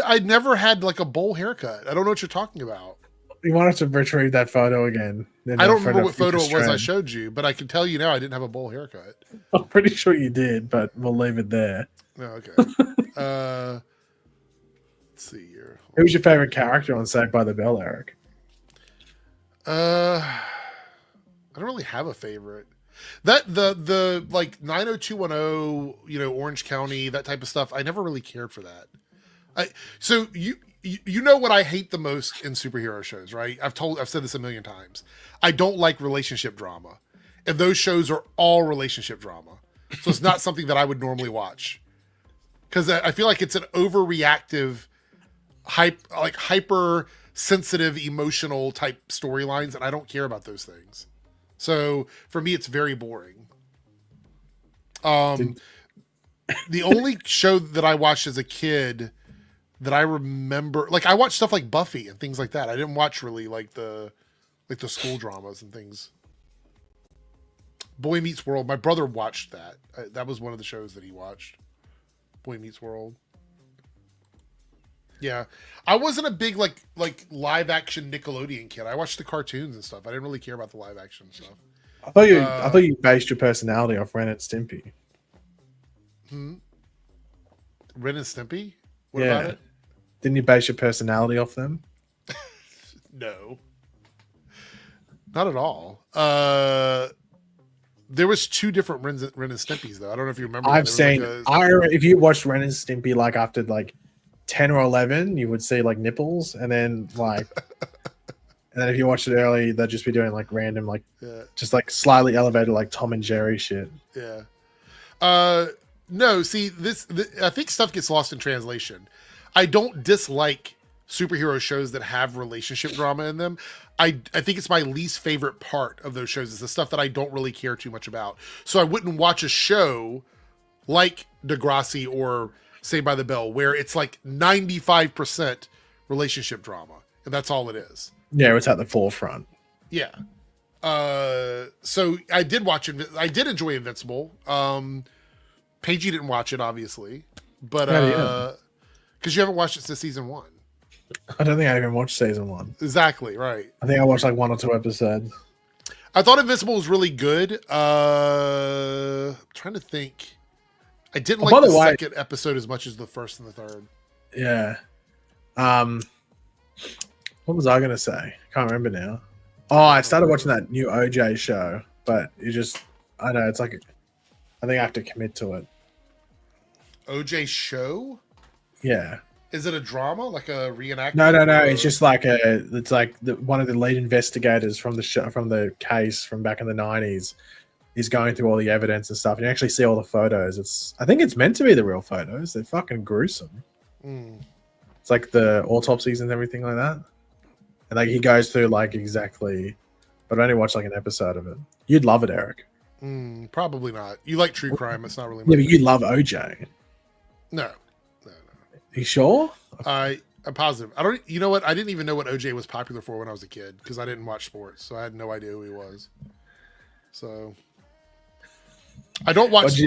I never had like a bowl haircut. I don't know what you're talking about.
You wanted to retrieve that photo again.
I don't remember what photo it was I showed you, but I can tell you now I didn't have a bowl haircut.
I'm pretty sure you did, but we'll leave it there.
Oh, okay. Let's see here.
Who was your favorite character on Saved by the Bell, Eric?
I don't really have a favorite. That the like 90210, Orange County, that type of stuff. I never really cared for that. So you know what I hate the most in superhero shows, right? I've said this a million times. I don't like relationship drama, and those shows are all relationship drama. So it's not something that I would normally watch because I feel like it's an overreactive, hyper sensitive, emotional type storylines, and I don't care about those things. So for me, it's very boring. The only show that I watched as a kid that I remember, like I watched stuff like Buffy and things like that. I didn't watch really like the school dramas and things. Boy Meets World. My brother watched that. That was one of the shows that he watched. Boy Meets World. Yeah, I wasn't a big like live action Nickelodeon kid. I watched the cartoons and stuff. I didn't really care about the live action stuff.
I thought you based your personality off Ren and Stimpy.
Ren and Stimpy? What about it?
Didn't you base your personality off them?
No, not at all. There was two different Ren and Stimpies though. I don't know if you remember.
I've seen. If you watched Ren and Stimpy like after like 10 or 11, you would see like nipples, and then like, and then if you watched it early, they'd just be doing like random just like slightly elevated like Tom and Jerry shit.
Yeah. No, see this. I think stuff gets lost in translation. I don't dislike superhero shows that have relationship drama in them. I think it's my least favorite part of those shows is the stuff that I don't really care too much about. So I wouldn't watch a show like Degrassi or Saved by the Bell where it's like 95% relationship drama and that's all it is.
Yeah, it's at the forefront.
Yeah. So I did watch it. I did enjoy Invincible. Paigey didn't watch it, obviously, but because you haven't watched it since season 1.
I don't think I even watched season 1.
Exactly, right.
I think I watched like 1 or 2 episodes.
I thought Invincible was really good. I'm trying to think. I didn't like the second episode as much as the first and the third.
Yeah. What was I going to say? Can't remember now. Oh, I started watching that new OJ show, but I know, it's like, I think I have to commit to it.
OJ show?
Yeah.
Is it a drama, like a reenactment?
No. It's just like one of the lead investigators from the case from back in the 90s is going through all the evidence and stuff. And you actually see all the photos. I think it's meant to be the real photos. They're fucking gruesome. It's like the autopsies and everything like that. And like he goes through like exactly, but I only watched like an episode of it. You'd love it, Eric.
Probably not. You like true crime. It's not really.
Yeah, but you love OJ.
No.
You sure?
I'm positive. I don't. You know what? I didn't even know what OJ was popular for when I was a kid because I didn't watch sports, so I had no idea who he was. So I don't watch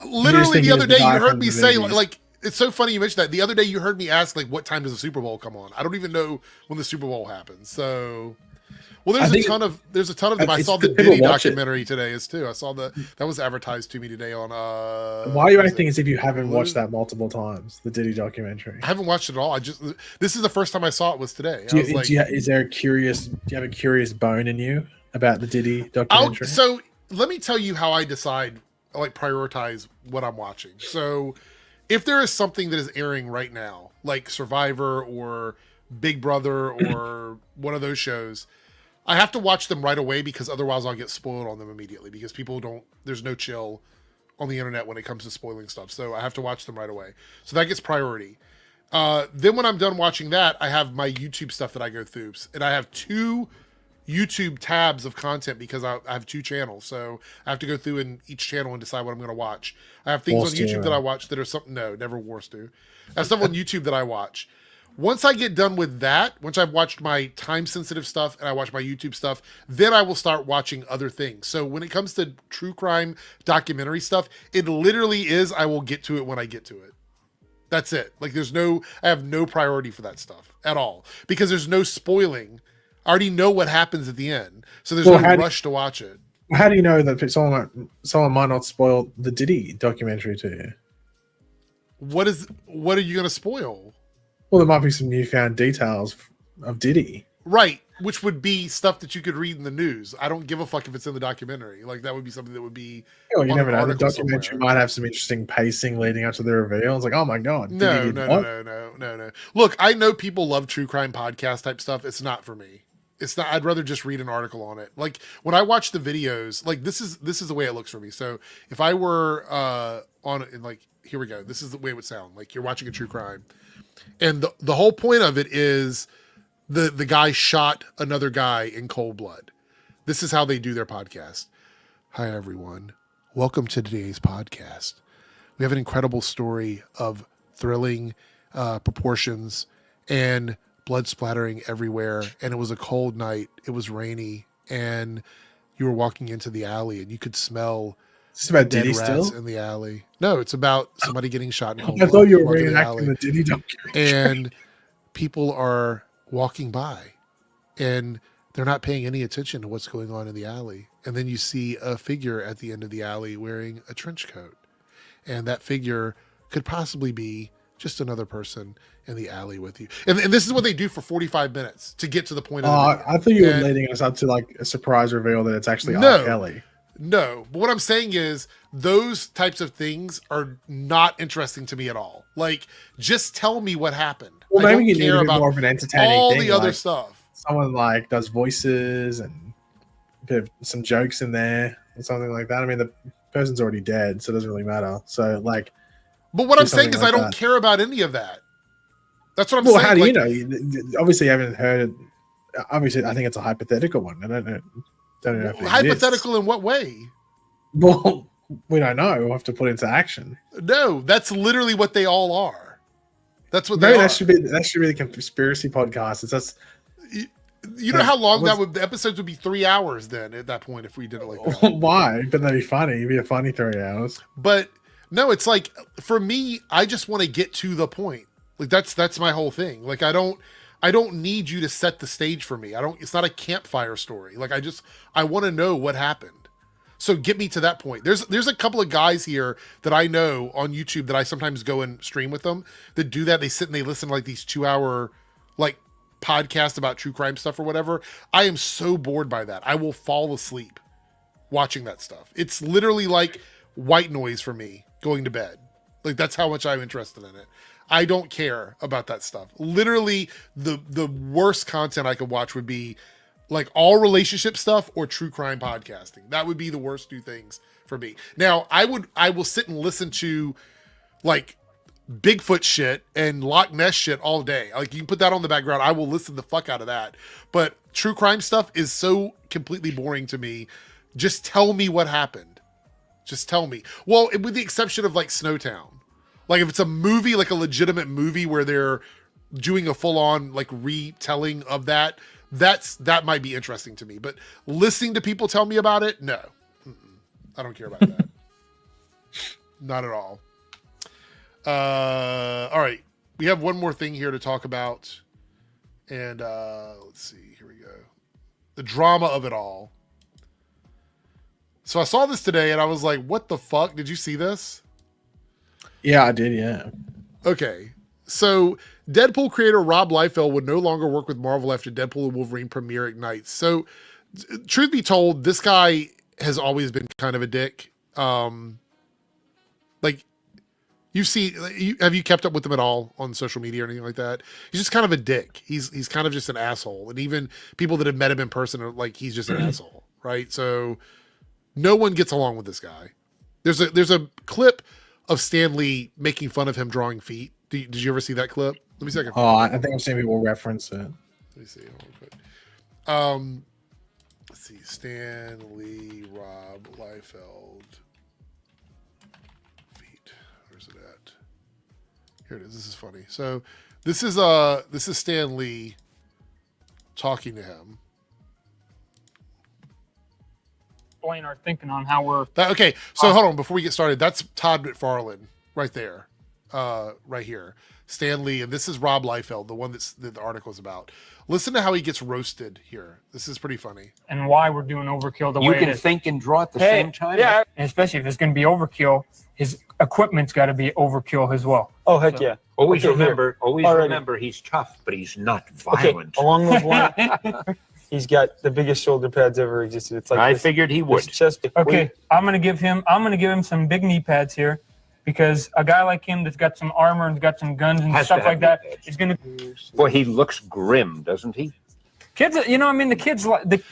literally the other day. You heard me say like it's so funny you mentioned that. The other day you heard me ask like, what time does the Super Bowl come on? I don't even know when the Super Bowl happens. So. Well, there's a ton of them. I saw the Diddy documentary today too. I saw that was advertised to me today on.
Why are you acting as if you haven't watched that multiple times? The Diddy documentary.
I haven't watched it at all. This is the first time I saw it was today.
Do you have a curious bone in you about the Diddy documentary?
So let me tell you how I decide, like prioritize what I'm watching. So if there is something that is airing right now, like Survivor or Big Brother or one of those shows, I have to watch them right away because otherwise I'll get spoiled on them immediately because there's no chill on the internet when it comes to spoiling stuff. So I have to watch them right away. So that gets priority. Then when I'm done watching that, I have my YouTube stuff that I go through. And I have 2 YouTube tabs of content because I have 2 channels. So I have to go through in each channel and decide what I'm going to watch. I have things on YouTube that I watch that are something. No, never War Stew. I have stuff on YouTube that I watch. Once I get done with that, once I've watched my time-sensitive stuff and I watch my YouTube stuff, then I will start watching other things. So when it comes to true crime documentary stuff, it literally is I will get to it when I get to it. That's it. Like I have no priority for that stuff at all because there's no spoiling. I already know what happens at the end. So there's no rush to watch it.
How do you know that someone might not spoil the Diddy documentary to you?
What are you going to spoil?
Well, there might be some newfound details of Diddy.
Right, which would be stuff that you could read in the news. I don't give a fuck if it's in the documentary. Like, that would be something that would be...
Well, you never know. The documentary might have some interesting pacing leading up to the reveal. It's like, oh my God.
No. Look, I know people love true crime podcast type stuff. It's not for me. It's not. I'd rather just read an article on it. Like, when I watch the videos, like, this is the way it looks for me. So, if I were here we go. This is the way it would sound. Like, you're watching a true crime. And the whole point of it is the guy shot another guy in cold blood. This is how they do their podcast. Hi, everyone. Welcome to today's podcast. We have an incredible story of thrilling proportions and blood splattering everywhere. And it was a cold night. It was rainy. And you were walking into the alley and you could smell
It's about
dead
Diddy
rats
still?
in the alley. No, it's about somebody getting shot in cold
I
blood.
thought you were
walking in the
reenacting
alley.
the Diddy documentary.
And people are walking by and they're not paying any attention to what's going on in the alley. And then you see a figure at the end of the alley wearing a trench coat. And that figure could possibly be just another person in the alley with you. And this is what they do for 45 minutes to get to the point of the video.
I thought you were leading us up to like a surprise reveal that it's actually R. Kelly.
No, but what I'm saying is those types of things are not interesting to me at all. Like, just tell me what happened.
Well,
I
maybe
don't
you need
care
a bit
about
more of an entertaining
all
thing,
the other
like
stuff.
Someone like does voices and a bit of some jokes in there or something like that. I mean, the person's already dead, so it doesn't really matter. So, like,
but what I'm saying is
like
I don't
that.
care about any of that. That's what I'm
Well,
saying.
how do
like,
you know? Obviously, you haven't heard it. Obviously, I think it's a hypothetical one. I don't know if it
hypothetical in what way?
Well, we don't know. We'll have to put it into action.
No, that's literally what they all are. That's what they
Maybe
are.
that should be the conspiracy podcast. It's just
you know how long the episodes would be 3 hours then at that point if we did it like that.
Why? But that'd be funny. It'd be a funny 3 hours.
But no, it's like for me, I just want to get to the point. Like that's my whole thing. Like I don't need you to set the stage for me. It's not a campfire story. Like I want to know what happened. So get me to that point. There's a couple of guys here that I know on YouTube that I sometimes go and stream with them that do that. They sit and they listen to like these 2-hour like podcasts about true crime stuff or whatever. I am so bored by that. I will fall asleep watching that stuff. It's literally like white noise for me going to bed. Like that's how much I'm interested in it. I don't care about that stuff. Literally, the worst content I could watch would be like all relationship stuff or true crime podcasting. That would be the worst two things for me. Now, I will sit and listen to like Bigfoot shit and Loch Ness shit all day. Like, you can put that on the background. I will listen the fuck out of that. But true crime stuff is so completely boring to me. Just tell me what happened. Just tell me. Well, with the exception of like Snowtown. Like, if it's a movie, like a legitimate movie where they're doing a full-on like retelling of that, that might be interesting to me. But listening to people tell me about it, no. I don't care about that. Not at all. All right. We have one more thing here to talk about. And let's see. Here we go. The drama of it all. So I saw this today and I was like, what the fuck? Did you see this?
Yeah, I did. Yeah.
Okay. So Deadpool creator Rob Liefeld would no longer work with Marvel after Deadpool and Wolverine premiere ignites. So truth be told, this guy has always been kind of a dick. Like, have you kept up with him at all on social media or anything like that? He's just kind of a dick. He's kind of just an asshole. And even people that have met him in person are like, he's just an asshole, right? So no one gets along with this guy. There's a clip of Stan Lee making fun of him drawing feet. Did you ever see that clip? Let me see.
I think I've seen people reference it.
Let me see. Let's see. Stan Lee, Rob Liefeld. Feet. Where's it at? Here it is. This is funny. So this is Stan Lee talking to him.
Explain our thinking on how we're
Okay, so hold on before we get started. That's Todd McFarlane right there, right here. Stan Lee, and this is Rob Liefeld, the one that the article is about. Listen to how he gets roasted here. This is pretty funny.
And why we're doing overkill the
you
way it
can
is.
think and draw at the same time.
Yeah, and especially if it's going to be overkill, his equipment's got to be overkill as well.
Oh heck yeah!
Always
Okay,
remember, he's tough, but he's not violent.
Okay, along those lines, he's got the biggest shoulder pads ever existed. It's like
I figured he would.
Okay, I'm gonna give him some big knee pads here, because a guy like him that's got some armor and got some guns and stuff like that is gonna.
Boy, he looks grim, doesn't he?
Kids, the kids like.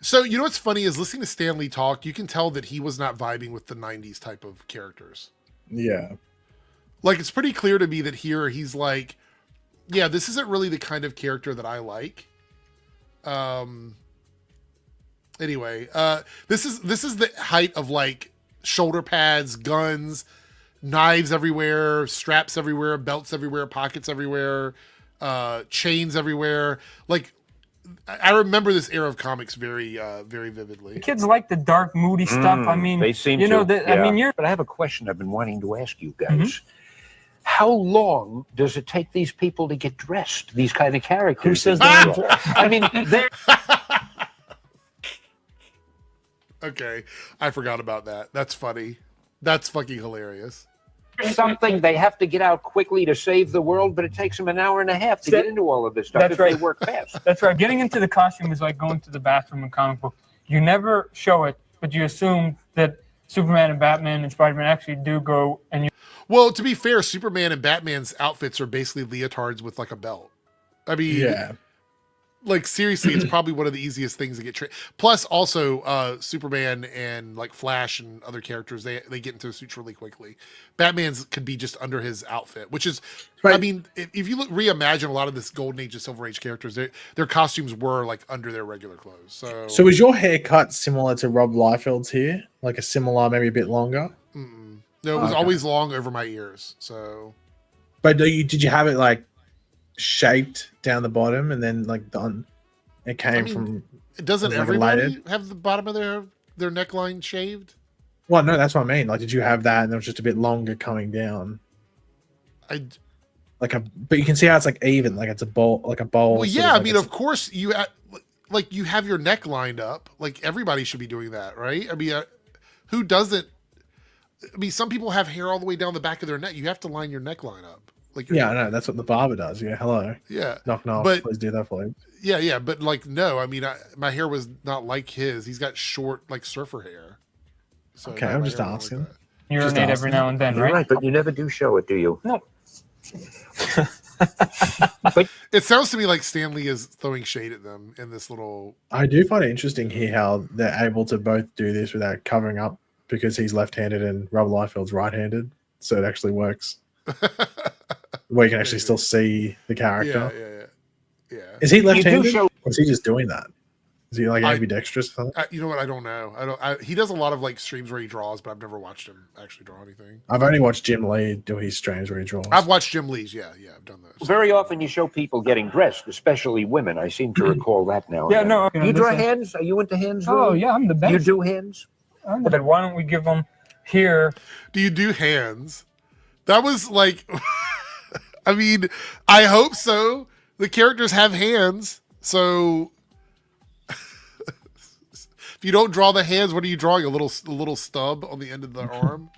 So, you know what's funny is listening to Stan Lee talk, you can tell that he was not vibing with the 90s type of characters.
Yeah.
Like, it's pretty clear to me that here he's like, yeah, this isn't really the kind of character that I like. Anyway, this is the height of like shoulder pads, guns, knives everywhere, straps everywhere, belts everywhere, pockets everywhere, chains everywhere. Like, I remember this era of comics very vividly.
The kids like the dark, moody stuff. I mean,
they seem
to.
Yeah. But I have a question I've been wanting to ask you guys. Mm-hmm. How long does it take these people to get dressed? These kind of characters.
Who says that?
I mean, they're.
Okay, I forgot about that. That's funny. That's fucking hilarious.
Something they have to get out quickly to save the world, but it takes them an hour and a half to get into all of this stuff. That's right. They work fast.
That's right. Getting into the costume is like going to the bathroom in comic book. You never show it, but you assume that Superman and Batman and Spider-Man actually do go and you.
Well, to be fair, Superman and Batman's outfits are basically leotards with like a belt. I mean,
yeah.
Like, seriously, it's probably one of the easiest things to get plus also Superman and like Flash and other characters, they get into suits really quickly. Batman's could be just under his outfit, which is right. I mean, if you reimagine a lot of this golden age and silver age characters, their costumes were like under their regular clothes. So
is your haircut similar to Rob Liefeld's here? Like a similar, maybe a bit longer?
No, it was always long over my ears. So
but did you have it like shaped down the bottom and then like done? It came from.
Doesn't everybody have the bottom of their neckline shaved?
Well, no, that's what I mean. Like, did you have that and it was just a bit longer coming down? But you can see how it's like even, like it's a bowl, like a bowl.
Well, yeah, I mean, of course you have your neck lined up. Like, everybody should be doing that, right? I mean, who doesn't? I mean, some people have hair all the way down the back of their neck. You have to line your neckline up. Like,
yeah, I know. That's what the barber does. Yeah, hello.
Yeah.
Knock,
but,
please do that for him.
Yeah, but like, no, I mean, my hair was not like his. He's got short, like surfer hair. So
okay, I'm just asking.
You urinate every now and then, right?
Right, but you never do show it, do you?
No.
It sounds to me like Stanley is throwing shade at them in this little.
I do find it interesting here how they're able to both do this without covering up because he's left-handed and Robert Liefeld's right-handed, so it actually works. Where you can actually still see the character.
Yeah.
Is he left-handed? Or is he just doing that? Is he like ambidextrous or something?
You know what? I don't know. He does a lot of like streams where he draws, but I've never watched him actually draw anything.
I've only watched Jim Lee do his streams where he draws.
I've watched Jim Lee's. Yeah, I've done those.
Very often you show people getting dressed, especially women. I seem to recall that now.
Yeah, no.
You draw hands? Are you into hands?
Oh,
really?
yeah, I'm the best.
You do hands?
I'm the best. Why don't we give them here?
Do you do hands? That was like, I mean, I hope so. The characters have hands, so if you don't draw the hands, what are you drawing? A little stub on the end of the arm?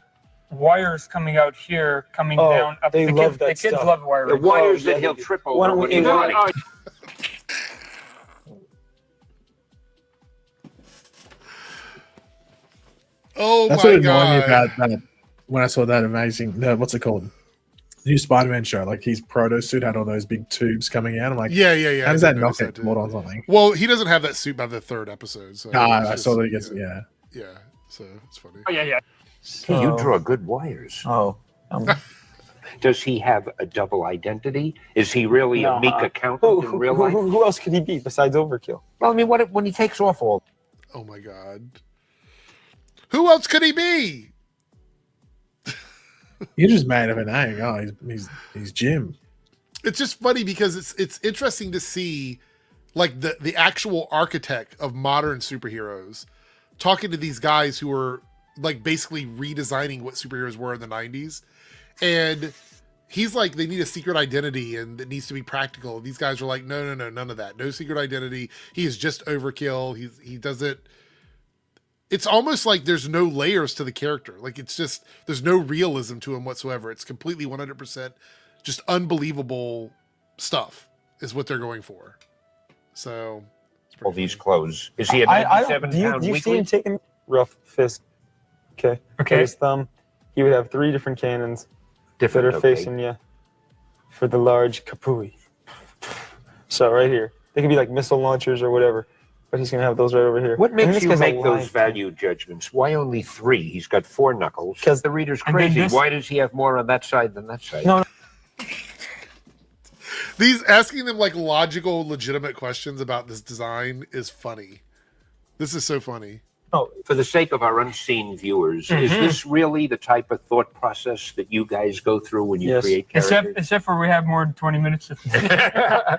Wires coming out here, coming down. Up.
They love that
the kids
stuff.
love wiring.
The wires that he'll trip over.
Why don't we
Oh
That's
my
what
god!
annoyed me about that when I saw that amazing. What's it called? New Spider-Man show. Like his proto suit had all those big tubes coming out. I'm like,
Yeah.
How does that knock it more on something?
Well, he doesn't have that suit by the third episode. So
I saw that he gets
Yeah, so it's funny.
Oh yeah.
Hey, you draw good wires.
Oh.
Does he have a double identity? Is he really a meek accountant in real life?
Who else could he be besides Overkill?
Well, I mean, when he takes off all...
Oh my god. Who else could he be?
You just made up a name. Oh, he's Jim.
It's just funny because it's interesting to see like the actual architect of modern superheroes talking to these guys who are like basically redesigning what superheroes were in the 90s. And he's like, they need a secret identity and it needs to be practical. These guys are like, no, none of that. No secret identity. He is just overkill. He doesn't. It's almost like there's no layers to the character. Like it's just, there's no realism to him whatsoever. It's completely 100% just unbelievable stuff is what they're going for. So.
All these clothes. Is he a 97-pound
Do you see
weakling?
him taking rough fist? Okay. His thumb. He would have 3 different cannons that are facing you for the large kapui. So right here. They could be like missile launchers or whatever. But he's going to have those right over here.
What
And this
makes you
guy's
make
alive.
those value judgments? Why only 3? He's got 4 knuckles.
Because
the reader's
and then
crazy.
this-
Why does he have more on that side than that side?
No.
These asking them like logical, legitimate questions about this design is funny. This is so funny.
Oh, for the sake of our unseen viewers, is this really the type of thought process that you guys go through when you create characters?
Except for we have more than 20 minutes.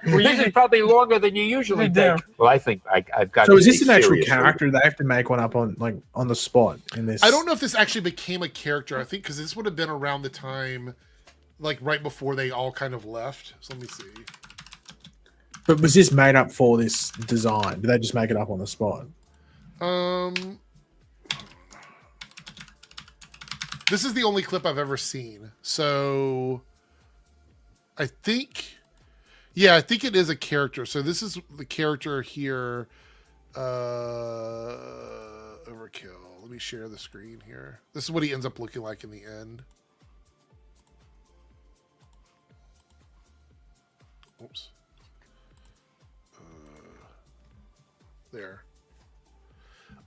We're usually probably longer than you usually take. Well, I think I've got.
So
to
is this
take
an actual
seriously.
character? They have to make one up on the spot in this.
I don't know if this actually became a character. I think because this would have been around the time, like right before they all kind of left. So let me see.
But was this made up for this design? Did they just make it up on the spot?
This is the only clip I've ever seen. So I think it is a character. So this is the character here. Overkill. Let me share the screen here. This is what he ends up looking like in the end. Oops. There.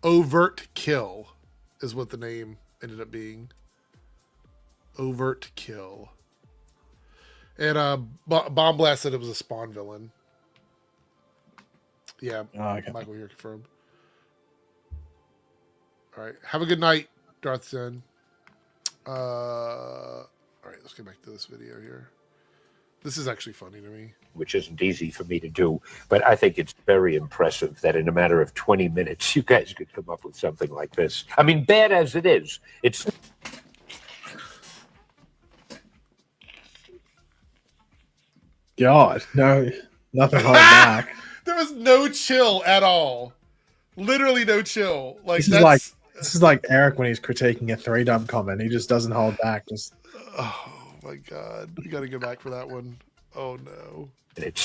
Overt Kill is what the name ended up being. Overt Kill. And Bomb Blast said it was a Spawn villain. Yeah,
okay.
Michael here confirmed. All right, have a good night, Darth Zen. All right, let's get back to this video here. This is actually funny to me.
Which isn't easy for me to do, but I think it's very impressive that in a matter of 20 minutes, you guys could come up with something like this. I mean, bad as it is, it's...
God, no, nothing holding back.
There was no chill at all. Literally no chill. Like
This is like Eric when he's critiquing a 3-dub comment. He just doesn't hold back.
Oh my god, we got to go back for that one. Oh no.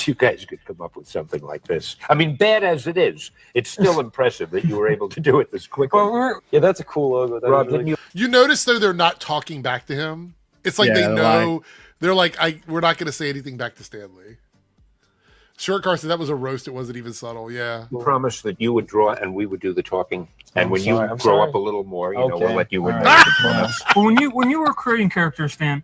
You guys could come up with something like this. I mean, bad as it is, it's still impressive that you were able to do it this quickly.
Yeah, that's a cool logo. That
Rob,
was really
didn't
You notice though they're not talking back to him. It's like
Yeah,
they
they're
know They're like, we're not going to say anything back to Stanley. Short Car said that was a roast. It wasn't even subtle. Yeah.
Promise that you would draw and we would do the talking. And when you
I'm
grow
sorry.
up a little more, we'll let you in.
Well, when you were creating characters, Stan,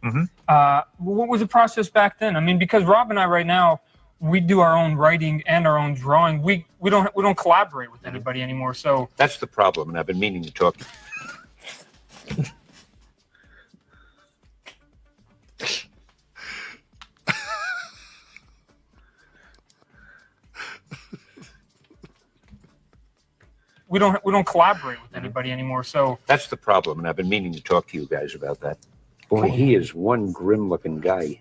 what was the process back then? I mean, because Rob and I right now, we do our own writing and our own drawing. We don't collaborate with anybody anymore. So
that's the problem, and I've been meaning to talk.
we don't collaborate with anybody anymore. So
that's the problem, and I've been meaning to talk to you guys about that. Boy, he is one grim-looking guy.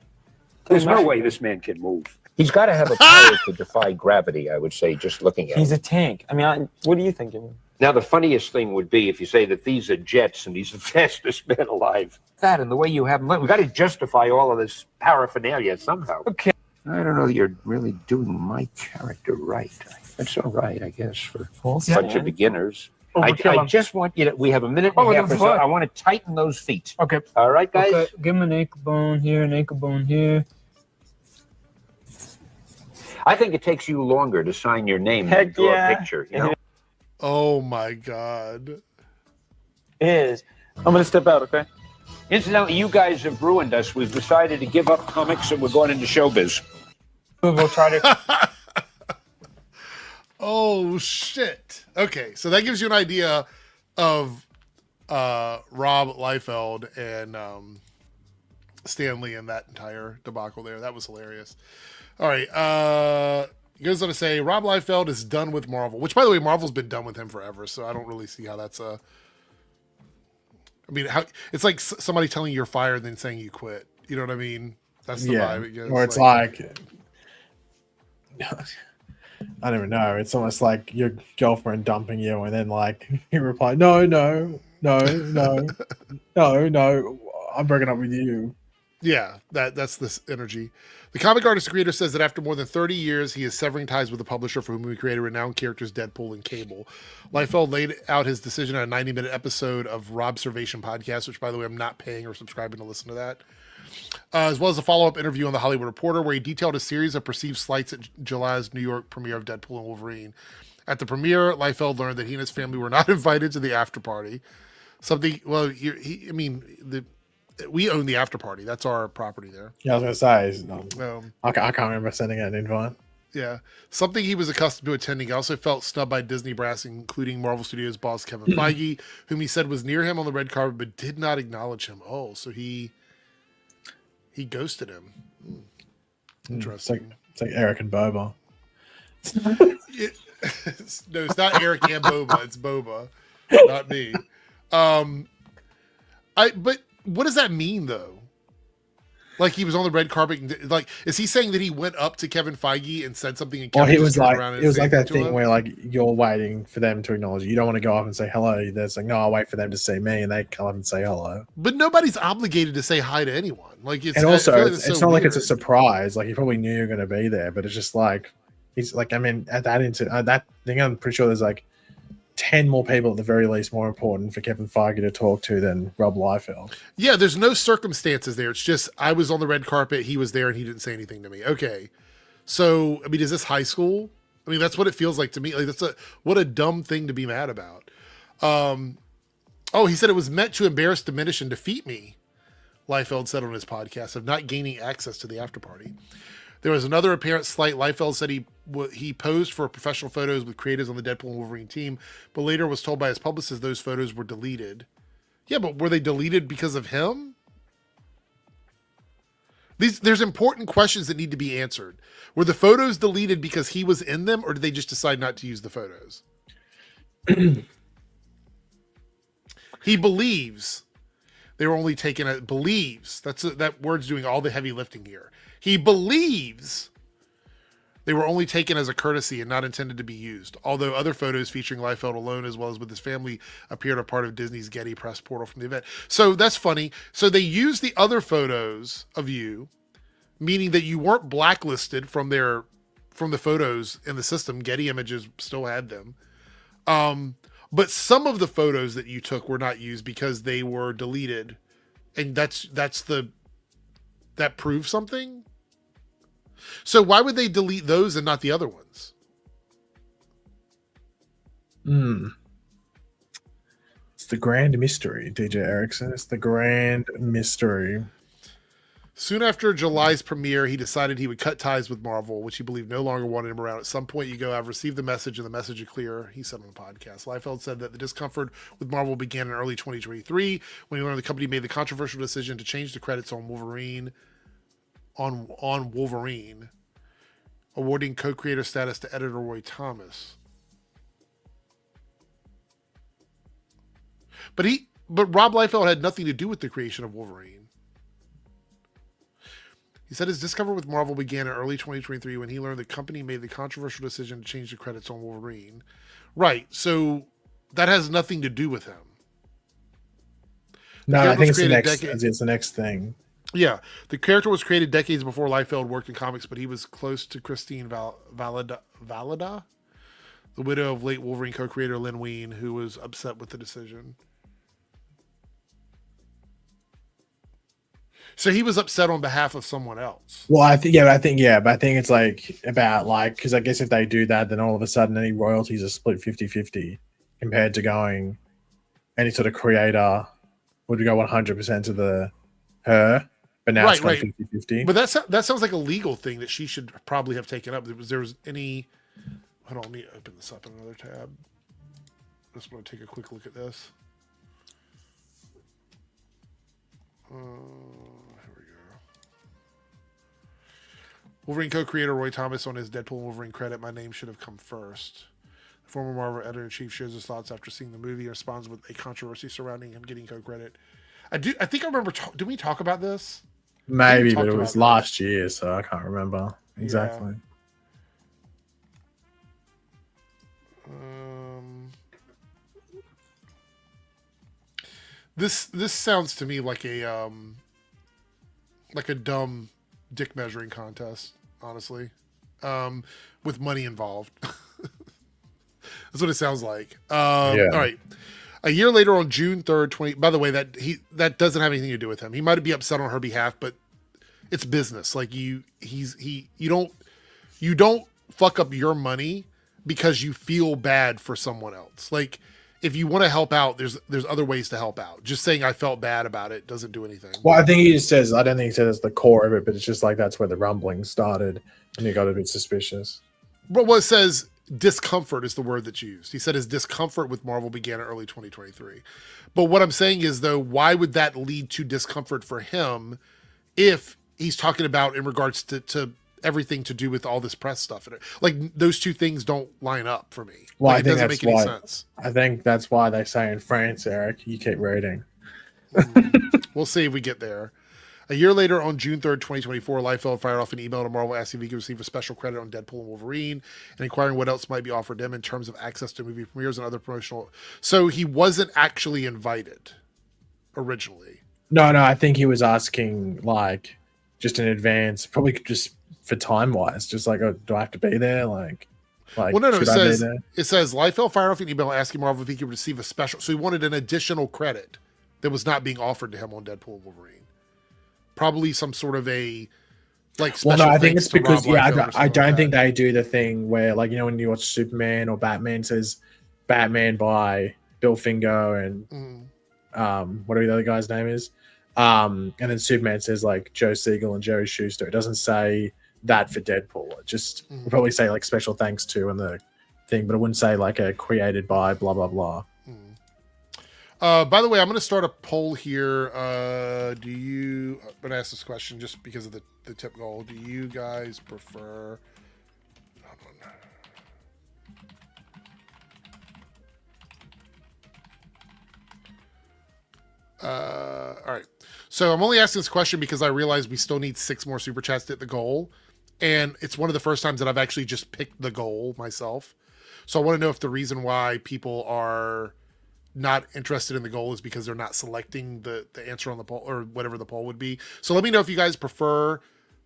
There's no way this man can move. He's got to have a power to defy gravity, I would say, just looking at him.
He's a tank. I mean, what are you thinking?
Now, the funniest thing would be if you say that these are jets and he's the fastest man alive. That and the way you have him, we've got to justify all of this paraphernalia somehow.
Okay.
I don't know that you're really doing my character right. That's all right, I guess, for a bunch of beginners. I just want you to, we have a minute and a half or so. I want to tighten those feet.
Okay.
All right, guys?
Okay. Give him an ankle bone here, an ankle bone here.
I think it takes you longer to sign your name than draw a picture, you know?
Oh my God.
It is. I'm going to step out, okay?
Incidentally, you guys have ruined us. We've decided to give up comics and we're going into showbiz.
We'll try to.
Oh, shit. Okay, so that gives you an idea of Rob Liefeld and Stan Lee and that entire debacle there. That was hilarious. All right. He goes on to say, Rob Liefeld is done with Marvel, which, by the way, Marvel's been done with him forever, so I don't really see how that's I mean, it's like somebody telling you you're fired and then saying you quit. You know what I mean? That's the vibe it gives.
Or it's like I don't even know. It's almost like your girlfriend dumping you, and then like you reply, no, I'm breaking up with you.
Yeah, that's this energy. The comic artist creator says that after more than 30 years, he is severing ties with the publisher for whom he created renowned characters Deadpool and Cable. Liefeld laid out his decision on a 90-minute episode of Robservation podcast, which, by the way, I'm not paying or subscribing to listen to that, as well as a follow-up interview on The Hollywood Reporter, where he detailed a series of perceived slights at July's New York premiere of Deadpool and Wolverine. At the premiere, Liefeld learned that he and his family were not invited to the after party. Something, well, we own the after party. That's our property there.
Yeah, I was going to say, I can't remember sending an invite.
Yeah. Something he was accustomed to attending. He also felt snubbed by Disney brass, including Marvel Studios boss Kevin Feige, whom he said was near him on the red carpet, but did not acknowledge him. Oh, so he ghosted him. Interesting.
It's like Eric and Boba.
No, it's not Eric and Boba. It's Boba, not me. But what does that mean, though? Like he was on the red carpet. Like, is he saying that he went up to Kevin Feige and said something? And Kevin
he was like,
around
it was like that thing where like you're waiting for them to acknowledge you. You don't want to go up and say hello. There's like, no, I'll wait for them to see me, and they come up and say hello.
But nobody's obligated to say hi to anyone. Like, it's,
and also,
like
it's not like it's a surprise. Like he probably knew you were going to be there, but it's just like he's like, I mean, at that thing, I'm pretty sure there's like 10 more people at the very least more important for Kevin Feige to talk to than Rob Liefeld.
Yeah, there's no circumstances there. It's just I was on the red carpet, he was there, and he didn't say anything to me. Okay. So, I mean, is this high school? I mean, that's what it feels like to me. Like, what a dumb thing to be mad about. He said it was meant to embarrass, diminish, and defeat me, Liefeld said on his podcast, of not gaining access to the after party. There was another apparent slight. Liefeld said he posed for professional photos with creatives on the Deadpool and Wolverine team, but later was told by his publicist those photos were deleted. Yeah, but were they deleted because of him? There's important questions that need to be answered. Were the photos deleted because he was in them, or did they just decide not to use the photos? He believes they were only taken believes. That word's doing all the heavy lifting here. He believes they were only taken as a courtesy and not intended to be used, although other photos featuring Liefeld alone as well as with his family appeared a part of Disney's Getty press portal from the event. So that's funny. So they used the other photos of you, meaning that you weren't blacklisted from the photos in the system. Getty Images still had them. But some of the photos that you took were not used because they were deleted. And that's the that prove something. So why would they delete those and not the other ones?
It's the grand mystery, DJ Erickson. It's the grand mystery.
Soon after July's premiere, he decided he would cut ties with Marvel, which he believed no longer wanted him around. At some point, you go, I've received the message, and the message is clear, he said on the podcast. Liefeld said that the discomfort with Marvel began in early 2023 when he learned the company made the controversial decision to change the credits on Wolverine, awarding co-creator status to editor Roy Thomas. But Rob Liefeld had nothing to do with the creation of Wolverine. He said his discovery with Marvel began in early 2023 when he learned the company made the controversial decision to change the credits on Wolverine. Right, so that has nothing to do with him.
No, I think it's the next thing.
Yeah, the character was created decades before Liefeld worked in comics, but he was close to Christine Valada, the widow of late Wolverine co-creator Len Wein, who was upset with the decision. So he was upset on behalf of someone else.
Well, I think it's like about like, because I guess if they do that, then all of a sudden any royalties are split 50-50 compared to going any sort of creator would go 100% to her, but now it's going 50-50.
But that sounds like a legal thing that she should probably have taken up. There was any, hold on, let me open this up in another tab. I just want to take a quick look at this. Here we go. Wolverine co-creator Roy Thomas on his Deadpool and Wolverine credit, my name should have come first. The former Marvel editor-in-chief shares his thoughts after seeing the movie and responds with a controversy surrounding him getting co-credit. I think I remember, did we talk about this?
Maybe, but it was last year, so I can't remember exactly.
Yeah. This sounds to me like a dumb dick measuring contest, honestly, with money involved. That's what it sounds like. All right. A year later, on June 3rd, by the way, that doesn't have anything to do with him. He might be upset on her behalf, but it's business. Like you don't fuck up your money because you feel bad for someone else. Like, if you want to help out, there's other ways to help out. Just saying I felt bad about it doesn't do anything.
Well, I think he just says, I don't think he says the core of it, but it's just like that's where the rumbling started, and he got a bit suspicious.
But what it says, discomfort is the word that's used. He said his discomfort with Marvel began in early 2023. But what I'm saying is, though, why would that lead to discomfort for him if he's talking about in regards to everything to do with all this press stuff? Like, those two things don't line up for me.
Well,
like, it doesn't make any sense.
I think that's why they say in France, Eric, you keep reading.
We'll see if we get there. A year later, on June 3rd, 2024, Liefeld fired off an email to Marvel asking if he could receive a special credit on Deadpool and Wolverine and inquiring what else might be offered him in terms of access to movie premieres and other promotional. So he wasn't actually invited originally.
No, I think he was asking like just in advance, probably just for time wise, just like, oh, do I have to be there? Like
well, no, it says Liefeld fired off an email asking Marvel if he could receive a special. So he wanted an additional credit that was not being offered to him on Deadpool and Wolverine. Probably some sort of a like special.
Well, no, I think it's because I don't think they do the thing where, like, you know, when you watch Superman or Batman, says Batman by Bill Finger and whatever the other guy's name is, and then Superman says like Joe Siegel and Jerry Schuster. It doesn't say that for Deadpool. It just would probably say like special thanks to and the thing, but it wouldn't say like a created by blah blah blah.
By the way, I'm going to start a poll here. I'm going to ask this question just because of the tip goal. Do you guys prefer? All right. So I'm only asking this question because I realize we still need 6 more super chats to hit the goal. And it's one of the first times that I've actually just picked the goal myself. So I want to know if the reason why people are not interested in the goal is because they're not selecting the answer on the poll or whatever the poll would be. So let me know if you guys prefer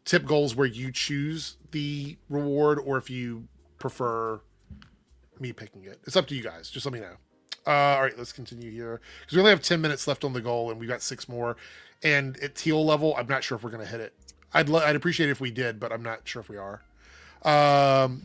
tip goals where you choose the reward or if you prefer me picking it. It's up to you guys. Just let me know. All right, let's continue here because we only have 10 minutes left on the goal and we've got 6 more. And at teal level, I'm not sure if we're going to hit it. I'd appreciate it if we did, but I'm not sure if we are.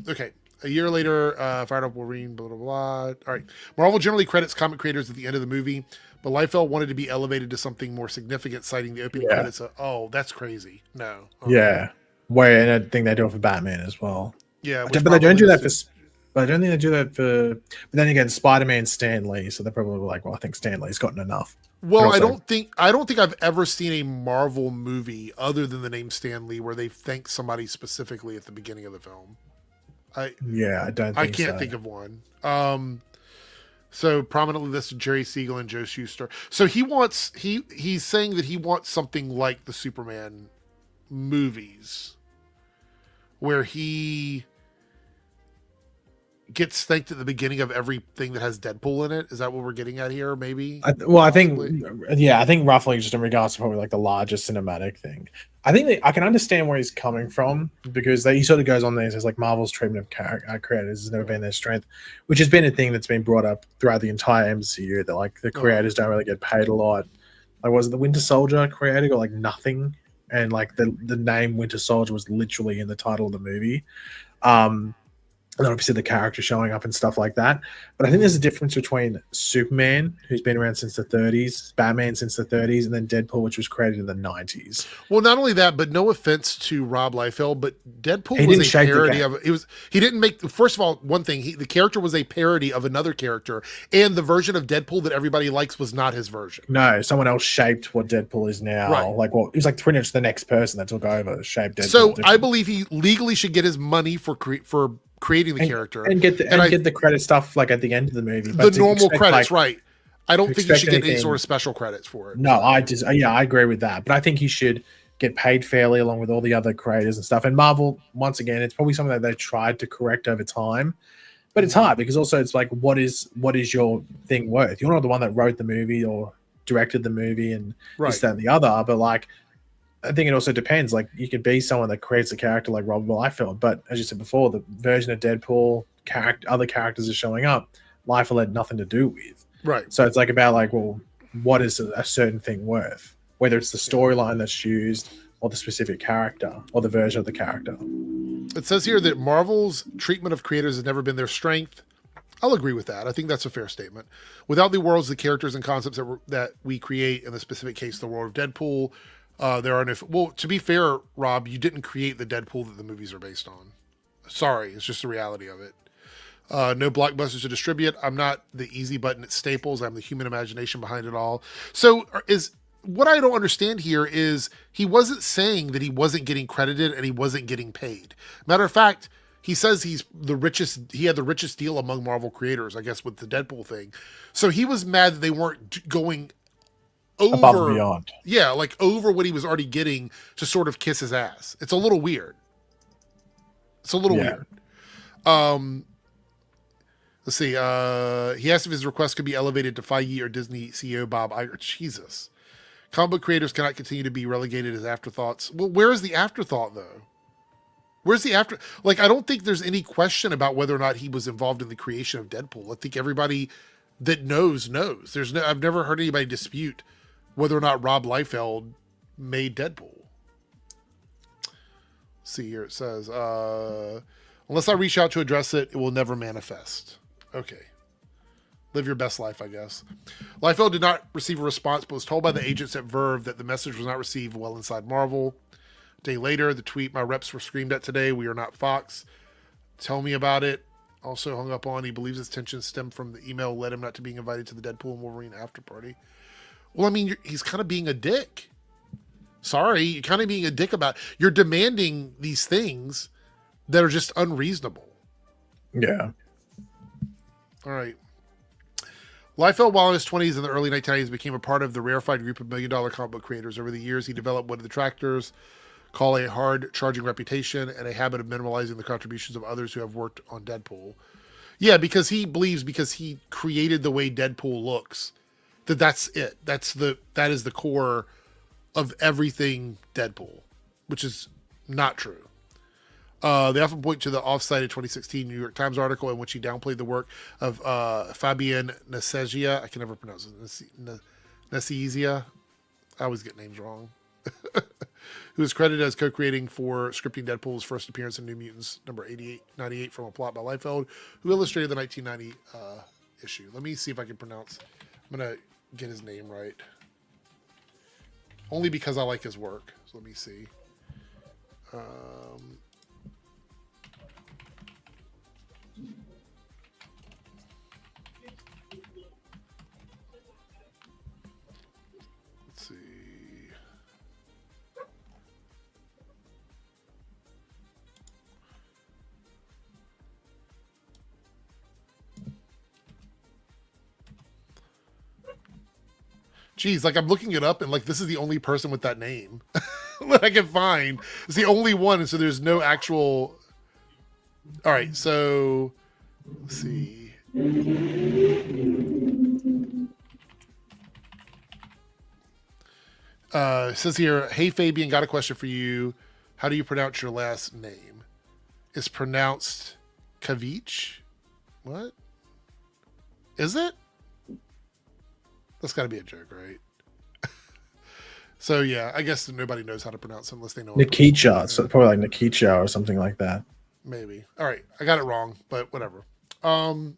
Okay. A year later, fired up Wolverine, blah, blah, blah. All right. Marvel generally credits comic creators at the end of the movie, but Liefeld wanted to be elevated to something more significant, citing the opening credits. Oh, that's crazy. No.
Yeah. Where, and I think they do it for Batman as well.
Yeah.
But they don't do that for... But I don't think they do that for... But then again, Spider-Man, Stan Lee, so they're probably like, well, I think Stan Lee's gotten enough.
Well, also, I don't think I've ever seen a Marvel movie other than the name Stan Lee where they thank somebody specifically at the beginning of the film. I can't think of one. So prominently listed Jerry Siegel and Joe Shuster. So he's saying that he wants something like the Superman movies where he gets thanked at the beginning of everything that has Deadpool in it. Is that what we're getting at here? Maybe.
I think roughly just in regards to probably like the largest cinematic thing. I think I can understand where he's coming from because he sort of goes on there and says like Marvel's treatment of creators has never been their strength, which has been a thing that's been brought up throughout the entire MCU that like the creators don't really get paid a lot. Like was it the Winter Soldier creator got like nothing, and like the name Winter Soldier was literally in the title of the movie. And then obviously the character showing up and stuff like that. But I think there's a difference between Superman, who's been around since the 30s, Batman since the 30s, and then Deadpool, which was created in the 90s.
Well, not only that, but no offense to Rob Liefeld, but Deadpool was a parody of it. He didn't make, first of all, one thing, the character was a parody of another character, and the version of Deadpool that everybody likes was not his version.
No, someone else shaped what Deadpool is now.
Right.
Like, well, it was like pretty much the next person that took over, shaped Deadpool.
So I believe he legally should get his money for creating the character
and get the credit stuff like at the end of the movie.
But the normal credits, right? I don't think he should get any sort of special credits for it.
No, I agree with that. But I think he should get paid fairly along with all the other creators and stuff. And Marvel, once again, it's probably something that they tried to correct over time. But it's hard because also it's like, what is your thing worth? You're not the one that wrote the movie or directed the movie and this, that, and the other. But like, I think it also depends. Like, you could be someone that creates a character like Robert Liefeld, but as you said before, the version of Deadpool, other characters are showing up, Liefeld had nothing to do with.
Right.
So it's like about like, well, what is a certain thing worth? Whether it's the storyline that's used, or the specific character, or the version of the character.
It says here that Marvel's treatment of creators has never been their strength. I'll agree with that. I think that's a fair statement. Without the worlds, the characters, and concepts that we create, in the specific case, the world of Deadpool, there are no. Well, to be fair, Rob, you didn't create the Deadpool that the movies are based on. Sorry, it's just the reality of it. No blockbusters to distribute. I'm not the easy button at Staples. I'm the human imagination behind it all. So what I don't understand here is he wasn't saying that he wasn't getting credited and he wasn't getting paid. Matter of fact, he says he's the richest. He had the richest deal among Marvel creators, I guess, with the Deadpool thing. So he was mad that they weren't going over,
above and beyond.
Yeah, like over what he was already getting to sort of kiss his ass. It's a little weird. Weird. Let's see. He asked if his request could be elevated to Feige or Disney CEO Bob Iger. Jesus. Comic book creators cannot continue to be relegated as afterthoughts. Well, where is the afterthought, though? Where's the after? Like, I don't think there's any question about whether or not he was involved in the creation of Deadpool. I think everybody that knows. I've never heard anybody dispute whether or not Rob Liefeld made Deadpool. Let's see here. It says, unless I reach out to address it, it will never manifest. Okay. Live your best life, I guess. Liefeld did not receive a response, but was told by the agents at Verve that the message was not received well inside Marvel. A day later, the tweet, "My reps were screamed at today. We are not Fox. Tell me about it." Also hung up on, he believes his tension stemmed from the email led him not to being invited to the Deadpool and Wolverine after party. Well, I mean, he's kind of being a dick. Sorry, you're kind of being a dick about. You're demanding these things that are just unreasonable.
Yeah.
All right. Liefeld, while in his 20s and the early 1990s, became a part of the rarefied group of million-dollar comic book creators. Over the years, he developed what the detractors call a hard-charging reputation and a habit of minimalizing the contributions of others who have worked on Deadpool. Yeah, because he believes because he created the way Deadpool looks, that's it. That is the core of everything Deadpool, which is not true. They often point to the off-cited 2016 New York Times article in which he downplayed the work of Fabian Nicieza. I can never pronounce it. Nicieza. I always get names wrong. who is credited as co-creating for scripting Deadpool's first appearance in New Mutants number 98 from a plot by Liefeld, who illustrated the 1990 issue. Let me see if I can pronounce. I'm going to get his name right. Only because I like his work. So let me see. Let's see. Geez, like I'm looking it up and like this is the only person with that name that I can find. It's the only one, and so there's no actual. All right, so let's see. It says here, "Hey Fabian, got a question for you. How do you pronounce your last name? It's pronounced Kavich. What is it? That's got to be a joke, right?" So yeah, I guess nobody knows how to pronounce it unless they know.
Nikicha, so probably like Nikicha or something like that.
Maybe. All right, I got it wrong, but whatever. Let's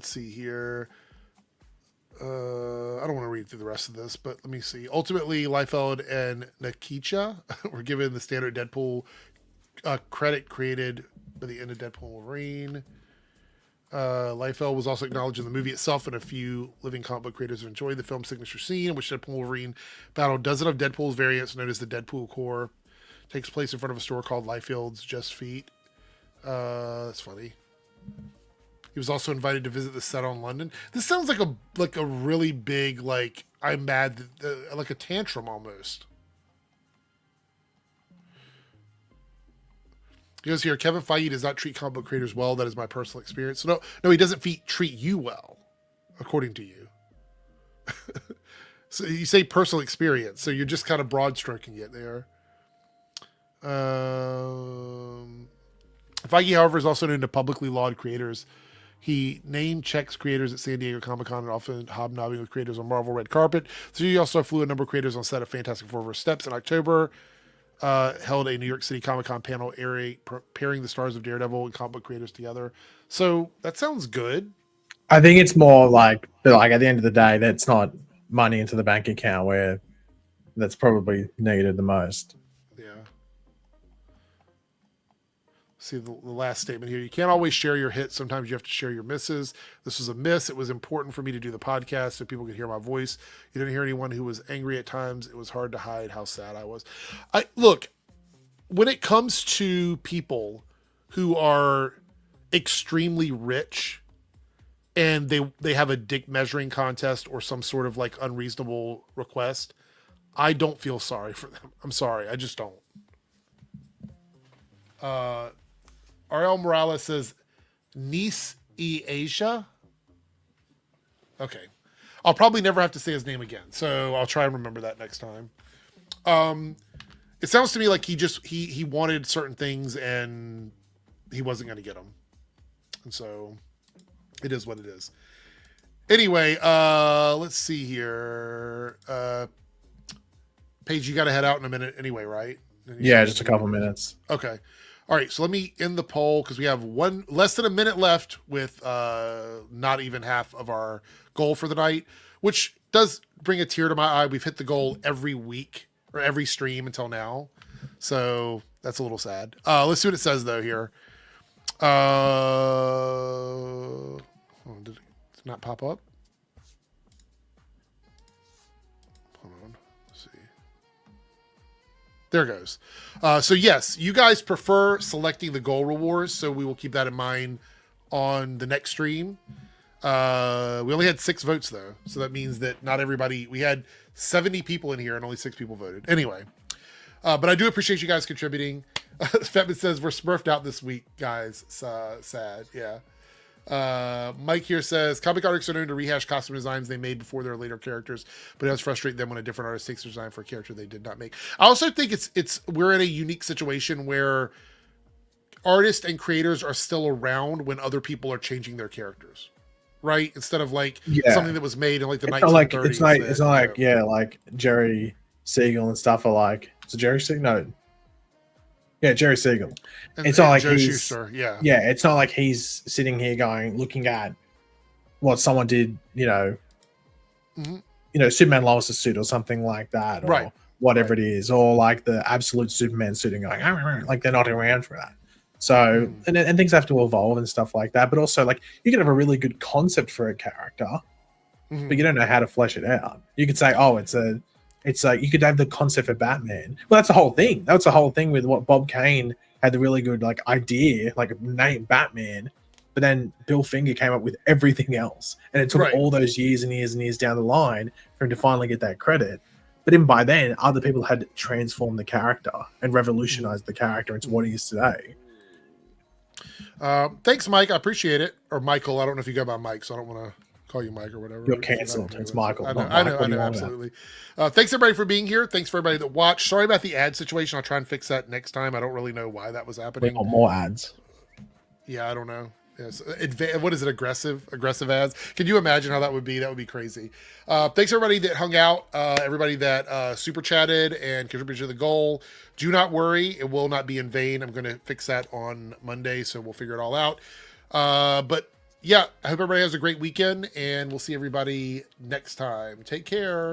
see here. I don't want to read through the rest of this, but let me see. Ultimately, Liefeld and Nikicha were given the standard Deadpool credit created by the end of Deadpool Wolverine. Liefeld was also acknowledged in the movie itself, and a few living comic book creators have enjoyed the film's signature scene in which Deadpool and Wolverine battle a dozen of Deadpool's variants known as the Deadpool Corps. Takes place in front of a store called Liefeld's Just Feet. That's funny. He was also invited to visit the set on London. This sounds like a really big, like, I'm mad, like a tantrum almost. He goes here, Kevin Feige does not treat comic book creators well. That is my personal experience. So no, he doesn't treat you well, according to you. So you say personal experience, so you're just kind of broad stroking it there. Feige, however, is also known to publicly laud creators. He name checks creators at San Diego Comic-Con and often hobnobbing with creators on Marvel red carpet. So he also flew a number of creators on set of Fantastic Four Verse Steps in October. Held a New York City Comic-Con panel pairing the stars of Daredevil and comic book creators together. So that sounds good.
I think it's more like at the end of the day, that's not money into the bank account where that's probably needed the most.
Yeah. See the last statement here. You can't always share your hits. Sometimes you have to share your misses. This was a miss. It was important for me to do the podcast so people could hear my voice. You didn't hear anyone who was angry at times. It was hard to hide how sad I was. Look, when it comes to people who are extremely rich and they have a dick measuring contest or some sort of like unreasonable request, I don't feel sorry for them. I'm sorry. I just don't. RL Morales says, Nice E Asia. Okay. I'll probably never have to say his name again, so I'll try and remember that next time. It sounds to me like he wanted certain things and he wasn't going to get them. And so it is what it is. Anyway, let's see here. Paige, you got to head out in a minute anyway, right?
Yeah, just a couple minutes.
Okay. All right, so let me end the poll because we have less than a minute left with not even half of our goal for the night, which does bring a tear to my eye. We've hit the goal every week or every stream until now, so that's a little sad. Let's see what it says though here. Did it not pop up? Hold on. Let's see. There it goes. So yes, you guys prefer selecting the goal rewards, so we will keep that in mind on the next stream. We only had 6 votes though, so that means that not everybody. We had 70 people in here and only 6 people voted. Anyway, but I do appreciate you guys contributing. Fetman says we're smurfed out this week, guys. Sad, yeah. Mike here says comic artists are known to rehash costume designs they made before their later characters, but it does frustrate them when a different artist takes their design for a character they did not make. I also think we're in a unique situation where artists and creators are still around when other people are changing their characters, right? Instead of something that was made in like the 1930s.
It's not like Jerry Siegel and stuff are like, is it Jerry Siegel? No. Yeah, Jerry Siegel.
And,
it's not like
Joe
he's
Shuster, yeah.
Yeah, it's not like he's sitting here looking at what someone did, Superman Lois's suit or something like that, or
Right.
whatever it is, or like the absolute Superman suit and going, like they're not around for that. So, and things have to evolve and stuff like that. But also, like, you can have a really good concept for a character, but you don't know how to flesh it out. You could say, oh, it's like you could have the concept for Batman. Well, that's the whole thing. That's the whole thing with what Bob Kane had the really good like idea, like a name Batman. But then Bill Finger came up with everything else, and it took all those years and years and years down the line for him to finally get that credit. But even by then, other people had transformed the character and revolutionized the character into what he is today.
Thanks, Mike. I appreciate it. Or Michael. I don't know if you go by Mike, so I don't want to call you Mike or whatever.
You're canceled. It's Michael.
I know, absolutely. Thanks everybody for being here. Thanks for everybody that watched. Sorry about the ad situation. I'll try and fix that next time. I don't really know why that was happening.
We want more ads.
Yeah, I don't know. Yes. What is it? Aggressive ads. Can you imagine how that would be? That would be crazy. Thanks everybody that hung out. Everybody that super chatted and contributed to the goal. Do not worry. It will not be in vain. I'm going to fix that on Monday, so we'll figure it all out. But yeah, I hope everybody has a great weekend, and we'll see everybody next time. Take care.